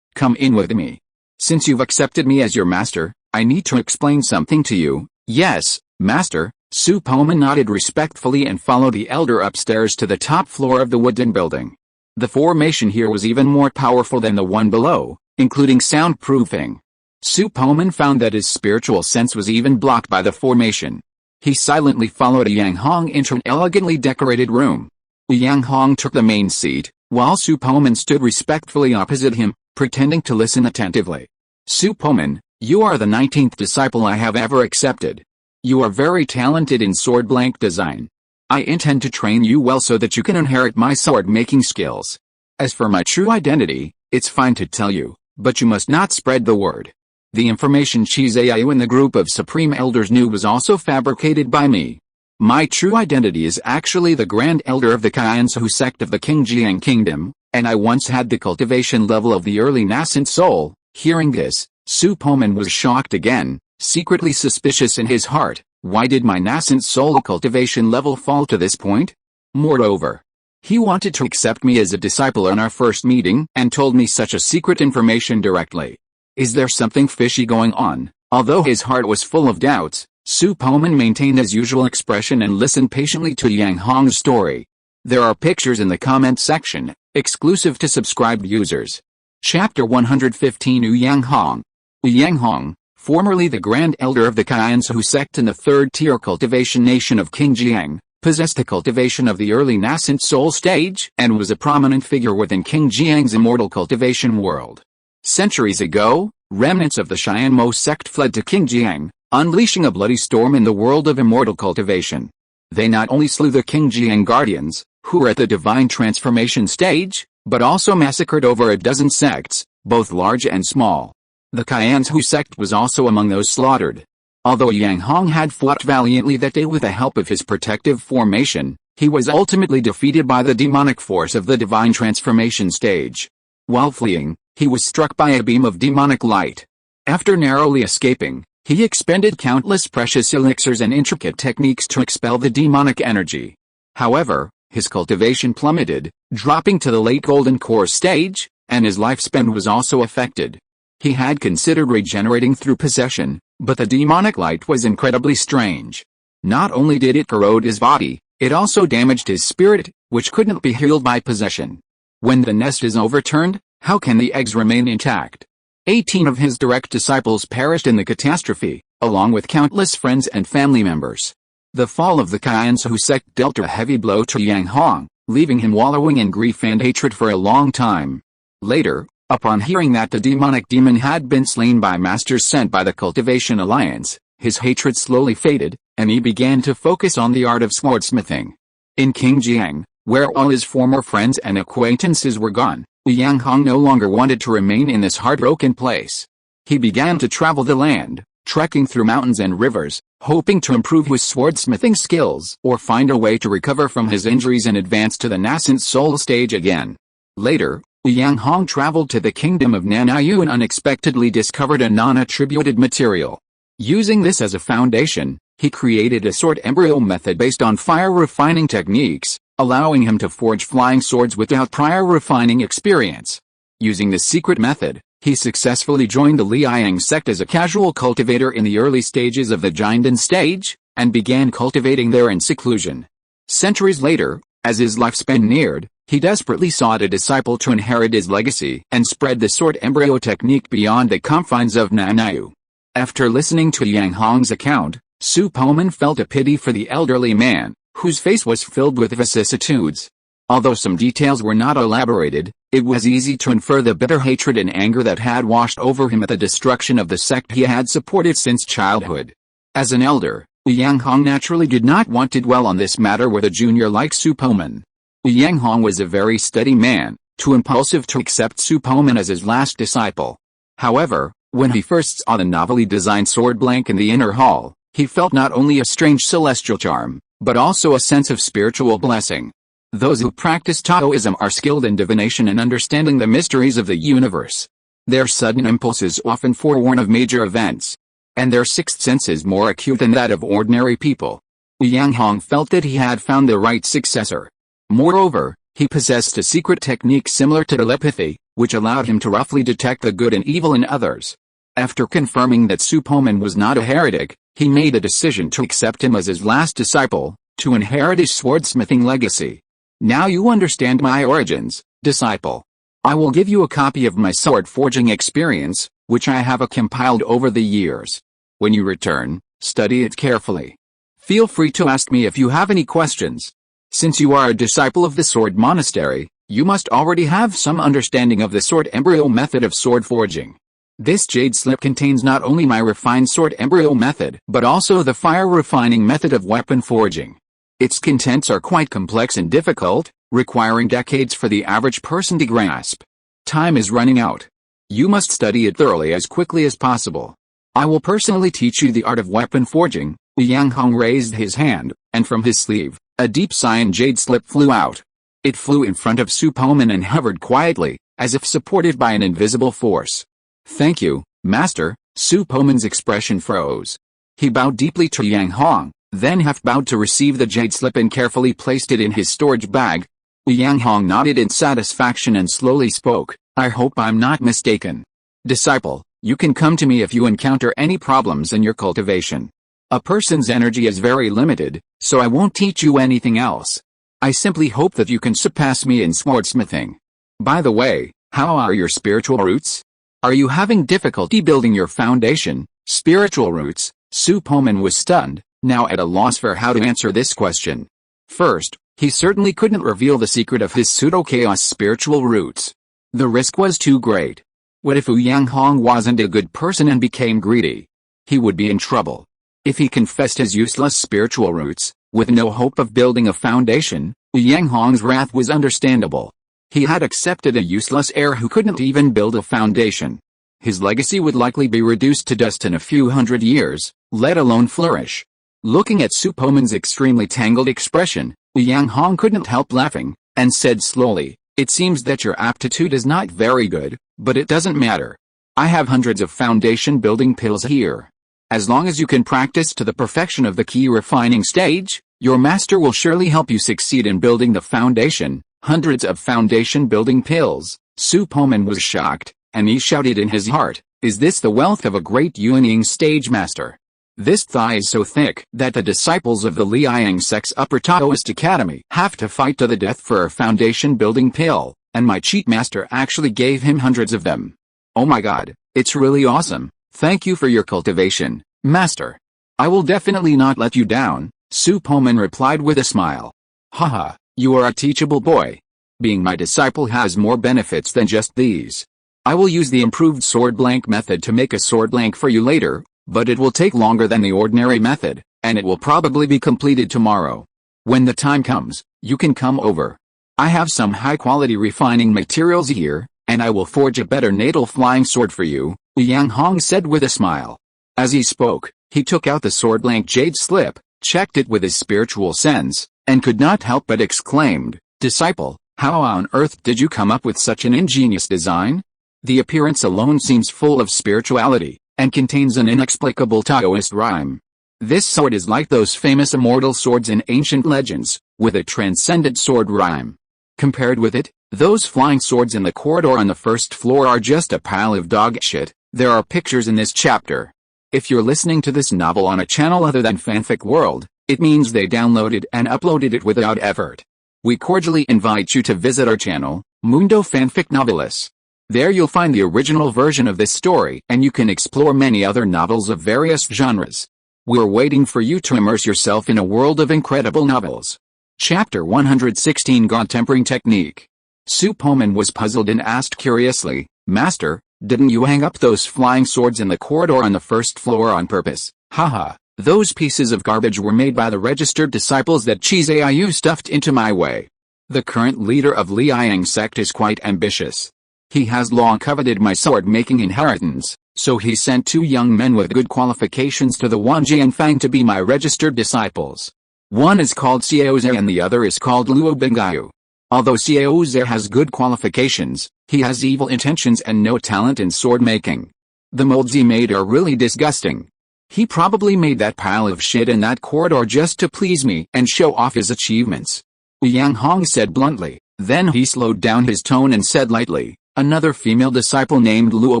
"Come in with me. Since you've accepted me as your master, I need to explain something to you." "Yes, master." Su Poman nodded respectfully and followed the elder upstairs to the top floor of the wooden building. The formation here was even more powerful than the one below, including soundproofing. Su Poman found that his spiritual sense was even blocked by the formation. He silently followed Yang Hong into an elegantly decorated room. Yang Hong took the main seat, while Su Poman stood respectfully opposite him, pretending to listen attentively. "Su Poman, you are the 19th disciple I have ever accepted. You are very talented in sword blank design. I intend to train you well so that you can inherit my sword-making skills. As for my true identity, it's fine to tell you, but you must not spread the word. The information Chizayu and the group of Supreme Elders knew was also fabricated by me. My true identity is actually the Grand Elder of the Kaiansu sect of the Qingjiang Kingdom, and I once had the cultivation level of the early nascent soul." Hearing this, Su Poman was shocked again, secretly suspicious in his heart. Why did my nascent soul cultivation level fall to this point? Moreover, he wanted to accept me as a disciple in our first meeting and told me such a secret information directly. Is there something fishy going on? Although his heart was full of doubts, Su Poman maintained his usual expression and listened patiently to Yang Hong's story. There are pictures in the comment section, exclusive to subscribed users. Chapter 115 Ouyang Hong. Ouyang Hong, formerly the Grand Elder of the Kiansu sect in the third-tier cultivation nation of Qingjiang, possessed the cultivation of the early nascent soul stage and was a prominent figure within Qingjiang's immortal cultivation world. Centuries ago, remnants of the Xianmo sect fled to Qingjiang, unleashing a bloody storm in the world of immortal cultivation. They not only slew the Qingjiang guardians, who were at the divine transformation stage, but also massacred over a dozen sects, both large and small. The Qiansu sect was also among those slaughtered. Although Yang Hong had fought valiantly that day with the help of his protective formation, he was ultimately defeated by the demonic force of the divine transformation stage. While fleeing, he was struck by a beam of demonic light. After narrowly escaping, he expended countless precious elixirs and intricate techniques to expel the demonic energy. However, his cultivation plummeted, dropping to the late golden core stage, and his lifespan was also affected. He had considered regenerating through possession, but the demonic light was incredibly strange. Not only did it corrode his body, it also damaged his spirit, which couldn't be healed by possession. When the nest is overturned, how can the eggs remain intact? 18 of his direct disciples perished in the catastrophe, along with countless friends and family members. The fall of the Qiansu sect dealt a heavy blow to Yang Hong, leaving him wallowing in grief and hatred for a long time. Later, upon hearing that the demonic demon had been slain by masters sent by the Cultivation Alliance, his hatred slowly faded, and he began to focus on the art of swordsmithing. In Qingjiang, where all his former friends and acquaintances were gone, Yang Hong no longer wanted to remain in this heartbroken place. He began to travel the land, trekking through mountains and rivers, hoping to improve his swordsmithing skills or find a way to recover from his injuries and advance to the nascent soul stage again. Later, Yang Hong traveled to the kingdom of Nanayu and unexpectedly discovered a non-attributed material. Using this as a foundation, he created a sword embryo method based on fire refining techniques, allowing him to forge flying swords without prior refining experience. Using this secret method, he successfully joined the Liang sect as a casual cultivator in the early stages of the Jinden stage, and began cultivating there in seclusion. Centuries later, as his lifespan neared, he desperately sought a disciple to inherit his legacy and spread the sword embryo technique beyond the confines of Nanayu. After listening to Yang Hong's account, Su Poman felt a pity for the elderly man, whose face was filled with vicissitudes. Although some details were not elaborated, it was easy to infer the bitter hatred and anger that had washed over him at the destruction of the sect he had supported since childhood. As an elder, Yang Hong naturally did not want to dwell on this matter with a junior like Su Poman. Yang Hong was a very steady man, too impulsive to accept Su Poman as his last disciple. However, when he first saw the novelly designed sword blank in the inner hall, he felt not only a strange celestial charm, but also a sense of spiritual blessing. Those who practice Taoism are skilled in divination and understanding the mysteries of the universe. Their sudden impulses often forewarn of major events, and their sixth sense is more acute than that of ordinary people. Yang Hong felt that he had found the right successor. Moreover, he possessed a secret technique similar to telepathy, which allowed him to roughly detect the good and evil in others. After confirming that Su Poman was not a heretic, he made a decision to accept him as his last disciple, to inherit his swordsmithing legacy. Now you understand my origins, disciple. I will give you a copy of my sword forging experience, which I have compiled over the years. When you return, study it carefully. Feel free to ask me if you have any questions. Since you are a disciple of the Sword Monastery, you must already have some understanding of the sword embryo method of sword forging. This jade slip contains not only my refined sword embryo method, but also the fire refining method of weapon forging. Its contents are quite complex and difficult, requiring decades for the average person to grasp. Time is running out. You must study it thoroughly as quickly as possible. I will personally teach you the art of weapon forging. Yang Hong raised his hand, and from his sleeve, a deep cyan jade slip flew out. It flew in front of Su Poman and hovered quietly, as if supported by an invisible force. Thank you, Master. Su Poman's expression froze. He bowed deeply to Yang Hong, then half-bowed to receive the jade slip and carefully placed it in his storage bag. Yang Hong nodded in satisfaction and slowly spoke, I hope I'm not mistaken. Disciple, you can come to me if you encounter any problems in your cultivation. A person's energy is very limited, so I won't teach you anything else. I simply hope that you can surpass me in swordsmithing. By the way, How are your spiritual roots? Are you having difficulty building your foundation, spiritual roots? Su Poman was stunned, now at a loss for how to answer this question. First, he certainly couldn't reveal the secret of his pseudo-chaos spiritual roots. The risk was too great. What if Yang Hong wasn't a good person and became greedy? He would be in trouble. If he confessed his useless spiritual roots, with no hope of building a foundation, Yang Hong's wrath was understandable. He had accepted a useless heir who couldn't even build a foundation. His legacy would likely be reduced to dust in a few hundred years, let alone flourish. Looking at Su Poman's extremely tangled expression, Yang Hong couldn't help laughing, and said slowly, "It seems that your aptitude is not very good, but it doesn't matter. I have hundreds of foundation building pills here. As long as you can practice to the perfection of the key refining stage, your master will surely help you succeed in building the foundation." Hundreds of foundation building pills. Su Poman was shocked, and he shouted in his heart, "Is this the wealth of a great Yuanying stage master? This thigh is so thick that the disciples of the Liang sect's upper Taoist academy have to fight to the death for a foundation building pill, and my cheat master actually gave him hundreds of them. Oh my god, it's really awesome. Thank you for your cultivation, master. I will definitely not let you down," Su Poman replied with a smile. Haha. You are a teachable boy. Being my disciple has more benefits than just these. I will use the improved sword blank method to make a sword blank for you later, but it will take longer than the ordinary method, and it will probably be completed tomorrow. When the time comes, you can come over. I have some high-quality refining materials here, and I will forge a better natal flying sword for you, Yang Hong said with a smile. As he spoke, he took out the sword blank jade slip, checked it with his spiritual sense, and could not help but exclaimed, "Disciple, how on earth did you come up with such an ingenious design? The appearance alone seems full of spirituality, and contains an inexplicable Taoist rhyme. This sword is like those famous immortal swords in ancient legends, with a transcendent sword rhyme. Compared with it, those flying swords in the corridor on the first floor are just a pile of dog shit." There are pictures in this chapter. If you're listening to this novel on a channel other than Fanfic World, it means they downloaded and uploaded it without effort. We cordially invite you to visit our channel, Mundo Fanfic Novelis. There you'll find the original version of this story, and you can explore many other novels of various genres. We're waiting for you to immerse yourself in a world of incredible novels. Chapter 116 God Tempering Technique. Su Poman was puzzled and asked curiously, "Master, didn't you hang up those flying swords in the corridor on the first floor on purpose?" Haha. Those pieces of garbage were made by the registered disciples that Chizayu stuffed into my way. The current leader of Liang sect is quite ambitious. He has long coveted my sword-making inheritance, so he sent 2 young men with good qualifications to the Wanjianfang to be my registered disciples. One is called Xiaoze and the other is called Luo Bingao. Although Xiaoze has good qualifications, he has evil intentions and no talent in sword-making. The molds he made are really disgusting. He probably made that pile of shit in that corridor just to please me and show off his achievements. Yang Hong said bluntly. Then he slowed down his tone and said lightly, "Another female disciple named Luo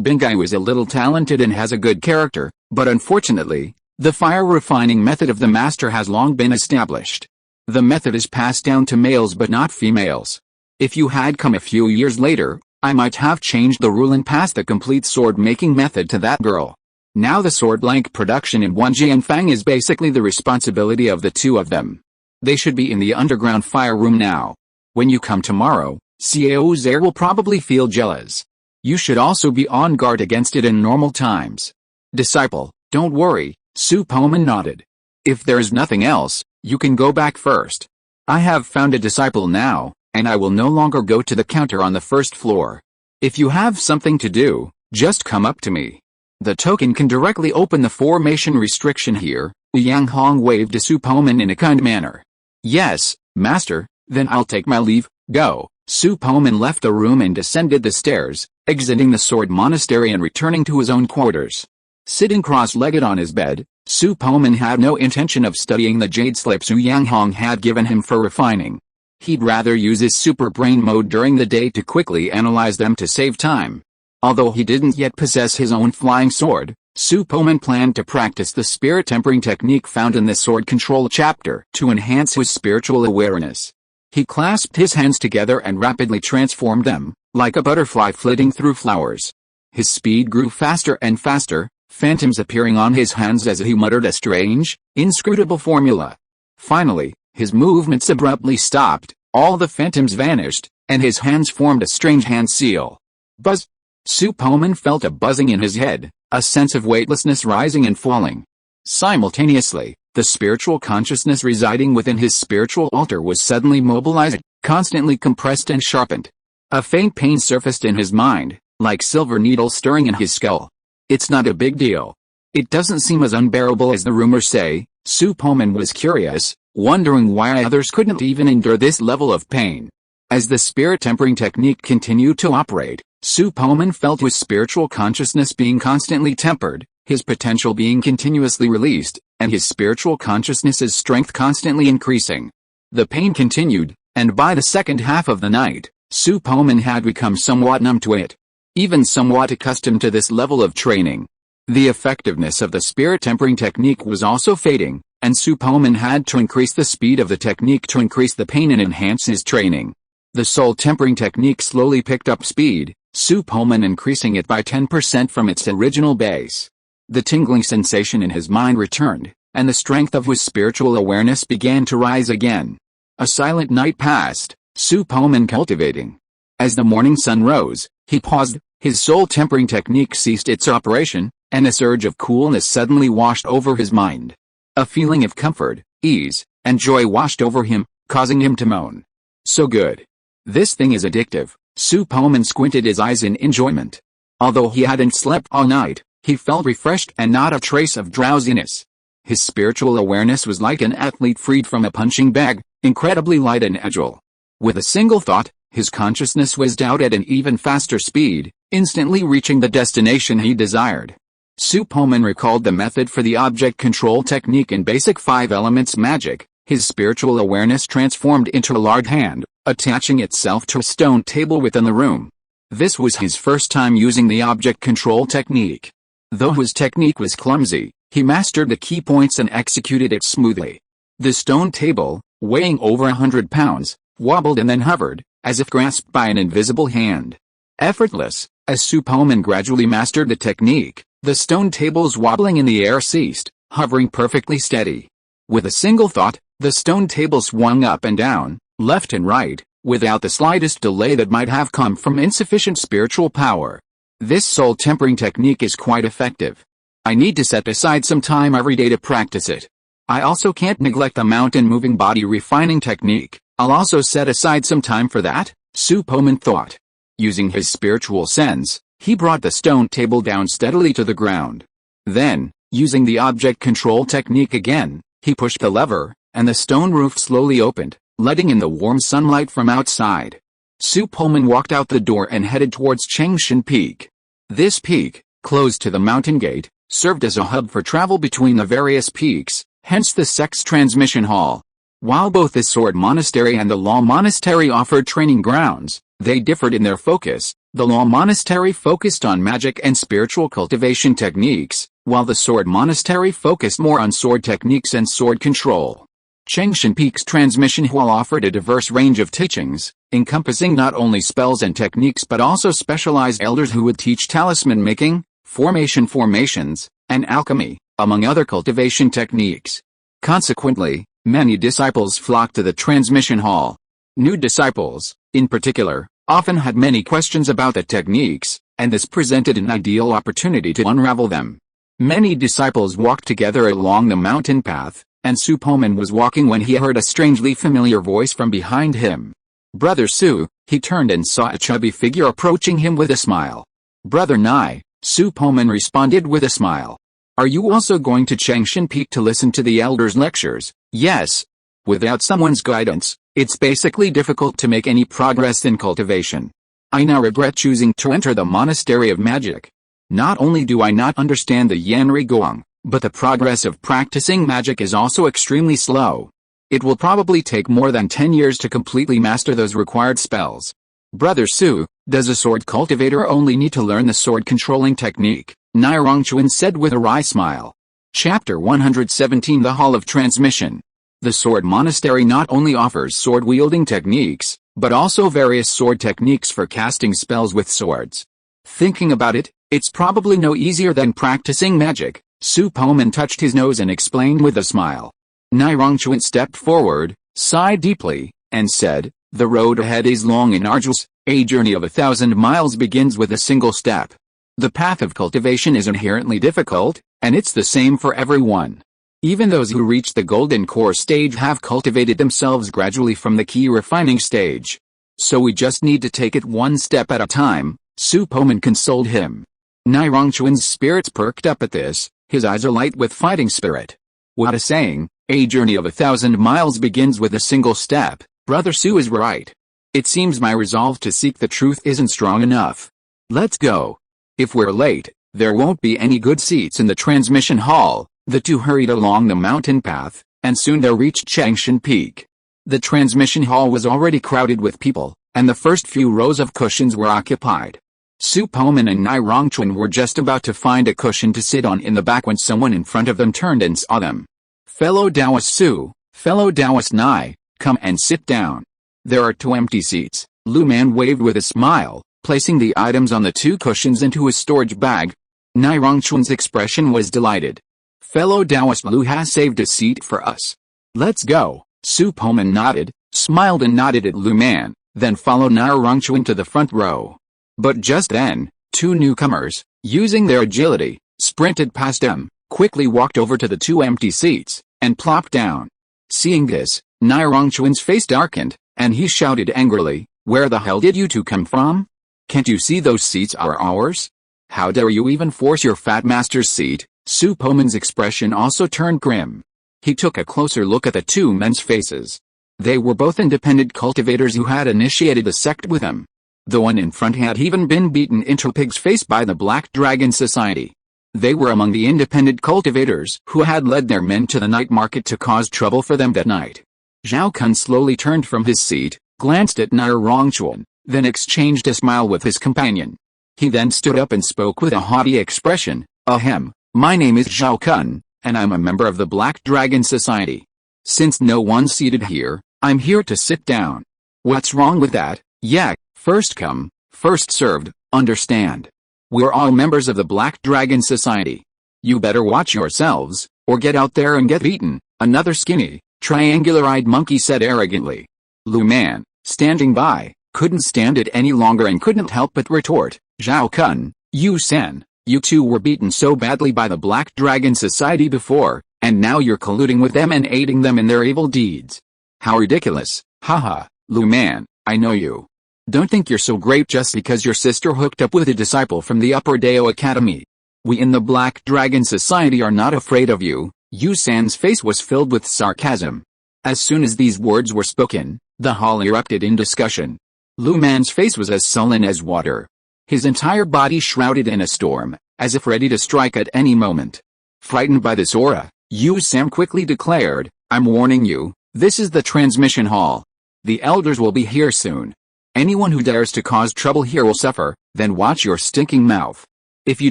Bingao is a little talented and has a good character, but unfortunately, the fire refining method of the master has long been established. The method is passed down to males but not females. If you had come a few years later, I might have changed the rule and passed the complete sword-making method to that girl. Now the sword blank production in Wanjianfang is basically the responsibility of the 2 of them. They should be in the underground fire room now. When you come tomorrow, Xiaoze will probably feel jealous. You should also be on guard against it in normal times." "Disciple, don't worry," Su Poman nodded. "If there's nothing else, you can go back first. I have found a disciple now, and I will no longer go to the counter on the first floor. If you have something to do, just come up to me. The token can directly open the formation restriction here." Yang Hong waved to Su Poman in a kind manner. "Yes, master, then I'll take my leave, go." Su Poman left the room and descended the stairs, exiting the sword monastery and returning to his own quarters. Sitting cross-legged on his bed, Su Poman had no intention of studying the jade slips Yang Hong had given him for refining. He'd rather use his super brain mode during the day to quickly analyze them to save time. Although he didn't yet possess his own flying sword, Su Poman planned to practice the spirit tempering technique found in the sword control chapter to enhance his spiritual awareness. He clasped his hands together and rapidly transformed them, like a butterfly flitting through flowers. His speed grew faster and faster, phantoms appearing on his hands as he muttered a strange, inscrutable formula. Finally, his movements abruptly stopped, all the phantoms vanished, and his hands formed a strange hand seal. Buzz! Su Poman felt a buzzing in his head, a sense of weightlessness rising and falling. Simultaneously, the spiritual consciousness residing within his spiritual altar was suddenly mobilized, constantly compressed and sharpened. A faint pain surfaced in his mind, like silver needles stirring in his skull. It's not a big deal. It doesn't seem as unbearable as the rumors say. Su Poman was curious, wondering why others couldn't even endure this level of pain. As the spirit tempering technique continued to operate, Su Poman felt his spiritual consciousness being constantly tempered, his potential being continuously released, and his spiritual consciousness's strength constantly increasing. The pain continued, and by the second half of the night, Su Poman had become somewhat numb to it. Even somewhat accustomed to this level of training. The effectiveness of the spirit tempering technique was also fading, and Su Poman had to increase the speed of the technique to increase the pain and enhance his training. The soul tempering technique slowly picked up speed, Su Poman increasing it by 10% from its original base. The tingling sensation in his mind returned, and the strength of his spiritual awareness began to rise again. A silent night passed, Su Poman cultivating. As the morning sun rose, he paused, his soul tempering technique ceased its operation, and a surge of coolness suddenly washed over his mind. A feeling of comfort, ease, and joy washed over him, causing him to moan. So good. This thing is addictive. Su Poman squinted his eyes in enjoyment. Although he hadn't slept all night, he felt refreshed and not a trace of drowsiness. His spiritual awareness was like an athlete freed from a punching bag, incredibly light and agile. With a single thought, his consciousness whizzed out at an even faster speed, instantly reaching the destination he desired. Su Poman recalled the method for the object control technique in basic 5 elements magic. His spiritual awareness transformed into a large hand, attaching itself to a stone table within the room. This was his first time using the object control technique. Though his technique was clumsy, he mastered the key points and executed it smoothly. The stone table, weighing over 100 pounds, wobbled and then hovered, as if grasped by an invisible hand. Effortless, as Su Poman gradually mastered the technique, the stone table's wobbling in the air ceased, hovering perfectly steady. With a single thought, the stone table swung up and down, left and right, without the slightest delay that might have come from insufficient spiritual power. This soul tempering technique is quite effective. I need to set aside some time every day to practice it. I also can't neglect the mountain moving body refining technique. I'll also set aside some time for that, Su Poman thought. Using his spiritual sense, he brought the stone table down steadily to the ground. Then, using the object control technique again, he pushed the lever, and the stone roof slowly opened, letting in the warm sunlight from outside. Su Poman walked out the door and headed towards Changshan Peak. This peak, close to the mountain gate, served as a hub for travel between the various peaks, hence the Sex Transmission Hall. While both the Sword Monastery and the Law Monastery offered training grounds, they differed in their focus. The Law Monastery focused on magic and spiritual cultivation techniques, while the Sword Monastery focused more on sword techniques and sword control. Changshan Peak's Transmission Hall offered a diverse range of teachings, encompassing not only spells and techniques but also specialized elders who would teach talisman making, formations, and alchemy, among other cultivation techniques. Consequently, many disciples flocked to the Transmission Hall. New disciples, in particular, often had many questions about the techniques, and this presented an ideal opportunity to unravel them. Many disciples walked together along the mountain path, and Su Poman was walking when he heard a strangely familiar voice from behind him. Brother Su, he turned and saw a chubby figure approaching him with a smile. Brother Nai, Su Poman responded with a smile. Are you also going to Changshan Peak to listen to the elders' lectures? Yes. Without someone's guidance, it's basically difficult to make any progress in cultivation. I now regret choosing to enter the Monastery of Magic. Not only do I not understand the Yanri Goang, but the progress of practicing magic is also extremely slow. It will probably take more than 10 years to completely master those required spells. Brother Su, does a sword cultivator only need to learn the sword controlling technique? Nai Rongchuan said with a wry smile. Chapter 117 The Hall of Transmission. The Sword Monastery not only offers sword-wielding techniques, but also various sword techniques for casting spells with swords. Thinking about it, it's probably no easier than practicing magic. Su Poman touched his nose and explained with a smile. Nirongchuan stepped forward, sighed deeply, and said, "The road ahead is long and arduous. A journey of 1,000 miles begins with a single step. The path of cultivation is inherently difficult, and it's the same for everyone. Even those who reach the golden core stage have cultivated themselves gradually from the key refining stage. So we just need to take it one step at a time," Su Poman consoled him. Nirongchuan's spirits perked up at this, his eyes alight with fighting spirit. What a saying, a journey of 1,000 miles begins with a single step. Brother Su is right. It seems my resolve to seek the truth isn't strong enough. Let's go. If we're late, there won't be any good seats in the transmission hall. The two hurried along the mountain path, and soon they reached Changshan Peak. The transmission hall was already crowded with people, and the first few rows of cushions were occupied. Su Poman and Nirongchuan were just about to find a cushion to sit on in the back when someone in front of them turned and saw them. "Fellow Taoist Su, fellow Taoist Nai, come and sit down. There are 2 empty seats." Lu Man waved with a smile, placing the items on the 2 cushions into his storage bag. Nirongchuan's expression was delighted. "Fellow Taoist Lu has saved a seat for us. Let's go." Su Poman nodded, smiled and nodded at Lu Man, then followed Nirongchuan to the front row. But just then, 2 newcomers, using their agility, sprinted past him, quickly walked over to the 2 empty seats, and plopped down. Seeing this, Nirongchuan's face darkened, and he shouted angrily, "Where the hell did you 2 come from? Can't you see those seats are ours? How dare you even force your fat master's seat?" Su Poman's expression also turned grim. He took a closer look at the 2 men's faces. They were both independent cultivators who had initiated a sect with him. The one in front had even been beaten into a pig's face by the Black Dragon Society. They were among the independent cultivators who had led their men to the night market to cause trouble for them that night. Zhao Kun slowly turned from his seat, glanced at Nirongchuan, then exchanged a smile with his companion. He then stood up and spoke with a haughty expression, "Ahem, my name is Zhao Kun, and I'm a member of the Black Dragon Society. Since no one's seated here, I'm here to sit down. What's wrong with that? Yeah, first come, first served, understand? We're all members of the Black Dragon Society. You better watch yourselves, or get out there and get beaten," another skinny, triangular-eyed monkey said arrogantly. Lu Man, standing by, couldn't stand it any longer and couldn't help but retort, "Zhao Kun, you San, you 2 were beaten so badly by the Black Dragon Society before, and now you're colluding with them and aiding them in their evil deeds. How ridiculous, haha." "Lu Man, I know you. Don't think you're so great just because your sister hooked up with a disciple from the Upper Dao Academy. We in the Black Dragon Society are not afraid of you." Yu San's face was filled with sarcasm. As soon as these words were spoken, the hall erupted in discussion. Lu Man's face was as sullen as water. His entire body shrouded in a storm, as if ready to strike at any moment. Frightened by this aura, Yu San quickly declared, "I'm warning you, this is the transmission hall. The elders will be here soon. Anyone who dares to cause trouble here will suffer, then watch your stinking mouth. If you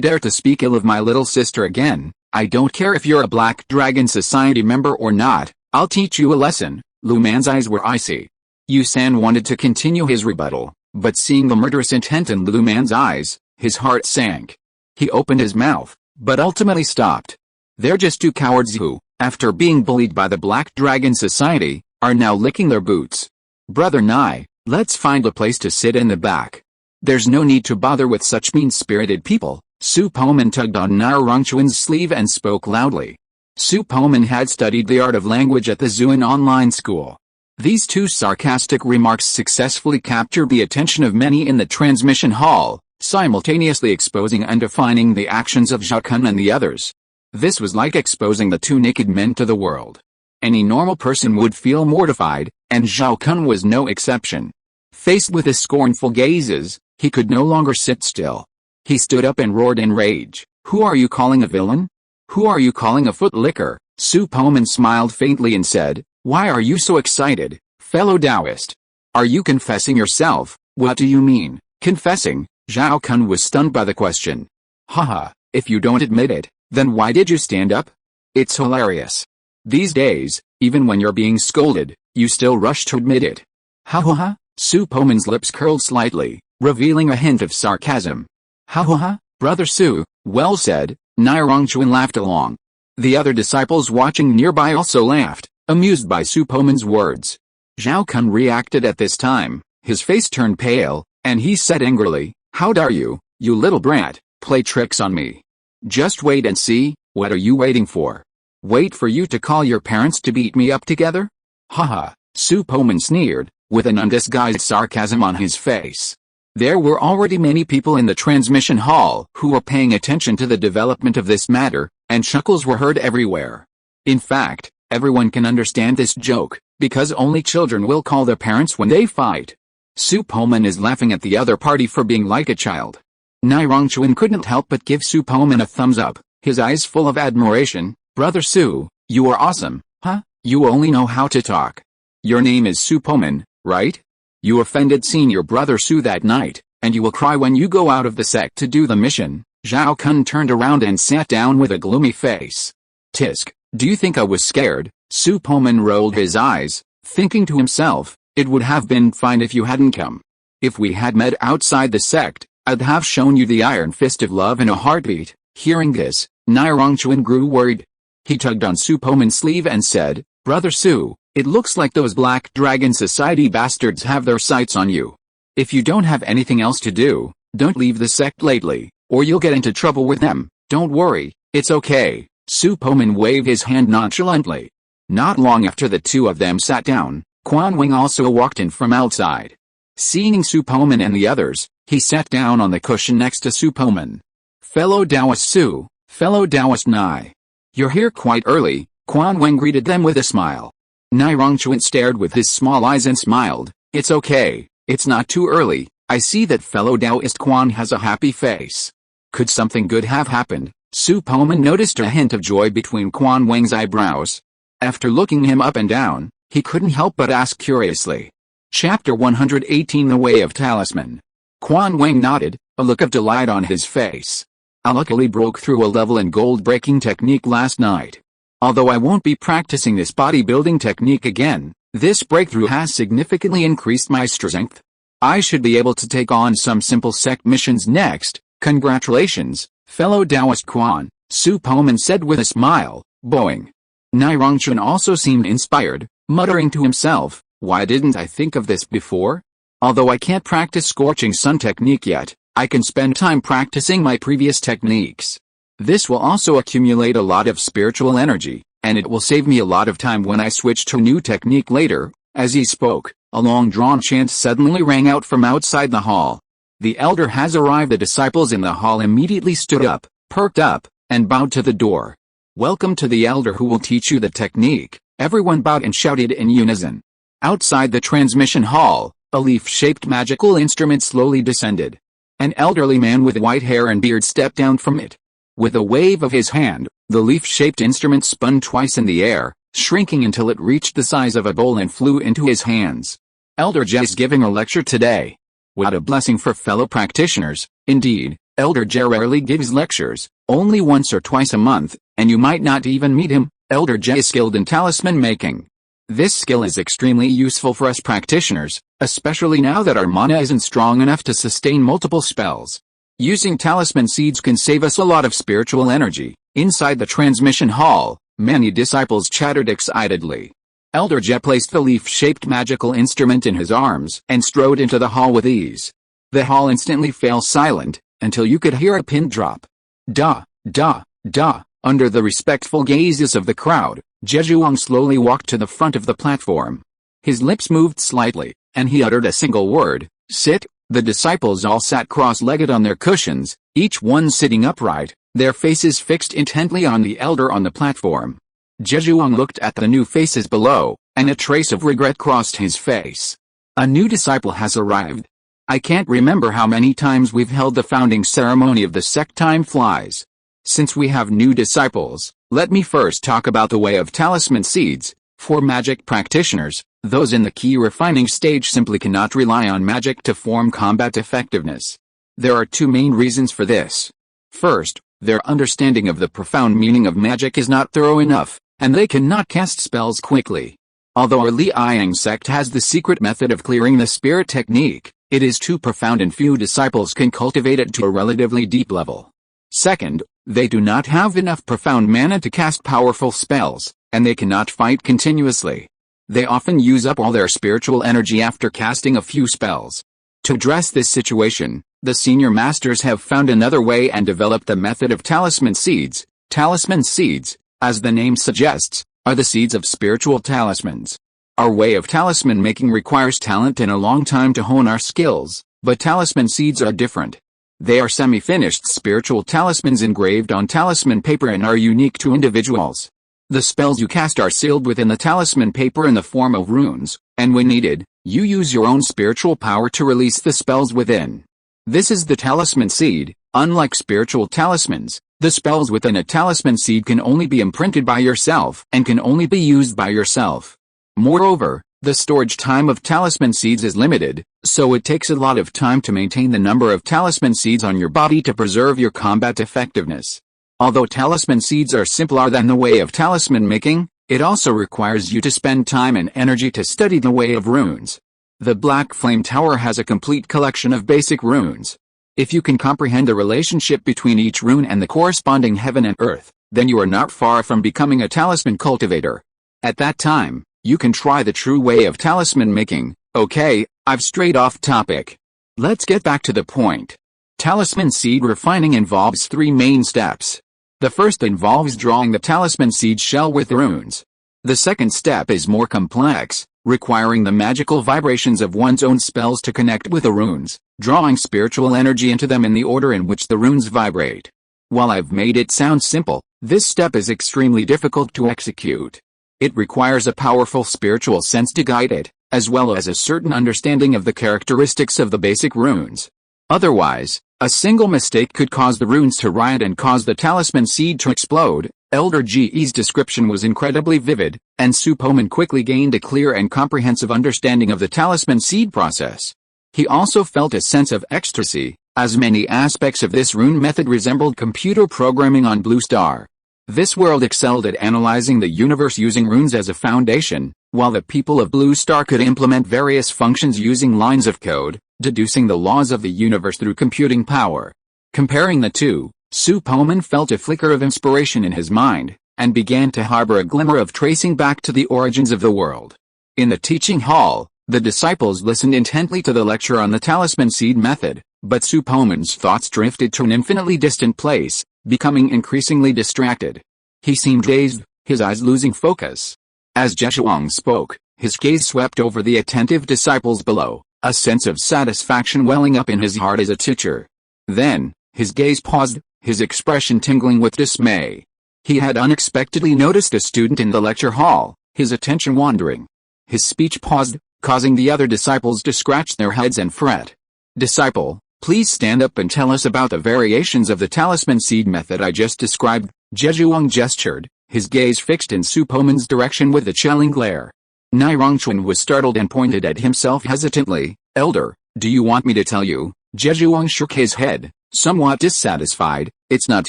dare to speak ill of my little sister again, I don't care if you're a Black Dragon Society member or not, I'll teach you a lesson." Lu Man's eyes were icy. Yu San wanted to continue his rebuttal, but seeing the murderous intent in Lu Man's eyes, his heart sank. He opened his mouth, but ultimately stopped. They're just 2 cowards who, after being bullied by the Black Dragon Society, are now licking their boots. "Brother Nai, let's find a place to sit in the back. There's no need to bother with such mean-spirited people." Su Poman tugged on Nirongchuan's sleeve and spoke loudly. Su Poman had studied the art of language at the Zuan online school. These 2 sarcastic remarks successfully captured the attention of many in the transmission hall, simultaneously exposing and defining the actions of Zhao Kun and the others. This was like exposing the 2 naked men to the world. Any normal person would feel mortified, and Zhao Kun was no exception. Faced with his scornful gazes, he could no longer sit still. He stood up and roared in rage, "Who are you calling a villain? Who are you calling a footlicker?" Su Poman smiled faintly and said, "Why are you so excited, fellow Taoist? Are you confessing yourself?" "What do you mean, confessing?" Zhao Kun was stunned by the question. "Haha, if you don't admit it, then why did you stand up? It's hilarious. These days, even when you're being scolded, you still rush to admit it. Ha ha ha, Su Poman's lips curled slightly, revealing a hint of sarcasm. Ha ha ha, Brother Su, well said, Nirongchuan laughed along. The other disciples watching nearby also laughed, amused by Su Poman's words. Zhao Kun reacted at this time, his face turned pale, and he said angrily, "How dare you, you little brat, play tricks on me? Just wait and see, what are you waiting for? Wait for you to call your parents to beat me up together?" Haha, Su Poman sneered, with an undisguised sarcasm on his face. There were already many people in the transmission hall who were paying attention to the development of this matter, and chuckles were heard everywhere. In fact, everyone can understand this joke, because only children will call their parents when they fight. Su Poman is laughing at the other party for being like a child. Nirongchuan couldn't help but give Su Poman a thumbs up, his eyes full of admiration. "Brother Su, you are awesome, huh? You only know how to talk. Your name is Su Poman, right? You offended Senior Brother Su that night, and you will cry when you go out of the sect to do the mission." Zhao Kun turned around and sat down with a gloomy face. "Tisk, do you think I was scared?" Su Poman rolled his eyes, thinking to himself, "It would have been fine if you hadn't come. If we had met outside the sect, I'd have shown you the iron fist of love in a heartbeat." Hearing this, Nirongchuan grew worried. He tugged on Su Poman's sleeve and said, "Brother Su, it looks like those Black Dragon Society bastards have their sights on you. If you don't have anything else to do, don't leave the sect lately, or you'll get into trouble with them. Don't worry, it's okay." Su Poman waved his hand nonchalantly. Not long after the two of them sat down, Quan Wing also walked in from outside. Seeing Su Poman and the others, he sat down on the cushion next to Su Poman. "Fellow Taoist Su, fellow Taoist Nai. You're here quite early," Quan Wing greeted them with a smile. Nirongchuan stared with his small eyes and smiled. "It's okay, it's not too early. I see that fellow Taoist Quan has a happy face. Could something good have happened?" Su Poman noticed a hint of joy between Quan Wing's eyebrows. After looking him up and down, he couldn't help but ask curiously. Chapter 118 The Way of Talisman. Quan Wing nodded, a look of delight on his face. "I luckily broke through a level in gold breaking technique last night. Although I won't be practicing this bodybuilding technique again, this breakthrough has significantly increased my strength. I should be able to take on some simple sect missions next. Congratulations, fellow Taoist Quan," Su Poman said with a smile, bowing. Nirongchuan also seemed inspired, muttering to himself, "Why didn't I think of this before? Although I can't practice scorching sun technique yet, I can spend time practicing my previous techniques. This will also accumulate a lot of spiritual energy, and it will save me a lot of time when I switch to new technique later." As he spoke, a long-drawn chant suddenly rang out from outside the hall. "The elder has arrived." The disciples in the hall immediately stood up, perked up, and bowed to the door. "Welcome to the elder who will teach you the technique." Everyone bowed and shouted in unison. Outside the transmission hall, a leaf-shaped magical instrument slowly descended. An elderly man with white hair and beard stepped down from it. With a wave of his hand, the leaf-shaped instrument spun twice in the air, shrinking until it reached the size of a bowl and flew into his hands. "Elder Jie is giving a lecture today. What a blessing for fellow practitioners." Indeed, Elder Jie rarely gives lectures, only once or twice a month, and you might not even meet him. Elder Jie is skilled in talisman making. This skill is extremely useful for us practitioners, especially now that our mana isn't strong enough to sustain multiple spells. Using talisman seeds can save us a lot of spiritual energy. Inside the transmission hall, many disciples chattered excitedly. Elder Jie placed the leaf-shaped magical instrument in his arms and strode into the hall with ease. The hall instantly fell silent, until you could hear a pin drop. Da, da, da. Under the respectful gazes of the crowd, Zhejuang slowly walked to the front of the platform. His lips moved slightly, and he uttered a single word, "Sit." The disciples all sat cross-legged on their cushions, each one sitting upright, their faces fixed intently on the elder on the platform. Zhejuang looked at the new faces below, and a trace of regret crossed his face. "A new disciple has arrived. I can't remember how many times we've held the founding ceremony of the sect. Time flies. Since we have new disciples, let me first talk about the way of talisman seeds. For magic practitioners, those in the key refining stage simply cannot rely on magic to form combat effectiveness. There are two main reasons for this. First, their understanding of the profound meaning of magic is not thorough enough. and they cannot cast spells quickly. Although our Liang sect has the secret method of clearing the spirit technique, it is too profound and few disciples can cultivate it to a relatively deep level. Second, they do not have enough profound mana to cast powerful spells, and they cannot fight continuously. They often use up all their spiritual energy after casting a few spells. To address this situation, the senior masters have found another way and developed the method of talisman seeds. Talisman seeds, as the name suggests, are the seeds of spiritual talismans. Our way of talisman making requires talent and a long time to hone our skills, but talisman seeds are different. They are semi-finished spiritual talismans engraved on talisman paper and are unique to individuals. The spells you cast are sealed within the talisman paper in the form of runes, and when needed, you use your own spiritual power to release the spells within. This is the talisman seed. Unlike spiritual talismans, the spells within a talisman seed can only be imprinted by yourself and can only be used by yourself. Moreover, the storage time of talisman seeds is limited, so it takes a lot of time to maintain the number of talisman seeds on your body to preserve your combat effectiveness. Although talisman seeds are simpler than the way of talisman making, it also requires you to spend time and energy to study the way of runes. The Black Flame Tower has a complete collection of basic runes. If you can comprehend the relationship between each rune and the corresponding heaven and earth, then you are not far from becoming a talisman cultivator. At that time, you can try the true way of talisman making. Okay, I've strayed off topic. Let's get back to the point. Talisman seed refining involves 3 main steps. The first involves drawing the talisman seed shell with runes. The second step is more complex, requiring the magical vibrations of one's own spells to connect with the runes, drawing spiritual energy into them in the order in which the runes vibrate. While I've made it sound simple, this step is extremely difficult to execute. It requires a powerful spiritual sense to guide it, as well as a certain understanding of the characteristics of the basic runes. Otherwise, a single mistake could cause the runes to riot and cause the talisman seed to explode. Elder Ge's description was incredibly vivid, and Su Poman quickly gained a clear and comprehensive understanding of the talisman seed process. He also felt a sense of ecstasy, as many aspects of this rune method resembled computer programming on Blue Star. This world excelled at analyzing the universe using runes as a foundation, while the people of Blue Star could implement various functions using lines of code, deducing the laws of the universe through computing power. Comparing the two, Su Poman felt a flicker of inspiration in his mind, and began to harbor a glimmer of tracing back to the origins of the world. In the teaching hall, the disciples listened intently to the lecture on the talisman seed method, but Su Poman's thoughts drifted to an infinitely distant place, becoming increasingly distracted. He seemed dazed, his eyes losing focus. As Zhezhuang spoke, his gaze swept over the attentive disciples below, a sense of satisfaction welling up in his heart as a teacher. Then, his gaze paused, his expression tingling with dismay. He had unexpectedly noticed a student in the lecture hall, his attention wandering. His speech paused, causing the other disciples to scratch their heads and fret. "Disciple, please stand up and tell us about the variations of the talisman seed method I just described." Zhezhuang gestured, his gaze fixed in Su Poman's direction with a chilling glare. Nirongchuan was startled and pointed at himself hesitantly. "Elder, do you want me to tell you?" Zhezhuang shook his head, somewhat dissatisfied. "It's not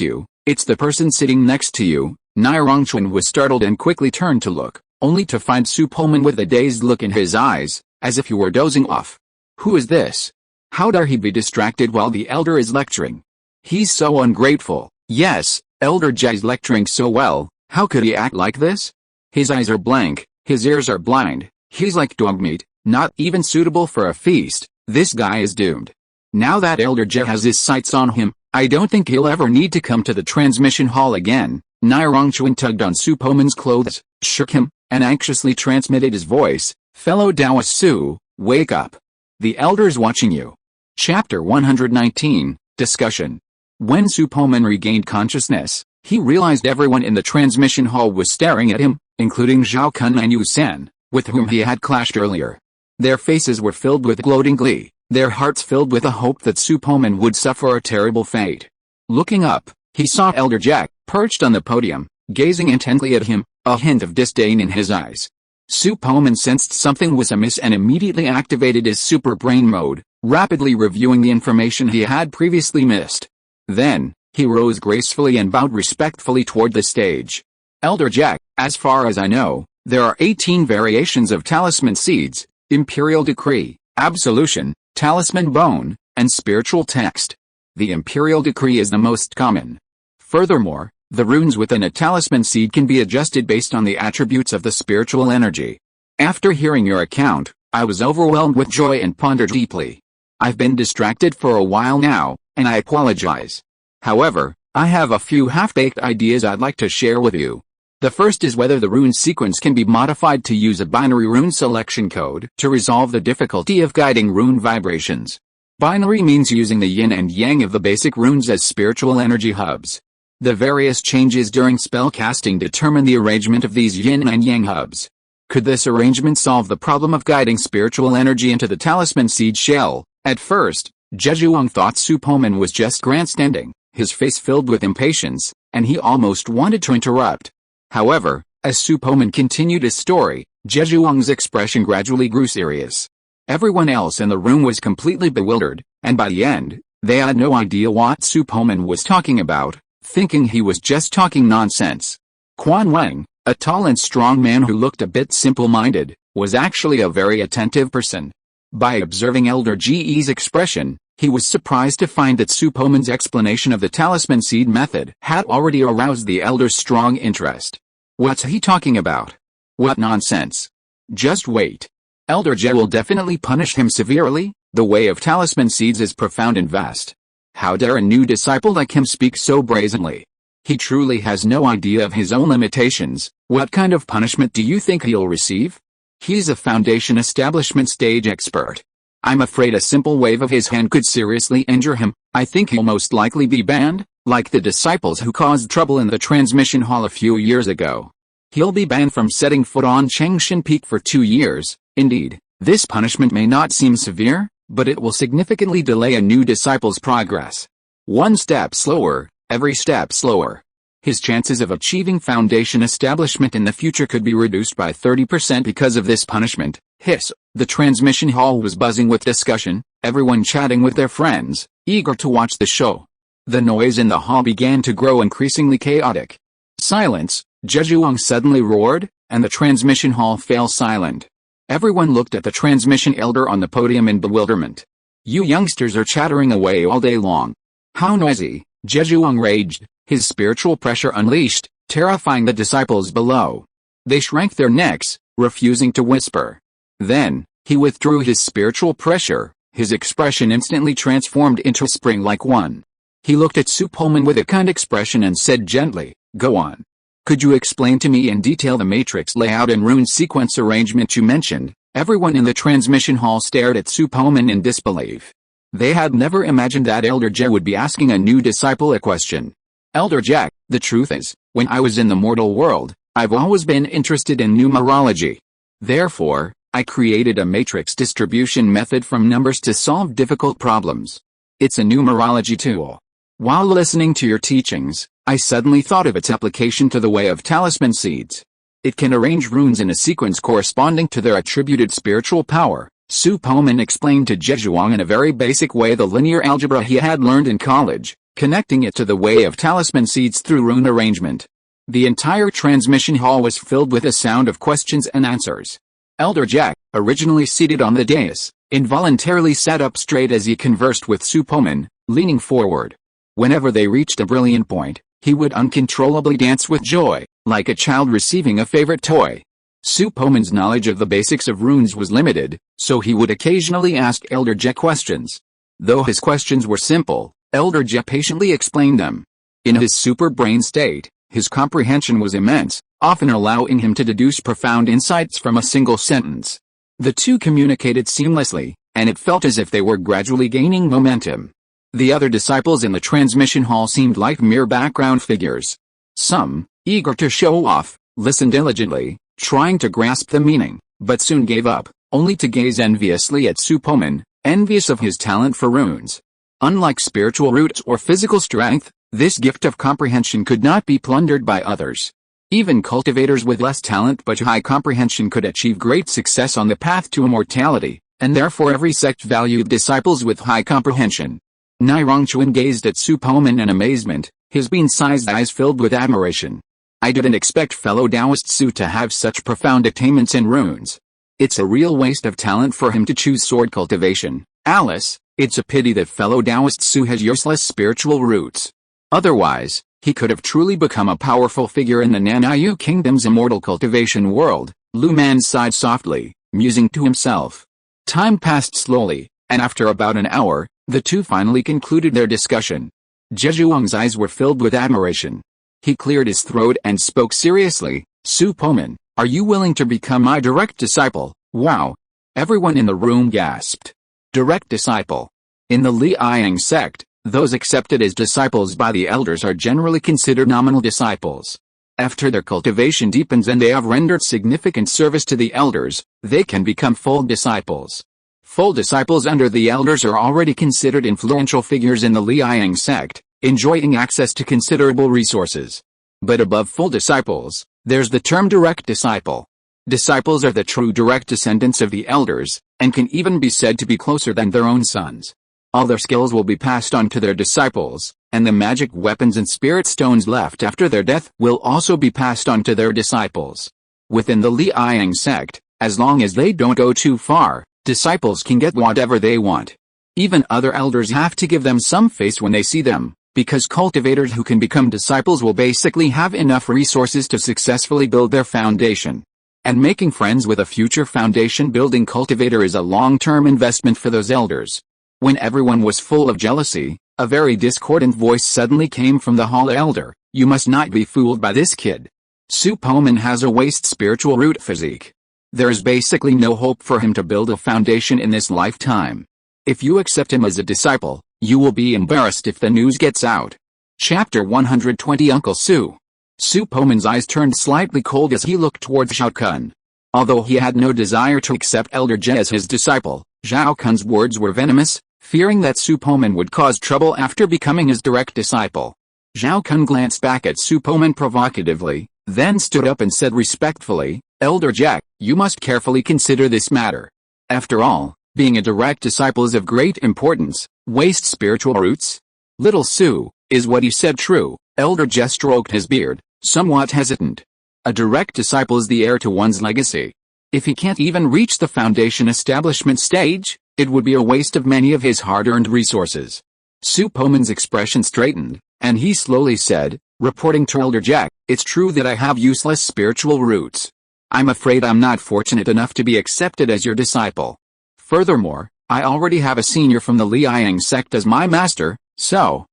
you, it's the person sitting next to you." Nirongchuan was startled and quickly turned to look, only to find Su Poman with a dazed look in his eyes, as if he were dozing off. "Who is this? How dare he be distracted while the elder is lecturing? He's so ungrateful." "Yes, Elder Zhe is lecturing so well, how could he act like this? His eyes are blank, his ears are blind, he's like dog meat, not even suitable for a feast. This guy is doomed. Now that Elder Zhe has his sights on him, I don't think he'll ever need to come to the transmission hall again." Nirongchuan tugged on Su Poman's clothes, shook him, and anxiously transmitted his voice. "Fellow Taoist Su, wake up. The elder's watching you." Chapter 119, Discussion. When Su Poman regained consciousness, he realized everyone in the transmission hall was staring at him, including Zhao Kun and Yu Sen, with whom he had clashed earlier. Their faces were filled with gloating glee, their hearts filled with a hope that Su Poman would suffer a terrible fate. Looking up, he saw Elder Jack, perched on the podium, gazing intently at him, a hint of disdain in his eyes. Su Poman sensed something was amiss and immediately activated his super brain mode, rapidly reviewing the information he had previously missed. Then, he rose gracefully and bowed respectfully toward the stage. "Elder Jack, As far as I know, there are 18 variations of talisman seeds: Imperial Decree, Absolution, Talisman Bone, and Spiritual Text. The Imperial Decree is the most common. Furthermore, the runes within a talisman seed can be adjusted based on the attributes of the spiritual energy. After hearing your account, I was overwhelmed with joy and pondered deeply. I've been distracted for a while now, and I apologize. However, I have a few half-baked ideas I'd like to share with you. The first is whether the rune sequence can be modified to use a binary rune selection code to resolve the difficulty of guiding rune vibrations. Binary means using the yin and yang of the basic runes as spiritual energy hubs. The various changes during spell casting determine the arrangement of these yin and yang hubs. Could this arrangement solve the problem of guiding spiritual energy into the talisman seed shell? At first, Jejuang thought Su Poman was just grandstanding, his face filled with impatience, and he almost wanted to interrupt. However, as Su Poman continued his story, Jejuang's expression gradually grew serious. Everyone else in the room was completely bewildered, and by the end, they had no idea what Su Poman was talking about, thinking he was just talking nonsense. Quan Wang, a tall and strong man who looked a bit simple-minded, was actually a very attentive person. By observing Elder Ge's expression, he was surprised to find that Su Poman's explanation of the talisman seed method had already aroused the Elder's strong interest. What's he talking about? What nonsense? Just wait. Elder Je will definitely punish him severely. The way of talisman seeds is profound and vast. How dare a new disciple like him speak so brazenly? He truly has no idea of his own limitations. What kind of punishment do you think he'll receive? He's a foundation establishment stage expert. I'm afraid a simple wave of his hand could seriously injure him. I think he'll most likely be banned, like the disciples who caused trouble in the transmission hall a few years ago. He'll be banned from setting foot on Changshan Peak for 2 years. Indeed, this punishment may not seem severe, but it will significantly delay a new disciple's progress. One step slower, every step slower. His chances of achieving foundation establishment in the future could be reduced by 30% because of this punishment. Hiss. The transmission hall was buzzing with discussion, everyone chatting with their friends, eager to watch the show. The noise in the hall began to grow increasingly chaotic. Silence, Jejuang suddenly roared, and the transmission hall fell silent. Everyone looked at the transmission elder on the podium in bewilderment. You youngsters are chattering away all day long. How noisy, Jejuang raged, his spiritual pressure unleashed, terrifying the disciples below. They shrank their necks, refusing to whisper. Then, he withdrew his spiritual pressure, his expression instantly transformed into a spring-like one. He looked at Su Poman with a kind expression and said gently, "Go on. Could you explain to me in detail the matrix layout and rune sequence arrangement you mentioned?" Everyone in the transmission hall stared at Su Poman in disbelief. They had never imagined that Elder Je would be asking a new disciple a question. Elder Je, the truth is, when I was in the mortal world, I've always been interested in numerology. Therefore, I created a matrix distribution method from numbers to solve difficult problems. It's a numerology tool. While listening to your teachings, I suddenly thought of its application to the way of talisman seeds. It can arrange runes in a sequence corresponding to their attributed spiritual power. Su Poman explained to Jejuang in a very basic way the linear algebra he had learned in college, connecting it to the way of talisman seeds through rune arrangement. The entire transmission hall was filled with a sound of questions and answers. Elder Jack, originally seated on the dais, involuntarily sat up straight as he conversed with Su Poman, leaning forward. Whenever they reached a brilliant point, he would uncontrollably dance with joy, like a child receiving a favorite toy. Su Poman's knowledge of the basics of runes was limited, so he would occasionally ask Elder Je questions. Though his questions were simple, Elder Je patiently explained them. In his super brain state, his comprehension was immense, often allowing him to deduce profound insights from a single sentence. The two communicated seamlessly, and it felt as if they were gradually gaining momentum. The other disciples in the transmission hall seemed like mere background figures. Some, eager to show off, listened diligently, trying to grasp the meaning, but soon gave up, only to gaze enviously at Su Poman, envious of his talent for runes. Unlike spiritual roots or physical strength, this gift of comprehension could not be plundered by others. Even cultivators with less talent but high comprehension could achieve great success on the path to immortality, and therefore every sect valued disciples with high comprehension. Nai Rongchuan gazed at Su Poman in amazement, his bean-sized eyes filled with admiration. I didn't expect fellow Taoist Su to have such profound attainments in runes. It's a real waste of talent for him to choose sword cultivation. Alice, it's a pity that fellow Taoist Su has useless spiritual roots. Otherwise, he could have truly become a powerful figure in the Nanayu Kingdom's immortal cultivation world. Lu Man sighed softly, musing to himself. Time passed slowly, and after about an hour, the two finally concluded their discussion. Zhejiang's eyes were filled with admiration. He cleared his throat and spoke seriously. Su Poman, are you willing to become my direct disciple? Wow! Everyone in the room gasped. Direct disciple. In the Liang sect, those accepted as disciples by the elders are generally considered nominal disciples. After their cultivation deepens and they have rendered significant service to the elders, they can become full disciples. Full disciples under the elders are already considered influential figures in the Liang sect, enjoying access to considerable resources. But above full disciples, there's the term direct disciple. Disciples are the true direct descendants of the elders, and can even be said to be closer than their own sons. All their skills will be passed on to their disciples, and the magic weapons and spirit stones left after their death will also be passed on to their disciples. Within the Liang sect, as long as they don't go too far, disciples can get whatever they want. Even other elders have to give them some face when they see them, because cultivators who can become disciples will basically have enough resources to successfully build their foundation. And making friends with a future foundation-building cultivator is a long-term investment for those elders. When everyone was full of jealousy, a very discordant voice suddenly came from the hall elder. You must not be fooled by this kid. Su Poman has a waste spiritual root physique. There is basically no hope for him to build a foundation in this lifetime. If you accept him as a disciple, you will be embarrassed if the news gets out. Chapter 120 Uncle Su. Su Poman's eyes turned slightly cold as he looked towards Zhao Kun. Although he had no desire to accept Elder Jie as his disciple, Zhao Kun's words were venomous, fearing that Su Poman would cause trouble after becoming his direct disciple. Zhao Kun glanced back at Su Poman provocatively, then stood up and said respectfully, Elder Jie, you must carefully consider this matter. After all, being a direct disciple is of great importance. Waste spiritual roots? Little Su, is what he said true? Elder Jie stroked his beard, somewhat hesitant. A direct disciple is the heir to one's legacy. If he can't even reach the foundation establishment stage, it would be a waste of many of his hard-earned resources. Su Poman's expression straightened, and he slowly said, reporting to Elder Jie, it's true that I have useless spiritual roots. I'm afraid I'm not fortunate enough to be accepted as your disciple. Furthermore, I already have a senior from the Liang sect as my master, so,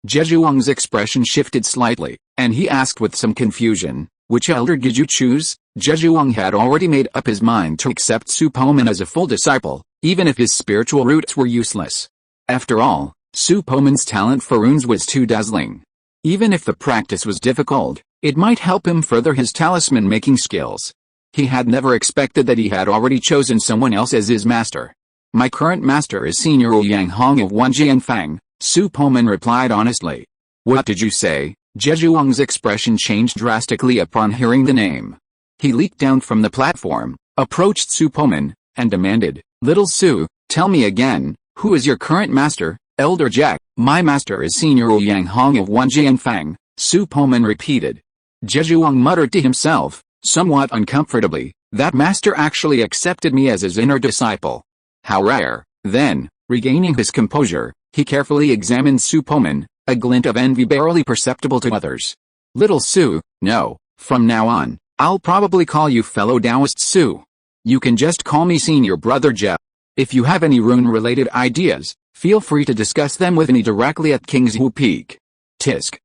Zhejiang's expression shifted slightly, and he asked with some confusion, which elder did you choose? Zhejiang had already made up his mind to accept Su Poman as a full disciple, even if his spiritual roots were useless. After all, Su Poman's talent for runes was too dazzling. Even if the practice was difficult, it might help him further his talisman-making skills. He had never expected that he had already chosen someone else as his master. My current master is Senior Yang Hong of Wanjianfang, Su Poman replied honestly. What did you say? Zhejiang's expression changed drastically upon hearing the name. He leaped down from the platform, approached Su Poman, and demanded, Little Su, tell me again, who is your current master? Elder Jie, my master is Senior Yang Hong of Wanjianfang, Su Poman repeated. Zhejiang muttered to himself, somewhat uncomfortably, that master actually accepted me as his inner disciple. How rare. Then, regaining his composure, he carefully examined Su Poman, a glint of envy barely perceptible to others. Little Su, no, from now on, I'll probably call you fellow Taoist Su. You can just call me Senior Brother Jie. If you have any rune-related ideas, feel free to discuss them with me directly at Kingshu Peak. Tisk,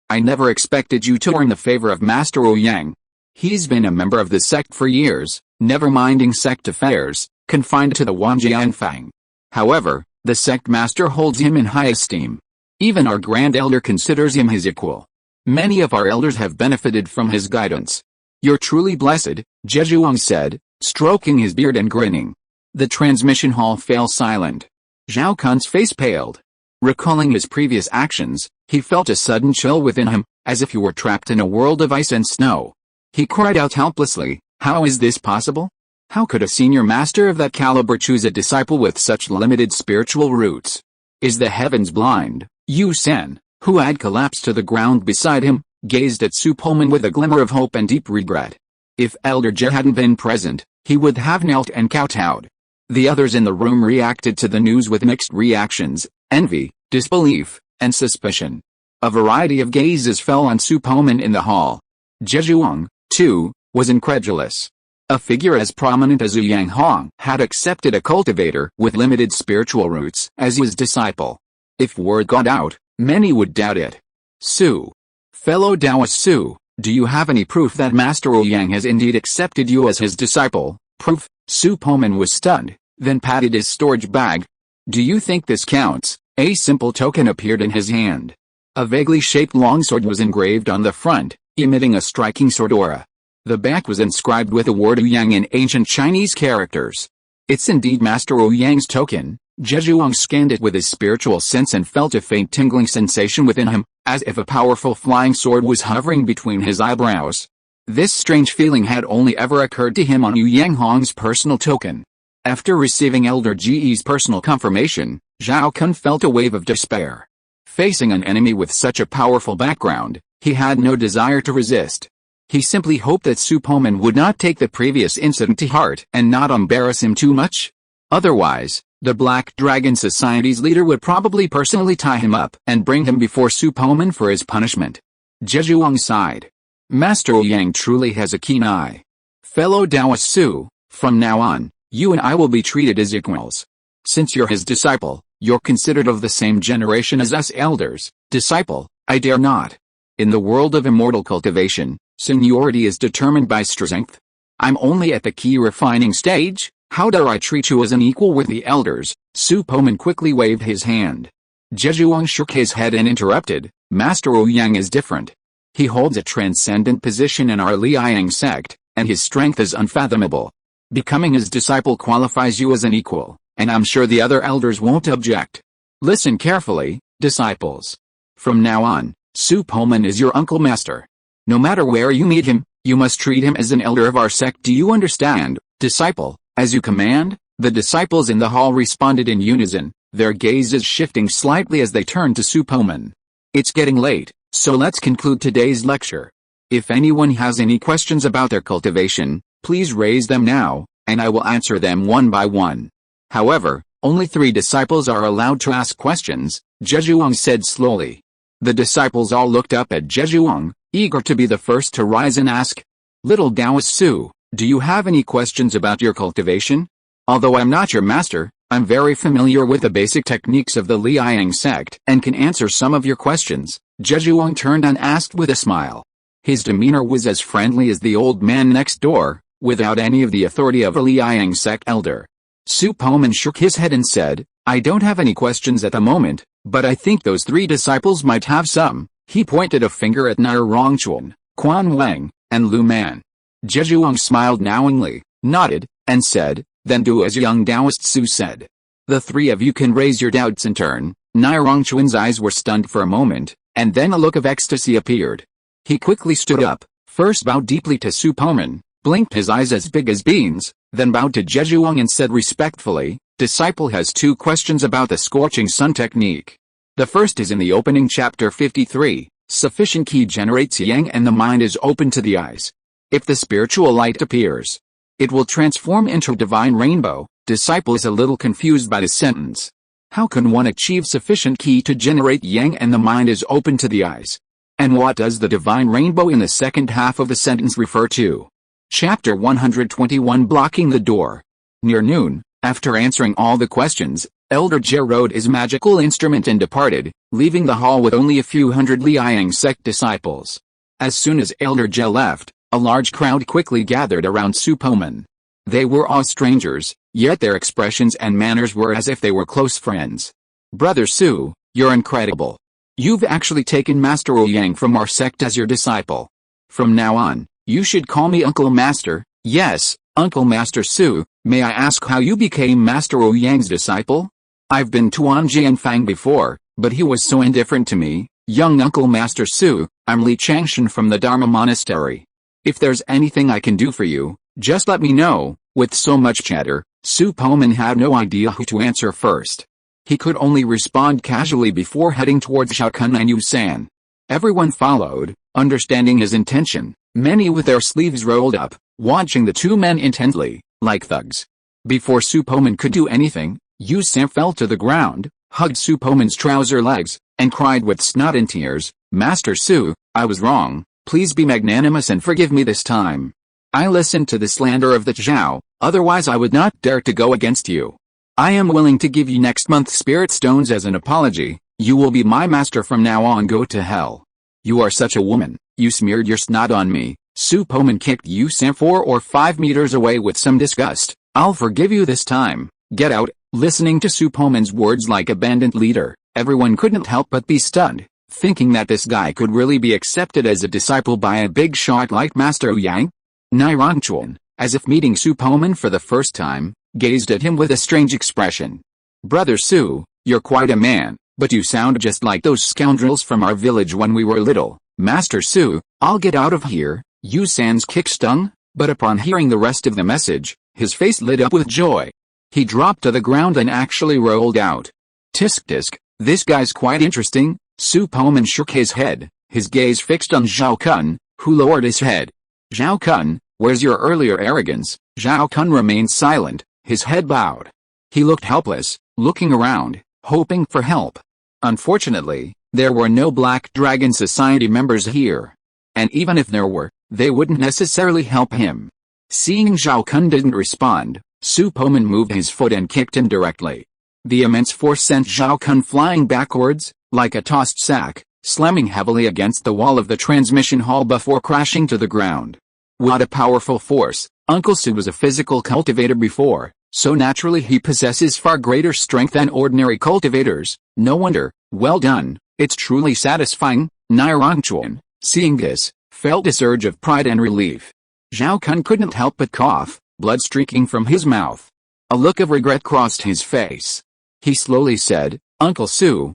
I never expected you to earn the favor of Master Ouyang. He's been a member of the sect for years, never minding sect affairs, confined to the Wanjianfang. However, the sect master holds him in high esteem. Even our grand elder considers him his equal. Many of our elders have benefited from his guidance. You're truly blessed, Zhejiang said, stroking his beard and grinning. The transmission hall fell silent. Zhao Kun's face paled. Recalling his previous actions, he felt a sudden chill within him, as if he were trapped in a world of ice and snow. He cried out helplessly, how is this possible? How could a senior master of that caliber choose a disciple with such limited spiritual roots? Is the heavens blind? Yu Sen, who had collapsed to the ground beside him, gazed at Su Poman with a glimmer of hope and deep regret. If Elder Je hadn't been present, he would have knelt and kowtowed. The others in the room reacted to the news with mixed reactions: envy, disbelief, and suspicion. A variety of gazes fell on Su Poman in the hall. Zhuang, too, was incredulous. A figure as prominent as Yang Hong had accepted a cultivator with limited spiritual roots as his disciple. If word got out, many would doubt it. Su. Fellow Taoist Su, do you have any proof that Master Yang has indeed accepted you as his disciple? Proof? Su Poman was stunned, then patted his storage bag. Do you think this counts? A simple token appeared in his hand. A vaguely shaped longsword was engraved on the front, emitting a striking sword aura. The back was inscribed with the word Yang in ancient Chinese characters. It's indeed Master Yang's token. Zhuang scanned it with his spiritual sense and felt a faint tingling sensation within him, as if a powerful flying sword was hovering between his eyebrows. This strange feeling had only ever occurred to him on Yang Hong's personal token. After receiving Elder Ge's personal confirmation, Zhao Kun felt a wave of despair. Facing an enemy with such a powerful background, he had no desire to resist. He simply hoped that Su Poman would not take the previous incident to heart and not embarrass him too much. Otherwise, the Black Dragon Society's leader would probably personally tie him up and bring him before Su Poman for his punishment. Zhuang sighed. Master Yang truly has a keen eye. Fellow Taoist Su, from now on, you and I will be treated as equals. Since you're his disciple, you're considered of the same generation as us elders. Disciple, I dare not. In the world of immortal cultivation, seniority is determined by strength. I'm only at the key refining stage. How dare I treat you as an equal with the elders? Su Poman quickly waved his hand. Zhuang shook his head and interrupted. Master Yang is different. He holds a transcendent position in our Liang sect, and his strength is unfathomable. Becoming his disciple qualifies you as an equal, and I'm sure the other elders won't object. Listen carefully, disciples. From now on, Su Poman is your uncle master. No matter where you meet him, you must treat him as an elder of our sect. Do you understand, disciple? As you command. The disciples in the hall responded in unison, their gazes shifting slightly as they turned to Su Poman. It's getting late, so let's conclude today's lecture. If anyone has any questions about their cultivation, please raise them now, and I will answer them one by one. However, only 3 disciples are allowed to ask questions, Zhuang said slowly. The disciples all looked up at Zhuang, eager to be the first to rise and ask. Little Taoist Su, do you have any questions about your cultivation? Although I'm not your master, I'm very familiar with the basic techniques of the Liang sect and can answer some of your questions. Zhuang turned and asked with a smile. His demeanor was as friendly as the old man next door, without any of the authority of a Liang sect elder. Su Poman shook his head and said, I don't have any questions at the moment, but I think those 3 disciples might have some. He pointed a finger at Nair Rongchuan, Quan Wang, and Lu Man. Zhuang smiled knowingly, nodded, and said, then do as young Taoist Su said. The 3 of you can raise your doubts in turn. Nair Rongchuan's eyes were stunned for a moment, and then a look of ecstasy appeared. He quickly stood up, first bowed deeply to Su Poman, blinked his eyes as big as beans, then bowed to Zhuang and said respectfully, disciple has 2 questions about the scorching sun technique. The first is in the opening chapter 53, sufficient ki generates yang and the mind is open to the eyes. If the spiritual light appears, it will transform into a divine rainbow. Disciple is a little confused by the sentence. How can one achieve sufficient ki to generate yang and the mind is open to the eyes? And what does the divine rainbow in the second half of the sentence refer to? Chapter 121 Blocking the Door. Near noon, after answering all the questions, Elder Je rode his magical instrument and departed, leaving the hall with only a few hundred Liang sect disciples. As soon as Elder Je left, a large crowd quickly gathered around Su Poman. They were all strangers, yet their expressions and manners were as if they were close friends. Brother Su, you're incredible. You've actually taken Master Yang from our sect as your disciple. From now on, you should call me Uncle Master. Yes, Uncle Master Su. May I ask how you became Master Yang's disciple? I've been to Jianfang before, but he was so indifferent to me. Young Uncle Master Su, I'm Li Changshan from the Dharma Monastery. If there's anything I can do for you, just let me know. With so much chatter, Su Poman had no idea who to answer first. He could only respond casually before heading towards Zhao Kun and Yu San. Everyone followed, understanding his intention, many with their sleeves rolled up, watching the two men intently, like thugs. Before Su Poman could do anything, Yu Sam fell to the ground, hugged Su Poman's trouser legs, and cried with snot and tears, "Master Su, I was wrong, please be magnanimous and forgive me this time. I listened to the slander of the Zhao, otherwise I would not dare to go against you. I am willing to give you next month's spirit stones as an apology. You will be my master from now on. Go to hell. You are such a woman, you smeared your snot on me." Su Poman kicked Yu Sam 4 or 5 meters away with some disgust. "I'll forgive you this time, get out." Listening to Su Poman's words like a bandit leader, everyone couldn't help but be stunned, thinking that this guy could really be accepted as a disciple by a big shot like Master Yang. Nirongchuan, as if meeting Su Poman for the first time, gazed at him with a strange expression. "Brother Su, you're quite a man, but you sound just like those scoundrels from our village when we were little." "Master Su, I'll get out of here." Yu Sam's kick stung, but upon hearing the rest of the message, his face lit up with joy. He dropped to the ground and actually rolled out. "Tisk tisk, this guy's quite interesting." Su Poman shook his head, his gaze fixed on Zhao Kun, who lowered his head. "Zhao Kun, where's your earlier arrogance?" Zhao Kun remained silent, his head bowed. He looked helpless, looking around, hoping for help. Unfortunately, there were no Black Dragon Society members here. And even if there were, they wouldn't necessarily help him. Seeing Zhao Kun didn't respond, Su Poman moved his foot and kicked him directly. The immense force sent Zhao Kun flying backwards, like a tossed sack, slamming heavily against the wall of the transmission hall before crashing to the ground. What a powerful force! Uncle Su was a physical cultivator before, so naturally he possesses far greater strength than ordinary cultivators. No wonder. Well done, it's truly satisfying. Nirongchuan, seeing this, felt a surge of pride and relief. Zhao Kun couldn't help but cough, blood streaking from his mouth. A look of regret crossed his face. He slowly said, Uncle Su,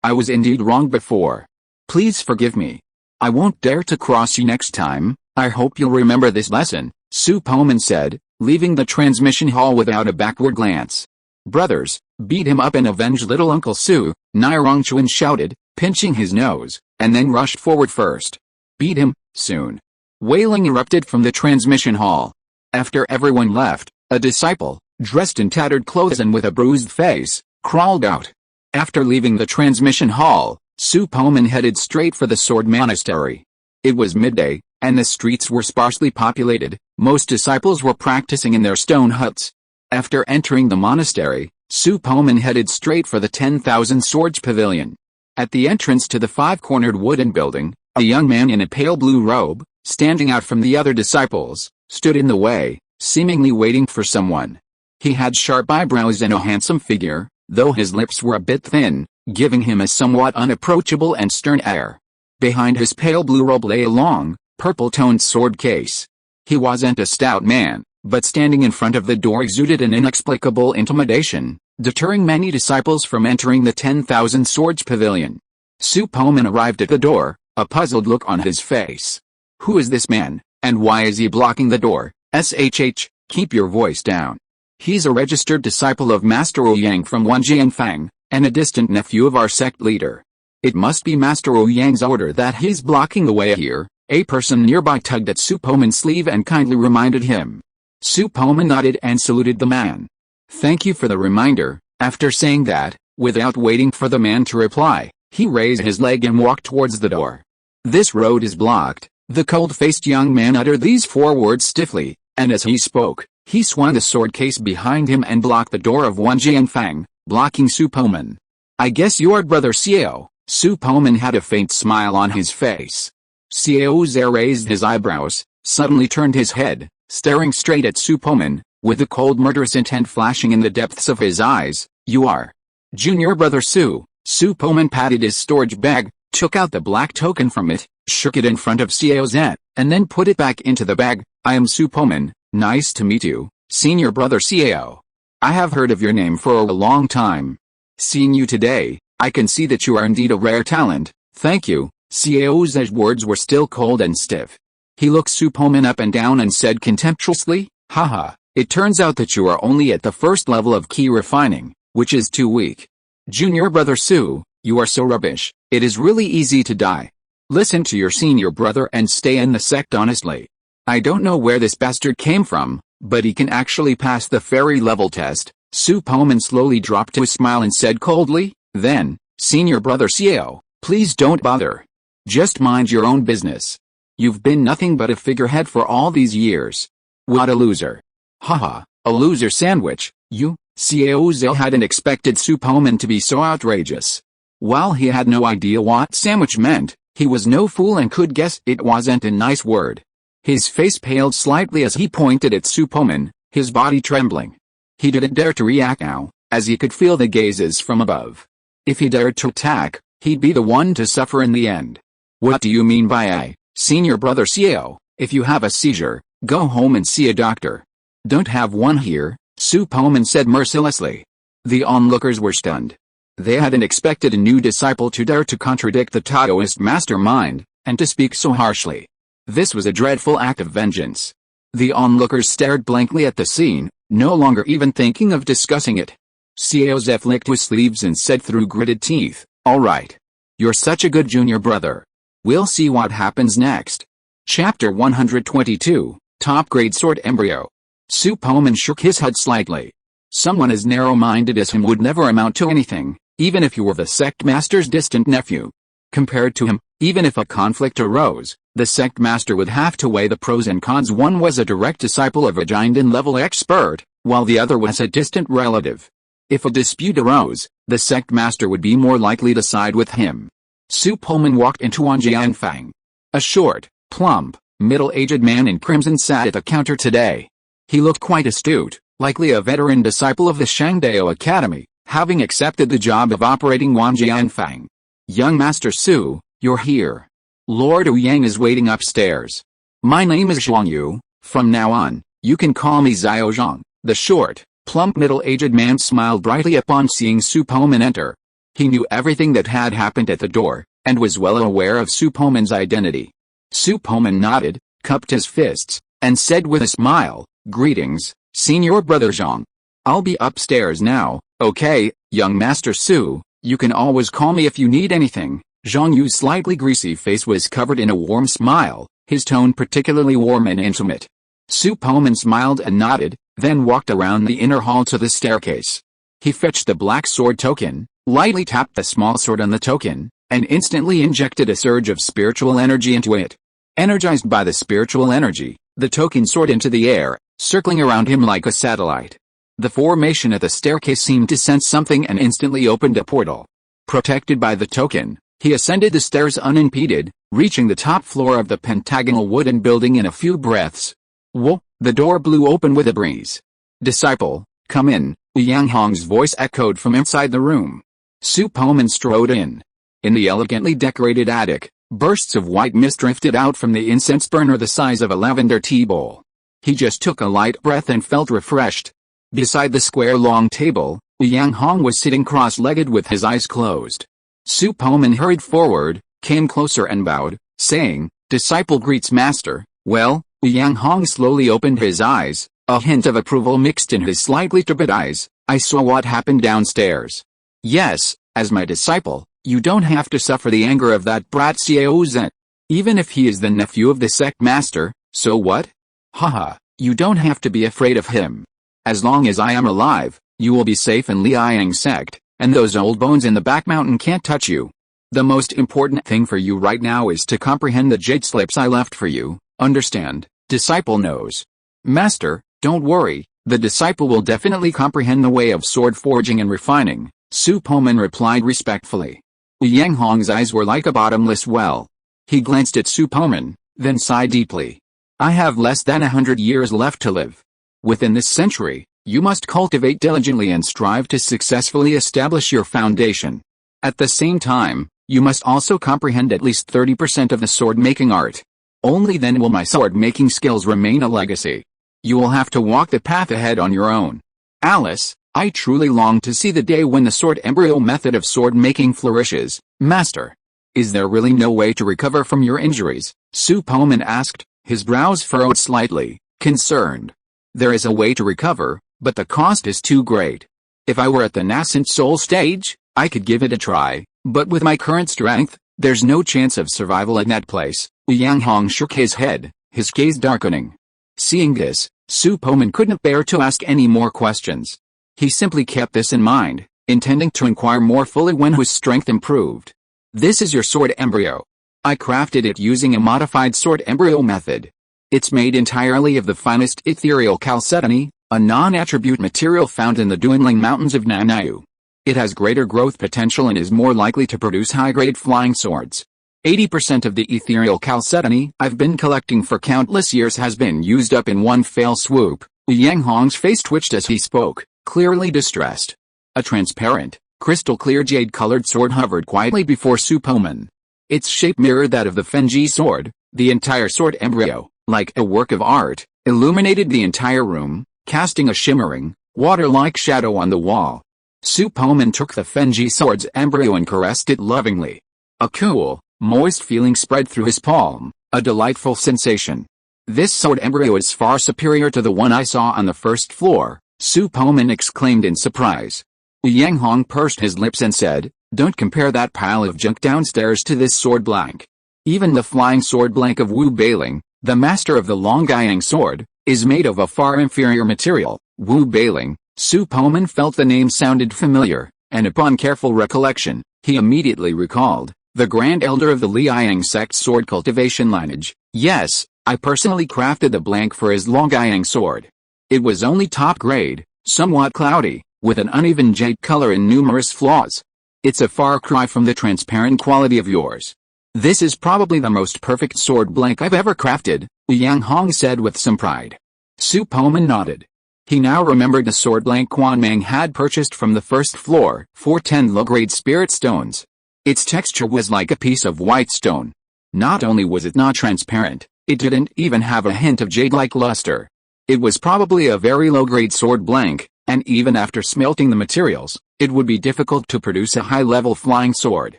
I was indeed wrong before. Please forgive me. I won't dare to cross you next time. I hope you'll remember this lesson," Su Poman said, leaving the transmission hall without a backward glance. "Brothers, beat him up and avenge little Uncle Su," Nirongchuan shouted, pinching his nose, and then rushed forward first. "Beat him, soon." Wailing erupted from the transmission hall. After everyone left, a disciple, dressed in tattered clothes and with a bruised face, crawled out. After leaving the transmission hall, Su Poman headed straight for the Sword Monastery. It was midday, and the streets were sparsely populated. Most disciples were practicing in their stone huts. After entering the monastery, Su Poman headed straight for the 10,000 Swords Pavilion. At the entrance to the 5-cornered wooden building, a young man in a pale blue robe, standing out from the other disciples, stood in the way, seemingly waiting for someone. He had sharp eyebrows and a handsome figure, though his lips were a bit thin, giving him a somewhat unapproachable and stern air. Behind his pale blue robe lay a long, purple-toned sword case. He wasn't a stout man, but standing in front of the door exuded an inexplicable intimidation, deterring many disciples from entering the 10,000 Swords Pavilion. Su Poman arrived at the door, a puzzled look on his face. Who is this man, and why is he blocking the door? Shh, keep your voice down. He's a registered disciple of Master Ouyang from Wanjianfang, and a distant nephew of our sect leader. It must be Master Ouyang's order that he's blocking the way here. A person nearby tugged at Su Poman's sleeve and kindly reminded him. Su Poman nodded and saluted the man. Thank you for the reminder. After saying that, without waiting for the man to reply, he raised his leg and walked towards the door. This road is blocked. The cold-faced young man uttered these 4 words stiffly, and as he spoke, he swung the sword case behind him and blocked the door of Wanjianfang, blocking Su Poman. I guess you're brother Xiao. Su Poman had a faint smile on his face. Xiao Zhe raised his eyebrows, suddenly turned his head, staring straight at Su Poman, with the cold murderous intent flashing in the depths of his eyes. You are Junior Brother Su. Su Poman patted his storage bag, took out the black token from it, shook it in front of Xiao Zhe, and then put it back into the bag. I am Su Poman, nice to meet you, Senior Brother Xiao. I have heard of your name for a long time. Seeing you today, I can see that you are indeed a rare talent. Thank you. Xiao Zhe's words were still cold and stiff. He looked Su Poman up and down and said contemptuously, Haha, it turns out that you are only at the first level of key refining, which is too weak. Junior Brother Su, you are so rubbish, it is really easy to die. Listen to your senior brother and stay in the sect honestly. I don't know where this bastard came from, but he can actually pass the fairy level test. Su Poman slowly dropped to a smile and said coldly, then, senior brother Xiao, please don't bother. Just mind your own business. You've been nothing but a figurehead for all these years. What a loser. Haha, a loser sandwich, you? Xiao Zhao hadn't expected Su Poman to be so outrageous. While he had no idea what sandwich meant, he was no fool and could guess it wasn't a nice word. His face paled slightly as he pointed at Su Poman, his body trembling. He didn't dare to react now, as he could feel the gazes from above. If he dared to attack, he'd be the one to suffer in the end. What do you mean by I, senior brother Xiao? If you have a seizure, go home and see a doctor. Don't have one here, Su Poman said mercilessly. The onlookers were stunned. They hadn't expected a new disciple to dare to contradict the Taoist mastermind, and to speak so harshly. This was a dreadful act of vengeance. The onlookers stared blankly at the scene, no longer even thinking of discussing it. Xiao Zhe flicked his sleeves and said through gritted teeth, all right. You're such a good junior brother. We'll see what happens next. Chapter 122, Top Grade Sword Embryo. Su Poman shook his head slightly. Someone as narrow-minded as him would never amount to anything, even if you were the sect master's distant nephew. Compared to him, even if a conflict arose, the sect master would have to weigh the pros and cons. One was a direct disciple of a Jinden-level expert, while the other was a distant relative. If a dispute arose, the sect master would be more likely to side with him. Su Poman walked into Wang Jianfang. A short, plump, middle-aged man in crimson sat at the counter today. He looked quite astute, likely a veteran disciple of the Shangdao Academy, having accepted the job of operating Wang Jianfang. Young Master Su, you're here. Lord Wu Yang is waiting upstairs. My name is Zhang Yu. From now on, you can call me Xiao Zhang. The short, plump middle-aged man smiled brightly upon seeing Su Poman enter. He knew everything that had happened at the door, and was well aware of Su Poman's identity. Su Poman nodded, cupped his fists, and said with a smile, greetings, Senior Brother Zhang. I'll be upstairs now, okay, young Master Su, you can always call me if you need anything. Zhang Yu's slightly greasy face was covered in a warm smile, his tone particularly warm and intimate. Su Poman smiled and nodded, then walked around the inner hall to the staircase. He fetched the black sword token, lightly tapped the small sword on the token, and instantly injected a surge of spiritual energy into it. Energized by the spiritual energy, the token soared into the air, circling around him like a satellite. The formation at the staircase seemed to sense something and instantly opened a portal. Protected by the token, he ascended the stairs unimpeded, reaching the top floor of the pentagonal wooden building in a few breaths. Whoa! The door blew open with a breeze. Disciple, come in, Yang Hong's voice echoed from inside the room. Su Poman strode in. In the elegantly decorated attic, bursts of white mist drifted out from the incense burner the size of a lavender tea bowl. He just took a light breath and felt refreshed. Beside the square long table, Yang Hong was sitting cross-legged with his eyes closed. Su Poman hurried forward, came closer and bowed, saying, Disciple greets Master. Well, Yang Hong slowly opened his eyes, a hint of approval mixed in his slightly turbid eyes. I saw what happened downstairs. Yes, as my disciple, you don't have to suffer the anger of that brat Xiao Zhen. Even if he is the nephew of the sect master, so what? Haha, you don't have to be afraid of him. As long as I am alive, you will be safe in Liang sect, and those old bones in the back mountain can't touch you. The most important thing for you right now is to comprehend the jade slips I left for you, understand? Disciple knows. Master, don't worry, the disciple will definitely comprehend the way of sword forging and refining, Su Poman replied respectfully. Yang Hong's eyes were like a bottomless well. He glanced at Su Poman, then sighed deeply. I have less than 100 years left to live. Within this century, you must cultivate diligently and strive to successfully establish your foundation. At the same time, you must also comprehend at least 30% of the sword-making art. Only then will my sword-making skills remain a legacy. You will have to walk the path ahead on your own. Alice, I truly long to see the day when the sword embryo method of sword-making flourishes. Master, is there really no way to recover from your injuries? Su Poman asked, his brows furrowed slightly, concerned. There is a way to recover, but the cost is too great. If I were at the nascent soul stage, I could give it a try, but with my current strength, There's no chance of survival in that place. Yang Hong shook his head, his gaze darkening. Seeing this, Su Poman couldn't bear to ask any more questions. He simply kept this in mind, intending to inquire more fully when his strength improved. This is your sword embryo. I crafted it using a modified sword embryo method. It's made entirely of the finest ethereal chalcedony, a non-attribute material found in the dwindling mountains of Nanayu. It has greater growth potential and is more likely to produce high-grade flying swords. 80% of the ethereal chalcedony I've been collecting for countless years has been used up in one fell swoop. Yang Hong's face twitched as he spoke, clearly distressed. A transparent, crystal-clear jade-colored sword hovered quietly before Su Poman. Its shape mirrored that of the Fenji sword. The entire sword embryo, like a work of art, illuminated the entire room, casting a shimmering, water-like shadow on the wall. Su Poman took the Fenji sword's embryo and caressed it lovingly. A cool, moist feeling spread through his palm, a delightful sensation. This sword embryo is far superior to the one I saw on the first floor, Su Poman exclaimed in surprise. Yang Hong pursed his lips and said, "Don't compare that pile of junk downstairs to this sword blank. Even the flying sword blank of Wu Bailing, the master of the Longyang sword, is made of a far inferior material." Wu Bailing. Su Poman felt the name sounded familiar, and upon careful recollection, he immediately recalled, the Grand Elder of the Liang sect sword cultivation lineage. Yes, I personally crafted the blank for his Longyang sword. It was only top grade, somewhat cloudy, with an uneven jade color and numerous flaws. It's a far cry from the transparent quality of yours. This is probably the most perfect sword blank I've ever crafted, Yang Hong said with some pride. Su Poman nodded. He now remembered the sword blank Quan Mang had purchased from the first floor for 10 low-grade spirit stones. Its texture was like a piece of white stone. Not only was it not transparent, it didn't even have a hint of jade-like luster. It was probably a very low-grade sword blank, and even after smelting the materials, it would be difficult to produce a high-level flying sword.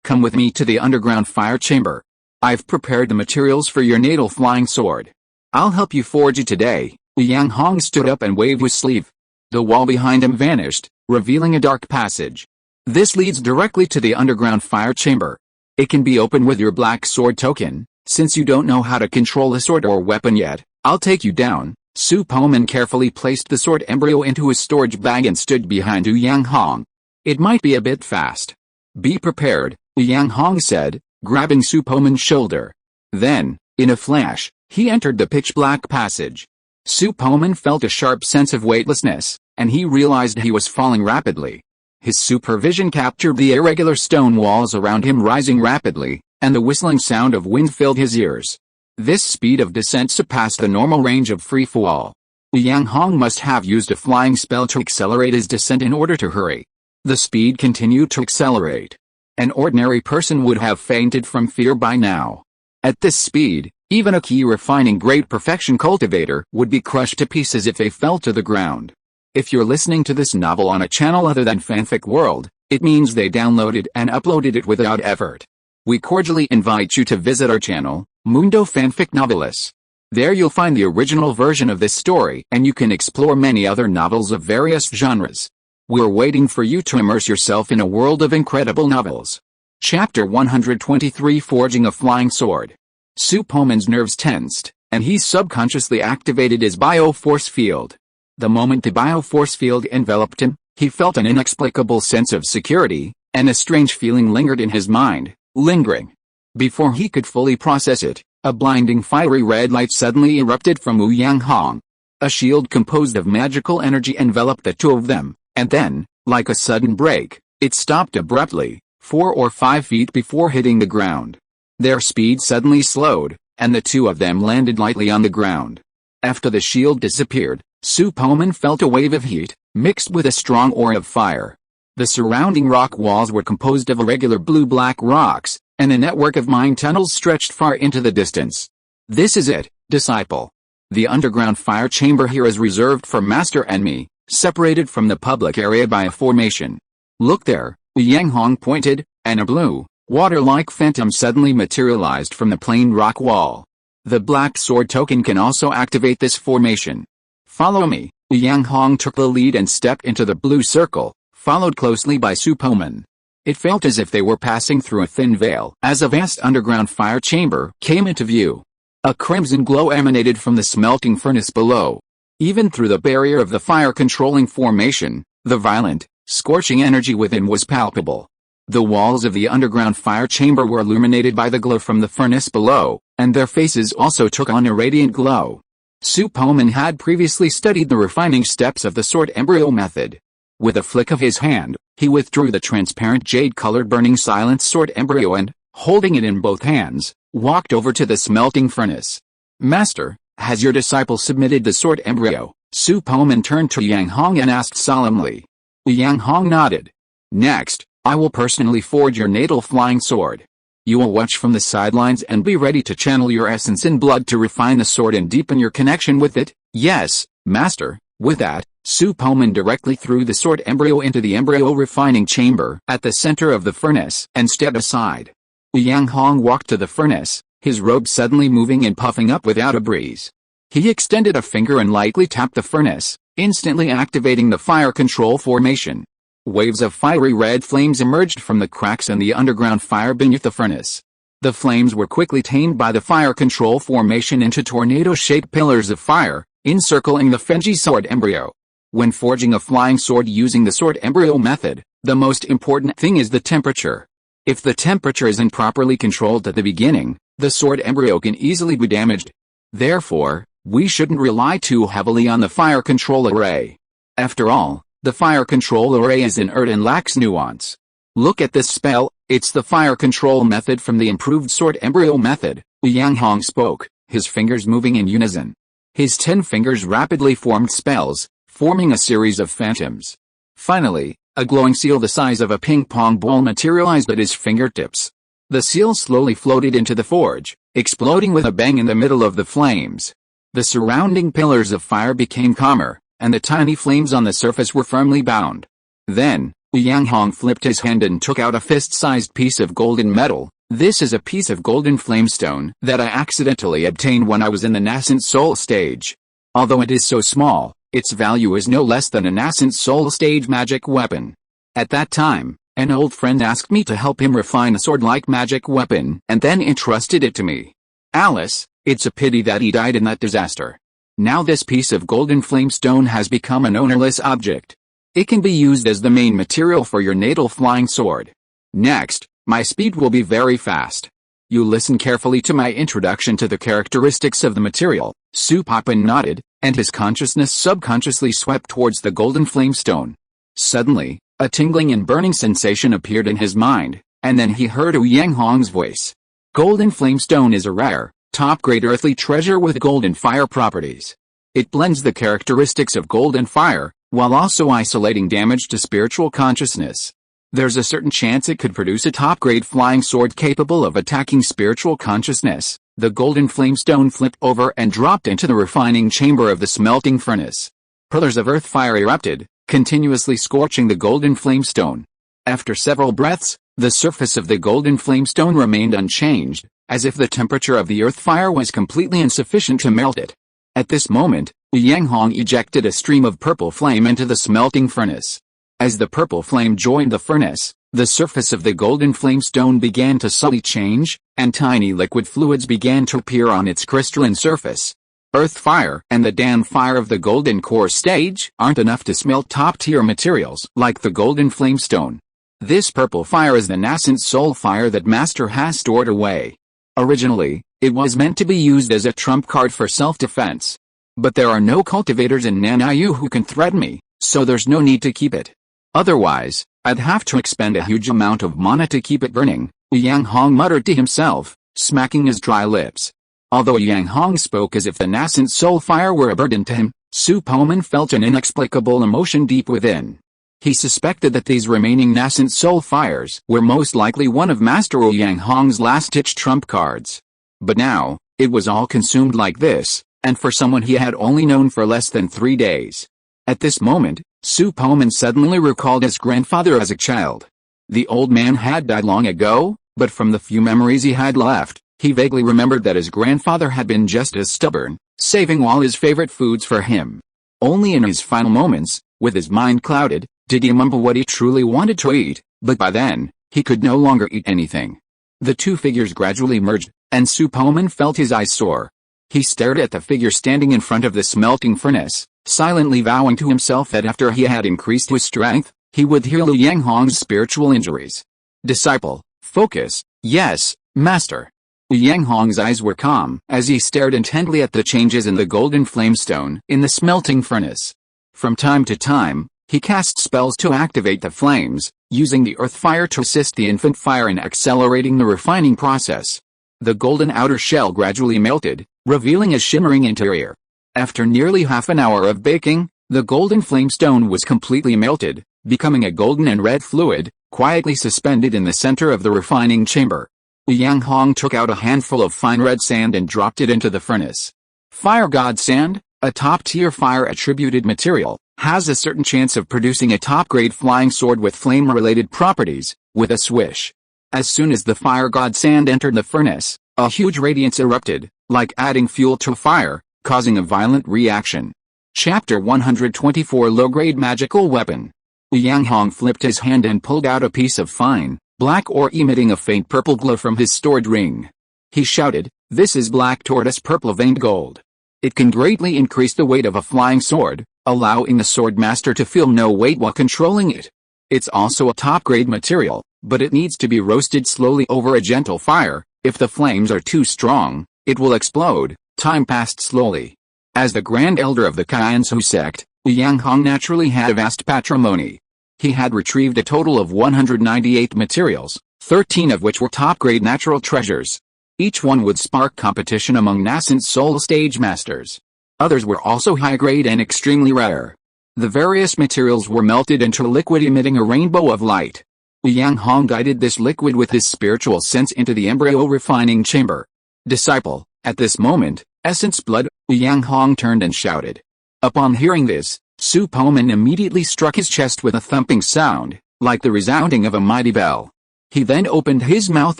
Come with me to the underground fire chamber. I've prepared the materials for your natal flying sword. I'll help you forge it today. Yang Hong stood up and waved his sleeve. The wall behind him vanished, revealing a dark passage. This leads directly to the underground fire chamber. It can be opened with your black sword token. Since you don't know how to control a sword or weapon yet, I'll take you down. Su Poman carefully placed the sword embryo into his storage bag and stood behind Yang Hong. It might be a bit fast. Be prepared, Yang Hong said, grabbing Su Poman's shoulder. Then, in a flash, he entered the pitch-black passage. Su Poman felt a sharp sense of weightlessness, and he realized he was falling rapidly. His supervision captured the irregular stone walls around him rising rapidly, and the whistling sound of wind filled his ears. This speed of descent surpassed the normal range of free fall. Yang Hong must have used a flying spell to accelerate his descent in order to hurry. The speed continued to accelerate. An ordinary person would have fainted from fear by now. At this speed, even a key-refining great perfection cultivator would be crushed to pieces if they fell to the ground. If you're listening to this novel on a channel other than Fanfic World, it means they downloaded and uploaded it without effort. We cordially invite you to visit our channel, Mundo Fanfic Novelis. There you'll find the original version of this story and you can explore many other novels of various genres. We're waiting for you to immerse yourself in a world of incredible novels. Chapter 123 Forging a Flying Sword. Su Poman's nerves tensed, and he subconsciously activated his bioforce field. The moment the bioforce field enveloped him, he felt an inexplicable sense of security, and a strange feeling lingered in his mind, lingering. Before he could fully process it, a blinding fiery red light suddenly erupted from Yang Hong. A shield composed of magical energy enveloped the two of them, and then, like a sudden break, it stopped abruptly, 4 or 5 feet before hitting the ground. Their speed suddenly slowed, and the two of them landed lightly on the ground. After the shield disappeared, Su Poman felt a wave of heat, mixed with a strong aura of fire. The surrounding rock walls were composed of irregular blue-black rocks, and a network of mine tunnels stretched far into the distance. This is it, disciple. The underground fire chamber here is reserved for Master and me, separated from the public area by a formation. Look there, Yang Hong pointed, and a blue, water-like phantom suddenly materialized from the plain rock wall. The black sword token can also activate this formation. Follow me. Yang Hong took the lead and stepped into the blue circle, followed closely by Su Poman. It felt as if they were passing through a thin veil as a vast underground fire chamber came into view. A crimson glow emanated from the smelting furnace below. Even through the barrier of the fire-controlling formation, the violent, scorching energy within was palpable. The walls of the underground fire chamber were illuminated by the glow from the furnace below, and their faces also took on a radiant glow. Su Poman had previously studied the refining steps of the sword embryo method. With a flick of his hand, he withdrew the transparent jade-colored burning silence sword embryo and, holding it in both hands, walked over to the smelting furnace. "Master, has your disciple submitted the sword embryo?" Su Poman turned to Yang Hong and asked solemnly. Yang Hong nodded. "Next, I will personally forge your natal flying sword. You will watch from the sidelines and be ready to channel your essence and blood to refine the sword and deepen your connection with it." "Yes, Master." With that, Su Poman directly threw the sword embryo into the embryo refining chamber at the center of the furnace and stepped aside. Yang Hong walked to the furnace, his robe suddenly moving and puffing up without a breeze. He extended a finger and lightly tapped the furnace, instantly activating the fire control formation. Waves of fiery red flames emerged from the cracks in the underground fire beneath the furnace. The flames were quickly tamed by the fire control formation into tornado-shaped pillars of fire, encircling the Fenji sword embryo. When forging a flying sword using the sword embryo method, the most important thing is the temperature. If the temperature isn't properly controlled at the beginning, the sword embryo can easily be damaged. Therefore, we shouldn't rely too heavily on the fire control array. After all, the fire control array is inert and lacks nuance. Look at this spell, it's the fire control method from the improved sword embryo method. Yang Hong spoke, his fingers moving in unison. His 10 fingers rapidly formed spells, forming a series of phantoms. Finally, a glowing seal the size of a ping-pong ball materialized at his fingertips. The seal slowly floated into the forge, exploding with a bang in the middle of the flames. The surrounding pillars of fire became calmer, and the tiny flames on the surface were firmly bound. Then, Yang Hong flipped his hand and took out a fist-sized piece of golden metal. "This is a piece of golden flamestone that I accidentally obtained when I was in the nascent soul stage. Although it is so small, its value is no less than a nascent soul stage magic weapon. At that time, an old friend asked me to help him refine a sword-like magic weapon and then entrusted it to me. Alice, it's a pity that he died in that disaster. Now this piece of golden flamestone has become an ownerless object. It can be used as the main material for your natal flying sword. Next, my speed will be very fast. You listen carefully to my introduction to the characteristics of the material." Su Poman nodded, and his consciousness subconsciously swept towards the golden flamestone. Suddenly, a tingling and burning sensation appeared in his mind, and then he heard Yang Hong's voice. "Golden flamestone is a rare, top-grade earthly treasure with golden fire properties. It blends the characteristics of gold and fire, while also isolating damage to spiritual consciousness. There's a certain chance it could produce a top-grade flying sword capable of attacking spiritual consciousness." The golden flamestone flipped over and dropped into the refining chamber of the smelting furnace. Pillars of earth fire erupted, continuously scorching the golden flamestone. After several breaths, the surface of the golden flamestone remained unchanged, as if the temperature of the earth fire was completely insufficient to melt it. At this moment, Yang Hong ejected a stream of purple flame into the smelting furnace. As the purple flame joined the furnace, the surface of the golden flamestone began to subtly change, and tiny liquid fluids began to appear on its crystalline surface. Earth fire and the Dan fire of the golden core stage aren't enough to smelt top-tier materials like the golden flamestone. This purple fire is the nascent soul fire that Master has stored away. Originally, it was meant to be used as a trump card for self-defense. But there are no cultivators in Nanayu who can threaten me, so there's no need to keep it. Otherwise, I'd have to expend a huge amount of mana to keep it burning," Yang Hong muttered to himself, smacking his dry lips. Although Yang Hong spoke as if the nascent soul fire were a burden to him, Su Poman felt an inexplicable emotion deep within. He suspected that these remaining nascent soul fires were most likely one of Master Yang Hong's last-ditch trump cards. But now, it was all consumed like this, and for someone he had only known for less than 3 days. At this moment, Su Poman suddenly recalled his grandfather as a child. The old man had died long ago, but from the few memories he had left, he vaguely remembered that his grandfather had been just as stubborn, saving all his favorite foods for him. Only in his final moments, with his mind clouded, did he remember what he truly wanted to eat, but by then, He could no longer eat anything. The two figures gradually merged, and Su Poman felt his eyes soar. He stared at the figure standing in front of the smelting furnace, silently vowing to himself that after he had increased his strength, he would heal Liu Yanghong's spiritual injuries. Disciple, focus. Yes, master. Liu Yanghong's eyes were calm as he stared intently at the changes in the golden flamestone in the smelting furnace. From time to time, he cast spells to activate the flames, using the earth fire to assist the infant fire in accelerating the refining process. The golden outer shell gradually melted, revealing a shimmering interior. After nearly half an hour of baking, the golden flamestone was completely melted, becoming a golden and red fluid, quietly suspended in the center of the refining chamber. Liu Yanghong took out a handful of fine red sand and dropped it into the furnace. Fire God Sand, a top-tier fire-attributed material, has a certain chance of producing a top-grade flying sword with flame-related properties, with a swish. As soon as the Fire God Sand entered the furnace, a huge radiance erupted, like adding fuel to fire, causing a violent reaction. Chapter 124 Low-Grade Magical Weapon. Liu Yanghong flipped his hand and pulled out a piece of fine, black ore emitting a faint purple glow from his stored ring. He shouted, "This is black tortoise purple veined gold. It can greatly increase the weight of a flying sword, allowing the sword master to feel no weight while controlling it. It's also a top-grade material, but it needs to be roasted slowly over a gentle fire. If the flames are too strong, it will explode." Time passed slowly. As the Grand Elder of the Kaiansu sect, Liu Yanghong naturally had a vast patrimony. He had retrieved a total of 198 materials, 13 of which were top-grade natural treasures. Each one would spark competition among nascent soul stage masters. Others were also high-grade and extremely rare. The various materials were melted into liquid emitting a rainbow of light. Liu Yanghong guided this liquid with his spiritual sense into the embryo refining chamber. Disciple, at this moment, essence blood, Liu Yanghong turned and shouted. Upon hearing this, Su Poman immediately struck his chest with a thumping sound, like the resounding of a mighty bell. He then opened his mouth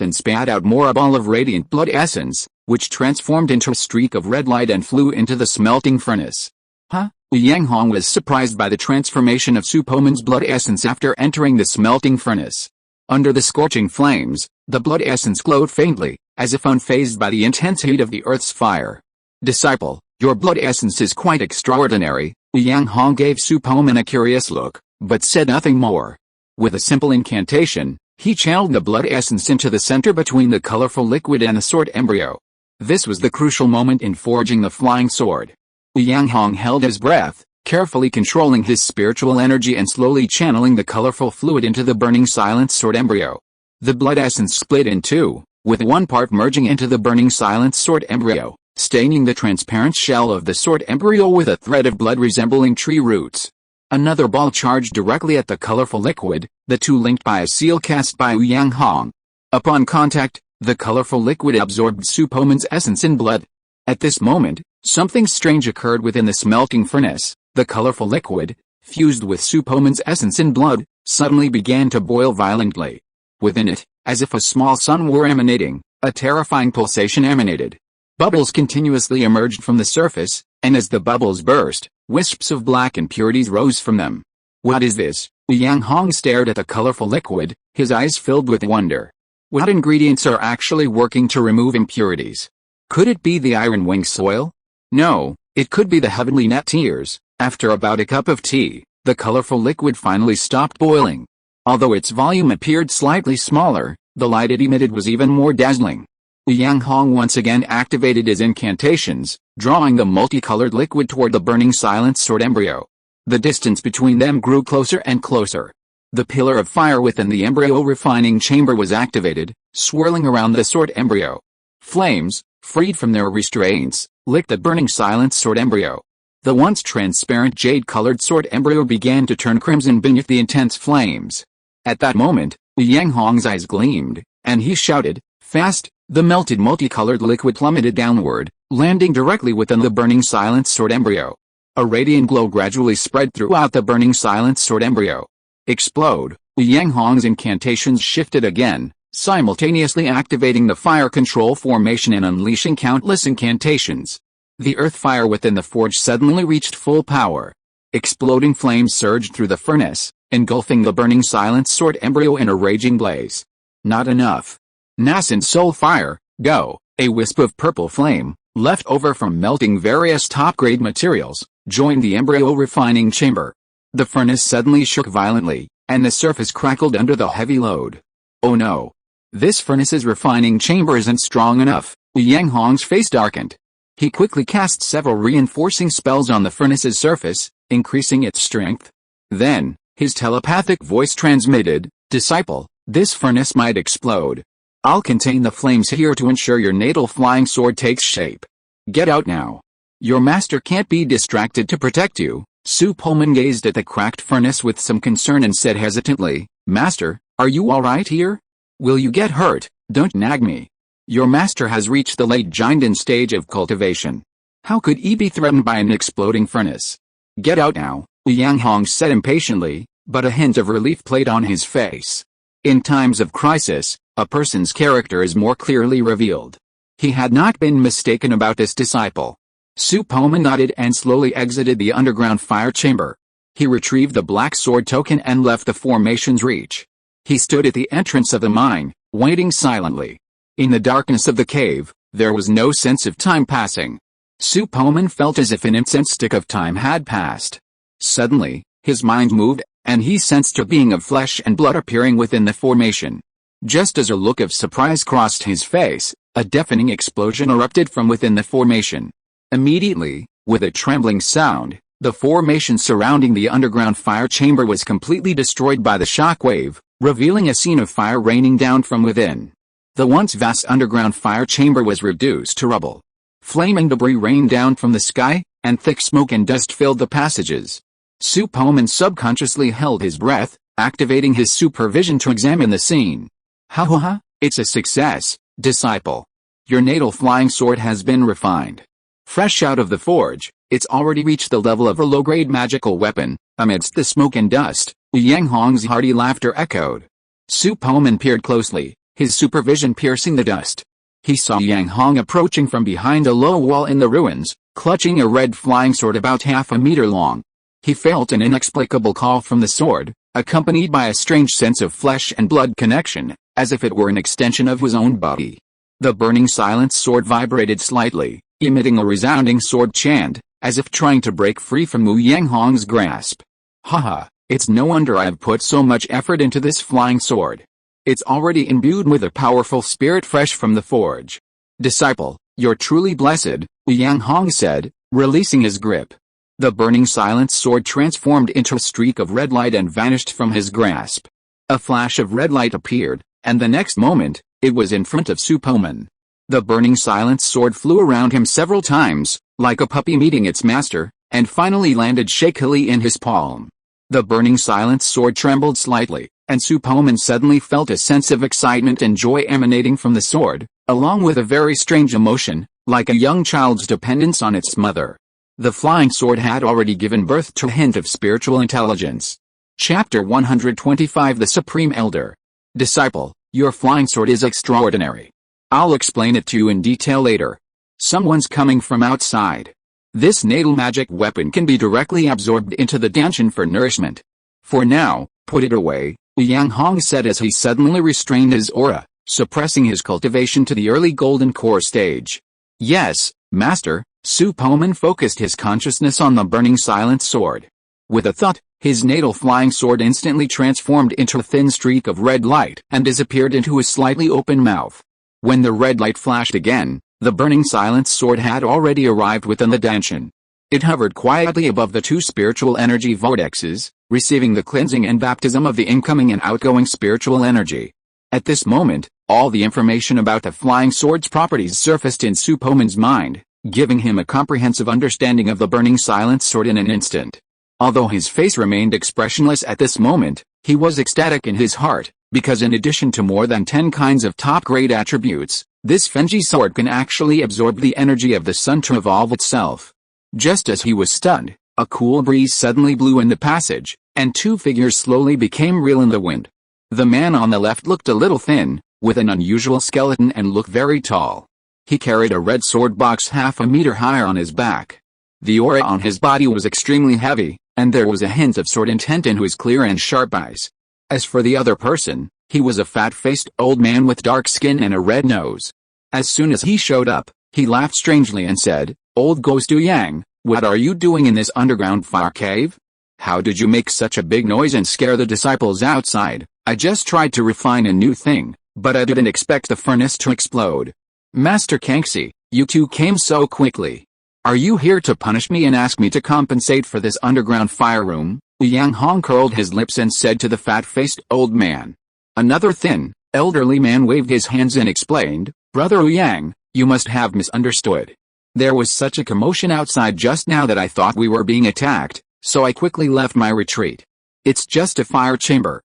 and spat out more a ball of radiant blood essence, which transformed into a streak of red light and flew into the smelting furnace. Huh? Liu Yanghong was surprised by the transformation of Su Poman's blood essence after entering the smelting furnace. Under the scorching flames, the blood essence glowed faintly, as if unfazed by the intense heat of the earth's fire. Disciple, your blood essence is quite extraordinary. Liu Yanghong gave Su Poman a curious look, but said nothing more. With a simple incantation, he channeled the blood essence into the center between the colorful liquid and the sword embryo. This was the crucial moment in forging the flying sword. Liu Yanghong held his breath, carefully controlling his spiritual energy and slowly channeling the colorful fluid into the burning silent sword embryo. The blood essence split in two, with one part merging into the burning silent sword embryo, staining the transparent shell of the sword embryo with a thread of blood resembling tree roots. Another ball charged directly at the colorful liquid, the two linked by a seal cast by Liu Yanghong. Upon contact, the colorful liquid absorbed Su Poman's essence and blood. At this moment, something strange occurred within the smelting furnace. The colorful liquid, fused with Su Poman's essence and blood, suddenly began to boil violently. Within it, as if a small sun were emanating, a terrifying pulsation emanated. Bubbles continuously emerged from the surface, and as the bubbles burst, wisps of black impurities rose from them. What is this? Liu Yanghong stared at the colorful liquid, his eyes filled with wonder. What ingredients are actually working to remove impurities? Could it be the iron wing soil? No, it could be the heavenly net tears. After about a cup of tea, the colorful liquid finally stopped boiling. Although its volume appeared slightly smaller, the light it emitted was even more dazzling. Liu Yanghong once again activated his incantations, drawing the multicolored liquid toward the burning silent sword embryo. The distance between them grew closer and closer. The pillar of fire within the embryo refining chamber was activated, swirling around the sword embryo. Flames, freed from their restraints, licked the burning silent sword embryo. The once transparent jade-colored sword embryo began to turn crimson beneath the intense flames. At that moment, Liu Yanghong's eyes gleamed, and he shouted, "Fast!" The melted multicolored liquid plummeted downward, landing directly within the burning silent sword embryo. A radiant glow gradually spread throughout the burning silent sword embryo. Explode! Liu Yanghong's incantations shifted again, simultaneously activating the fire control formation and unleashing countless incantations. The earth fire within the forge suddenly reached full power. Exploding flames surged through the furnace, engulfing the burning silence sword embryo in a raging blaze. Not enough. Nascent soul fire, go! A wisp of purple flame, left over from melting various top-grade materials, joined the embryo refining chamber. The furnace suddenly shook violently, and the surface crackled under the heavy load. Oh no! This furnace's refining chamber isn't strong enough. Yang Hong's face darkened. He quickly cast several reinforcing spells on the furnace's surface, increasing its strength. Then, his telepathic voice transmitted, "Disciple, this furnace might explode. I'll contain the flames here to ensure your natal flying sword takes shape. Get out now. Your master can't be distracted to protect you." Su Poman gazed at the cracked furnace with some concern and said hesitantly, "Master, are you all right here? Will you get hurt? Don't nag me. Your master has reached the late Jinden stage of cultivation. How could he be threatened by an exploding furnace? Get out now," Yang Hong said impatiently, but a hint of relief played on his face. In times of crisis, a person's character is more clearly revealed. He had not been mistaken about this disciple. Su Poman nodded and slowly exited the underground fire chamber. He retrieved the black sword token and left the formation's reach. He stood at the entrance of the mine, waiting silently. In the darkness of the cave, there was no sense of time passing. Su Poman felt as if an instant of time had passed. Suddenly, his mind moved, and he sensed a being of flesh and blood appearing within the formation. Just as a look of surprise crossed his face, a deafening explosion erupted from within the formation. Immediately, with a trembling sound, the formation surrounding the underground fire chamber was completely destroyed by the shockwave, revealing a scene of fire raining down from within. The once vast underground fire chamber was reduced to rubble. Flaming debris rained down from the sky, and thick smoke and dust filled the passages. Su Poman subconsciously held his breath, activating his supervision to examine the scene. Ha ha ha, it's a success, disciple. Your natal flying sword has been refined. Fresh out of the forge, it's already reached the level of a low-grade magical weapon. Amidst the smoke and dust, Yang Hong's hearty laughter echoed. Su Poman peered closely, his supervision piercing the dust. He saw Yang Hong approaching from behind a low wall in the ruins, clutching a red flying sword about half a meter long. He felt an inexplicable call from the sword, accompanied by a strange sense of flesh and blood connection, as if it were an extension of his own body. The burning silence sword vibrated slightly, emitting a resounding sword chant, as if trying to break free from Wu Yang Hong's grasp. Haha, it's no wonder I've put so much effort into this flying sword. It's already imbued with a powerful spirit fresh from the forge. Disciple, you're truly blessed, Yang Hong said, releasing his grip. The burning silence sword transformed into a streak of red light and vanished from his grasp. A flash of red light appeared, and the next moment, it was in front of Su Poman. The burning silence sword flew around him several times, like a puppy meeting its master, and finally landed shakily in his palm. The burning silence sword trembled slightly, and Su Poman suddenly felt a sense of excitement and joy emanating from the sword, along with a very strange emotion, like a young child's dependence on its mother. The flying sword had already given birth to a hint of spiritual intelligence. Chapter 125 The Supreme Elder. Disciple, your flying sword is extraordinary. I'll explain it to you in detail later. Someone's coming from outside. This natal magic weapon can be directly absorbed into the danshan for nourishment. For now, put it away, Yang Hong said as he suddenly restrained his aura, suppressing his cultivation to the early golden core stage. Yes, master. Su Poman focused his consciousness on the burning silence sword. With a thought, his natal flying sword instantly transformed into a thin streak of red light and disappeared into his slightly open mouth. When the red light flashed again, the burning silence sword had already arrived within the danshan. It hovered quietly above the two spiritual energy vortexes, receiving the cleansing and baptism of the incoming and outgoing spiritual energy. At this moment, all the information about the flying sword's properties surfaced in Su Poman's mind, giving him a comprehensive understanding of the burning silence sword in an instant. Although his face remained expressionless at this moment, he was ecstatic in his heart, because in addition to more than 10 kinds of top-grade attributes, this Fenji sword can actually absorb the energy of the sun to evolve itself. Just as he was stunned, a cool breeze suddenly blew in the passage, and two figures slowly became real in the wind. The man on the left looked a little thin, with an unusual skeleton and looked very tall. He carried a red sword box half a meter higher on his back. The aura on his body was extremely heavy, and there was a hint of sword intent in his clear and sharp eyes. As for the other person, he was a fat-faced old man with dark skin and a red nose. As soon as he showed up, he laughed strangely and said, "Old Ghost Yang, what are you doing in this underground fire cave? How did you make such a big noise and scare the disciples outside? I just tried to refine a new thing, but I didn't expect the furnace to explode." "Master Kangxi, you two came so quickly. Are you here to punish me and ask me to compensate for this underground fire room?" Yang Hong curled his lips and said to the fat-faced old man. Another thin, elderly man waved his hands and explained, "Brother Yang, you must have misunderstood. There was such a commotion outside just now that I thought we were being attacked, so I quickly left my retreat. It's just a fire chamber.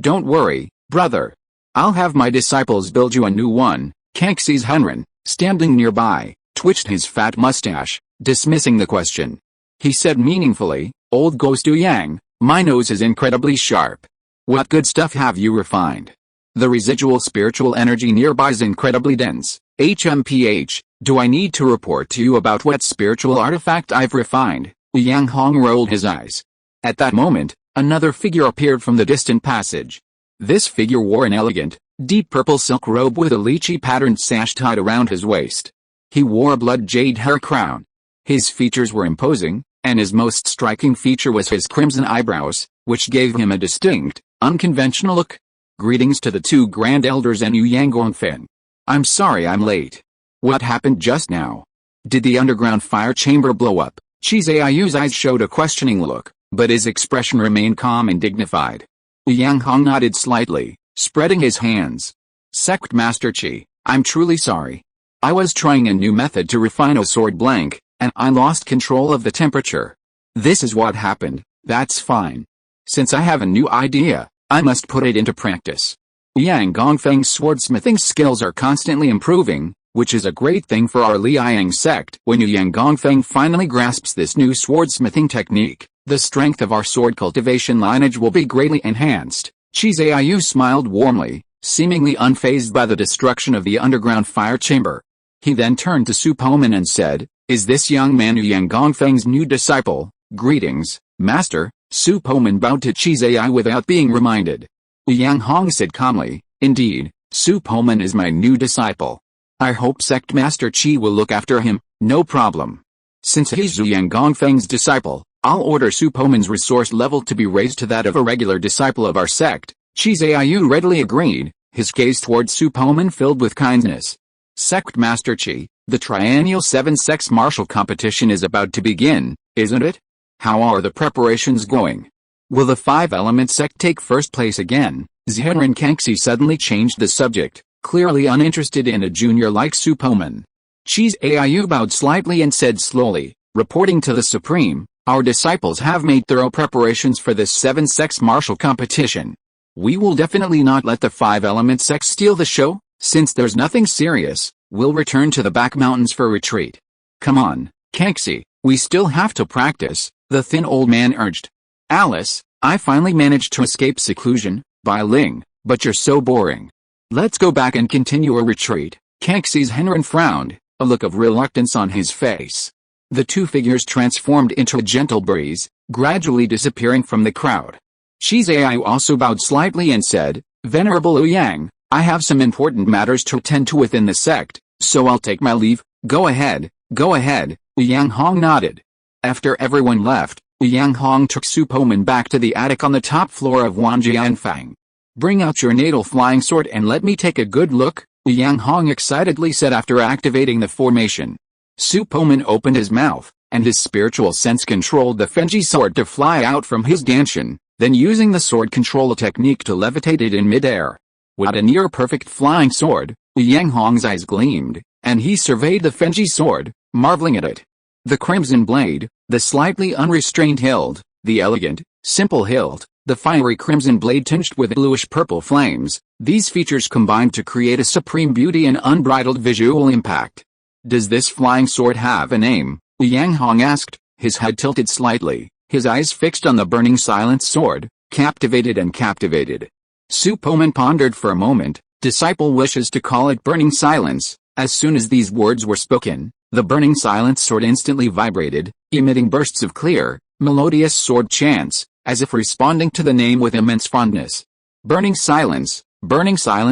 Don't worry, brother. I'll have my disciples build you a new one." Kangxi's Hunren, standing nearby, twitched his fat mustache, dismissing the question. He said meaningfully, "Old Ghost Yang, my nose is incredibly sharp. What good stuff have you refined? The residual spiritual energy nearby is incredibly dense. HMPH, do I need to report to you about what spiritual artifact I've refined?" Yang Hong rolled his eyes. At that moment, another figure appeared from the distant passage. This figure wore an elegant, deep purple silk robe with a lychee-patterned sash tied around his waist. He wore a blood jade hair crown. His features were imposing, and his most striking feature was his crimson eyebrows, which gave him a distinct, unconventional look. "Greetings to the two grand elders and Yu Yang Gongfen. I'm sorry I'm late. What happened just now? Did the underground fire chamber blow up?" Chi Zayu's eyes showed a questioning look, but his expression remained calm and dignified. Yang Hong nodded slightly, spreading his hands. "Sect Master Chi, I'm truly sorry. I was trying a new method to refine a sword blank, and I lost control of the temperature. This is what happened. That's fine. Since I have a new idea, I must put it into practice." Yang Gongfeng's swordsmithing skills are constantly improving, which is a great thing for our Liang sect. When Yang Gongfeng finally grasps this new swordsmithing technique, the strength of our sword cultivation lineage will be greatly enhanced. Chi Zaiyu smiled warmly, seemingly unfazed by the destruction of the underground fire chamber. He then turned to Su Poman and said, "Is this young man Yang Gongfeng's new disciple?" "Greetings, Master." Su Poman bowed to Chi Zaiyu without being reminded. Yang Hong said calmly, "Indeed, Su Poman is my new disciple. I hope Sect Master Chi will look after him." "No problem. Since he's Yang Gongfeng's disciple, I'll order Su Poman's resource level to be raised to that of a regular disciple of our sect." Chi Zaiyu readily agreed, his gaze towards Su Poman filled with kindness. "Sect Master Chi, the triennial 7-sex martial competition is about to begin, isn't it? How are the preparations going? Will the 5-element sect take first place again?" Zhenren Kangxi suddenly changed the subject, clearly uninterested in a junior like Su Poman. Chi Zaiyu bowed slightly and said slowly, "Reporting to the Supreme, our disciples have made thorough preparations for this 7-sex martial competition. We will definitely not let the 5-element sect steal the show. Since there's nothing serious, we'll return to the back mountains for retreat." "Come on, Kangxi, we still have to practice," the thin old man urged. "Alice, I finally managed to escape seclusion, Bai Ling, but you're so boring. Let's go back and continue our retreat." Kangxi's Henren frowned, a look of reluctance on his face. The two figures transformed into a gentle breeze, gradually disappearing from the crowd. Chi Zaiyu also bowed slightly and said, "Venerable Ouyang, I have some important matters to attend to within the sect, so I'll take my leave." Go ahead, go ahead," Yang Hong nodded. After everyone left, Yang Hong took Su Poman back to the attic on the top floor of Wanjianfang. "Bring out your natal flying sword and let me take a good look," Yang Hong excitedly said after activating the formation. Su Poman opened his mouth, and his spiritual sense controlled the Fenji sword to fly out from his danshan, then using the sword control technique to levitate it in midair. What a near-perfect flying sword! Yang Hong's eyes gleamed, and he surveyed the Fenji sword, marveling at it. The crimson blade, the slightly unrestrained hilt, the elegant, simple hilt, the fiery crimson blade tinged with bluish-purple flames, these features combined to create a supreme beauty and unbridled visual impact. "Does this flying sword have a name?" Yang Hong asked, his head tilted slightly, his eyes fixed on the burning silence sword, captivated and captivated. Su Poman pondered for a moment. "Disciple wishes to call it Burning Silence." As soon as these words were spoken, the Burning Silence sword instantly vibrated, emitting bursts of clear, Melodious sword chants, as if responding to the name with immense fondness. Burning silence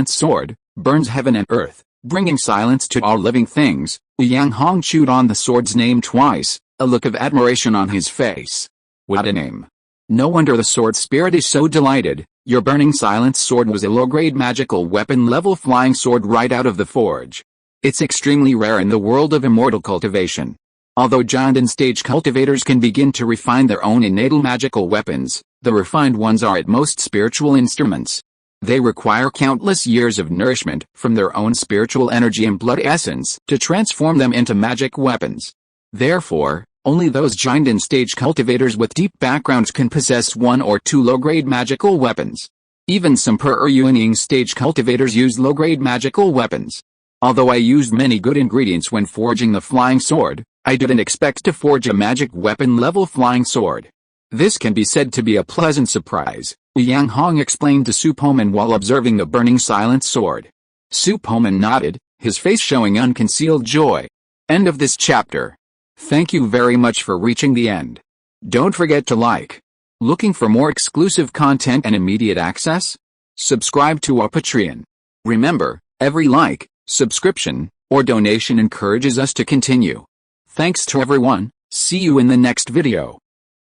sword, burns heaven and earth, bringing silence to all living things. Yang Hong chewed on the sword's name twice, a look of admiration on his face. What a name. No wonder the sword spirit is so delighted. Your burning silence sword was a low-grade magical weapon level flying sword right out of the forge. It's extremely rare in the world of Immortal Cultivation. Although giant and stage cultivators can begin to refine their own innate magical weapons, the refined ones are at most spiritual instruments. They require countless years of nourishment from their own spiritual energy and blood essence to transform them into magic weapons. Therefore, only those giant and stage cultivators with deep backgrounds can possess one or two low-grade magical weapons. Even some per-Yuaning stage cultivators use low-grade magical weapons. Although I used many good ingredients when forging the flying sword, I didn't expect to forge a magic weapon level flying sword. This can be said to be a pleasant surprise, Yang Hong explained to Su Poman while observing the burning silence sword. Su Poman nodded, his face showing unconcealed joy. End of this chapter. Thank you very much for reaching the end. Don't forget to like. Looking for more exclusive content and immediate access? Subscribe to our Patreon. Remember, every like, subscription, or donation encourages us to continue. Thanks to everyone, see you in the next video.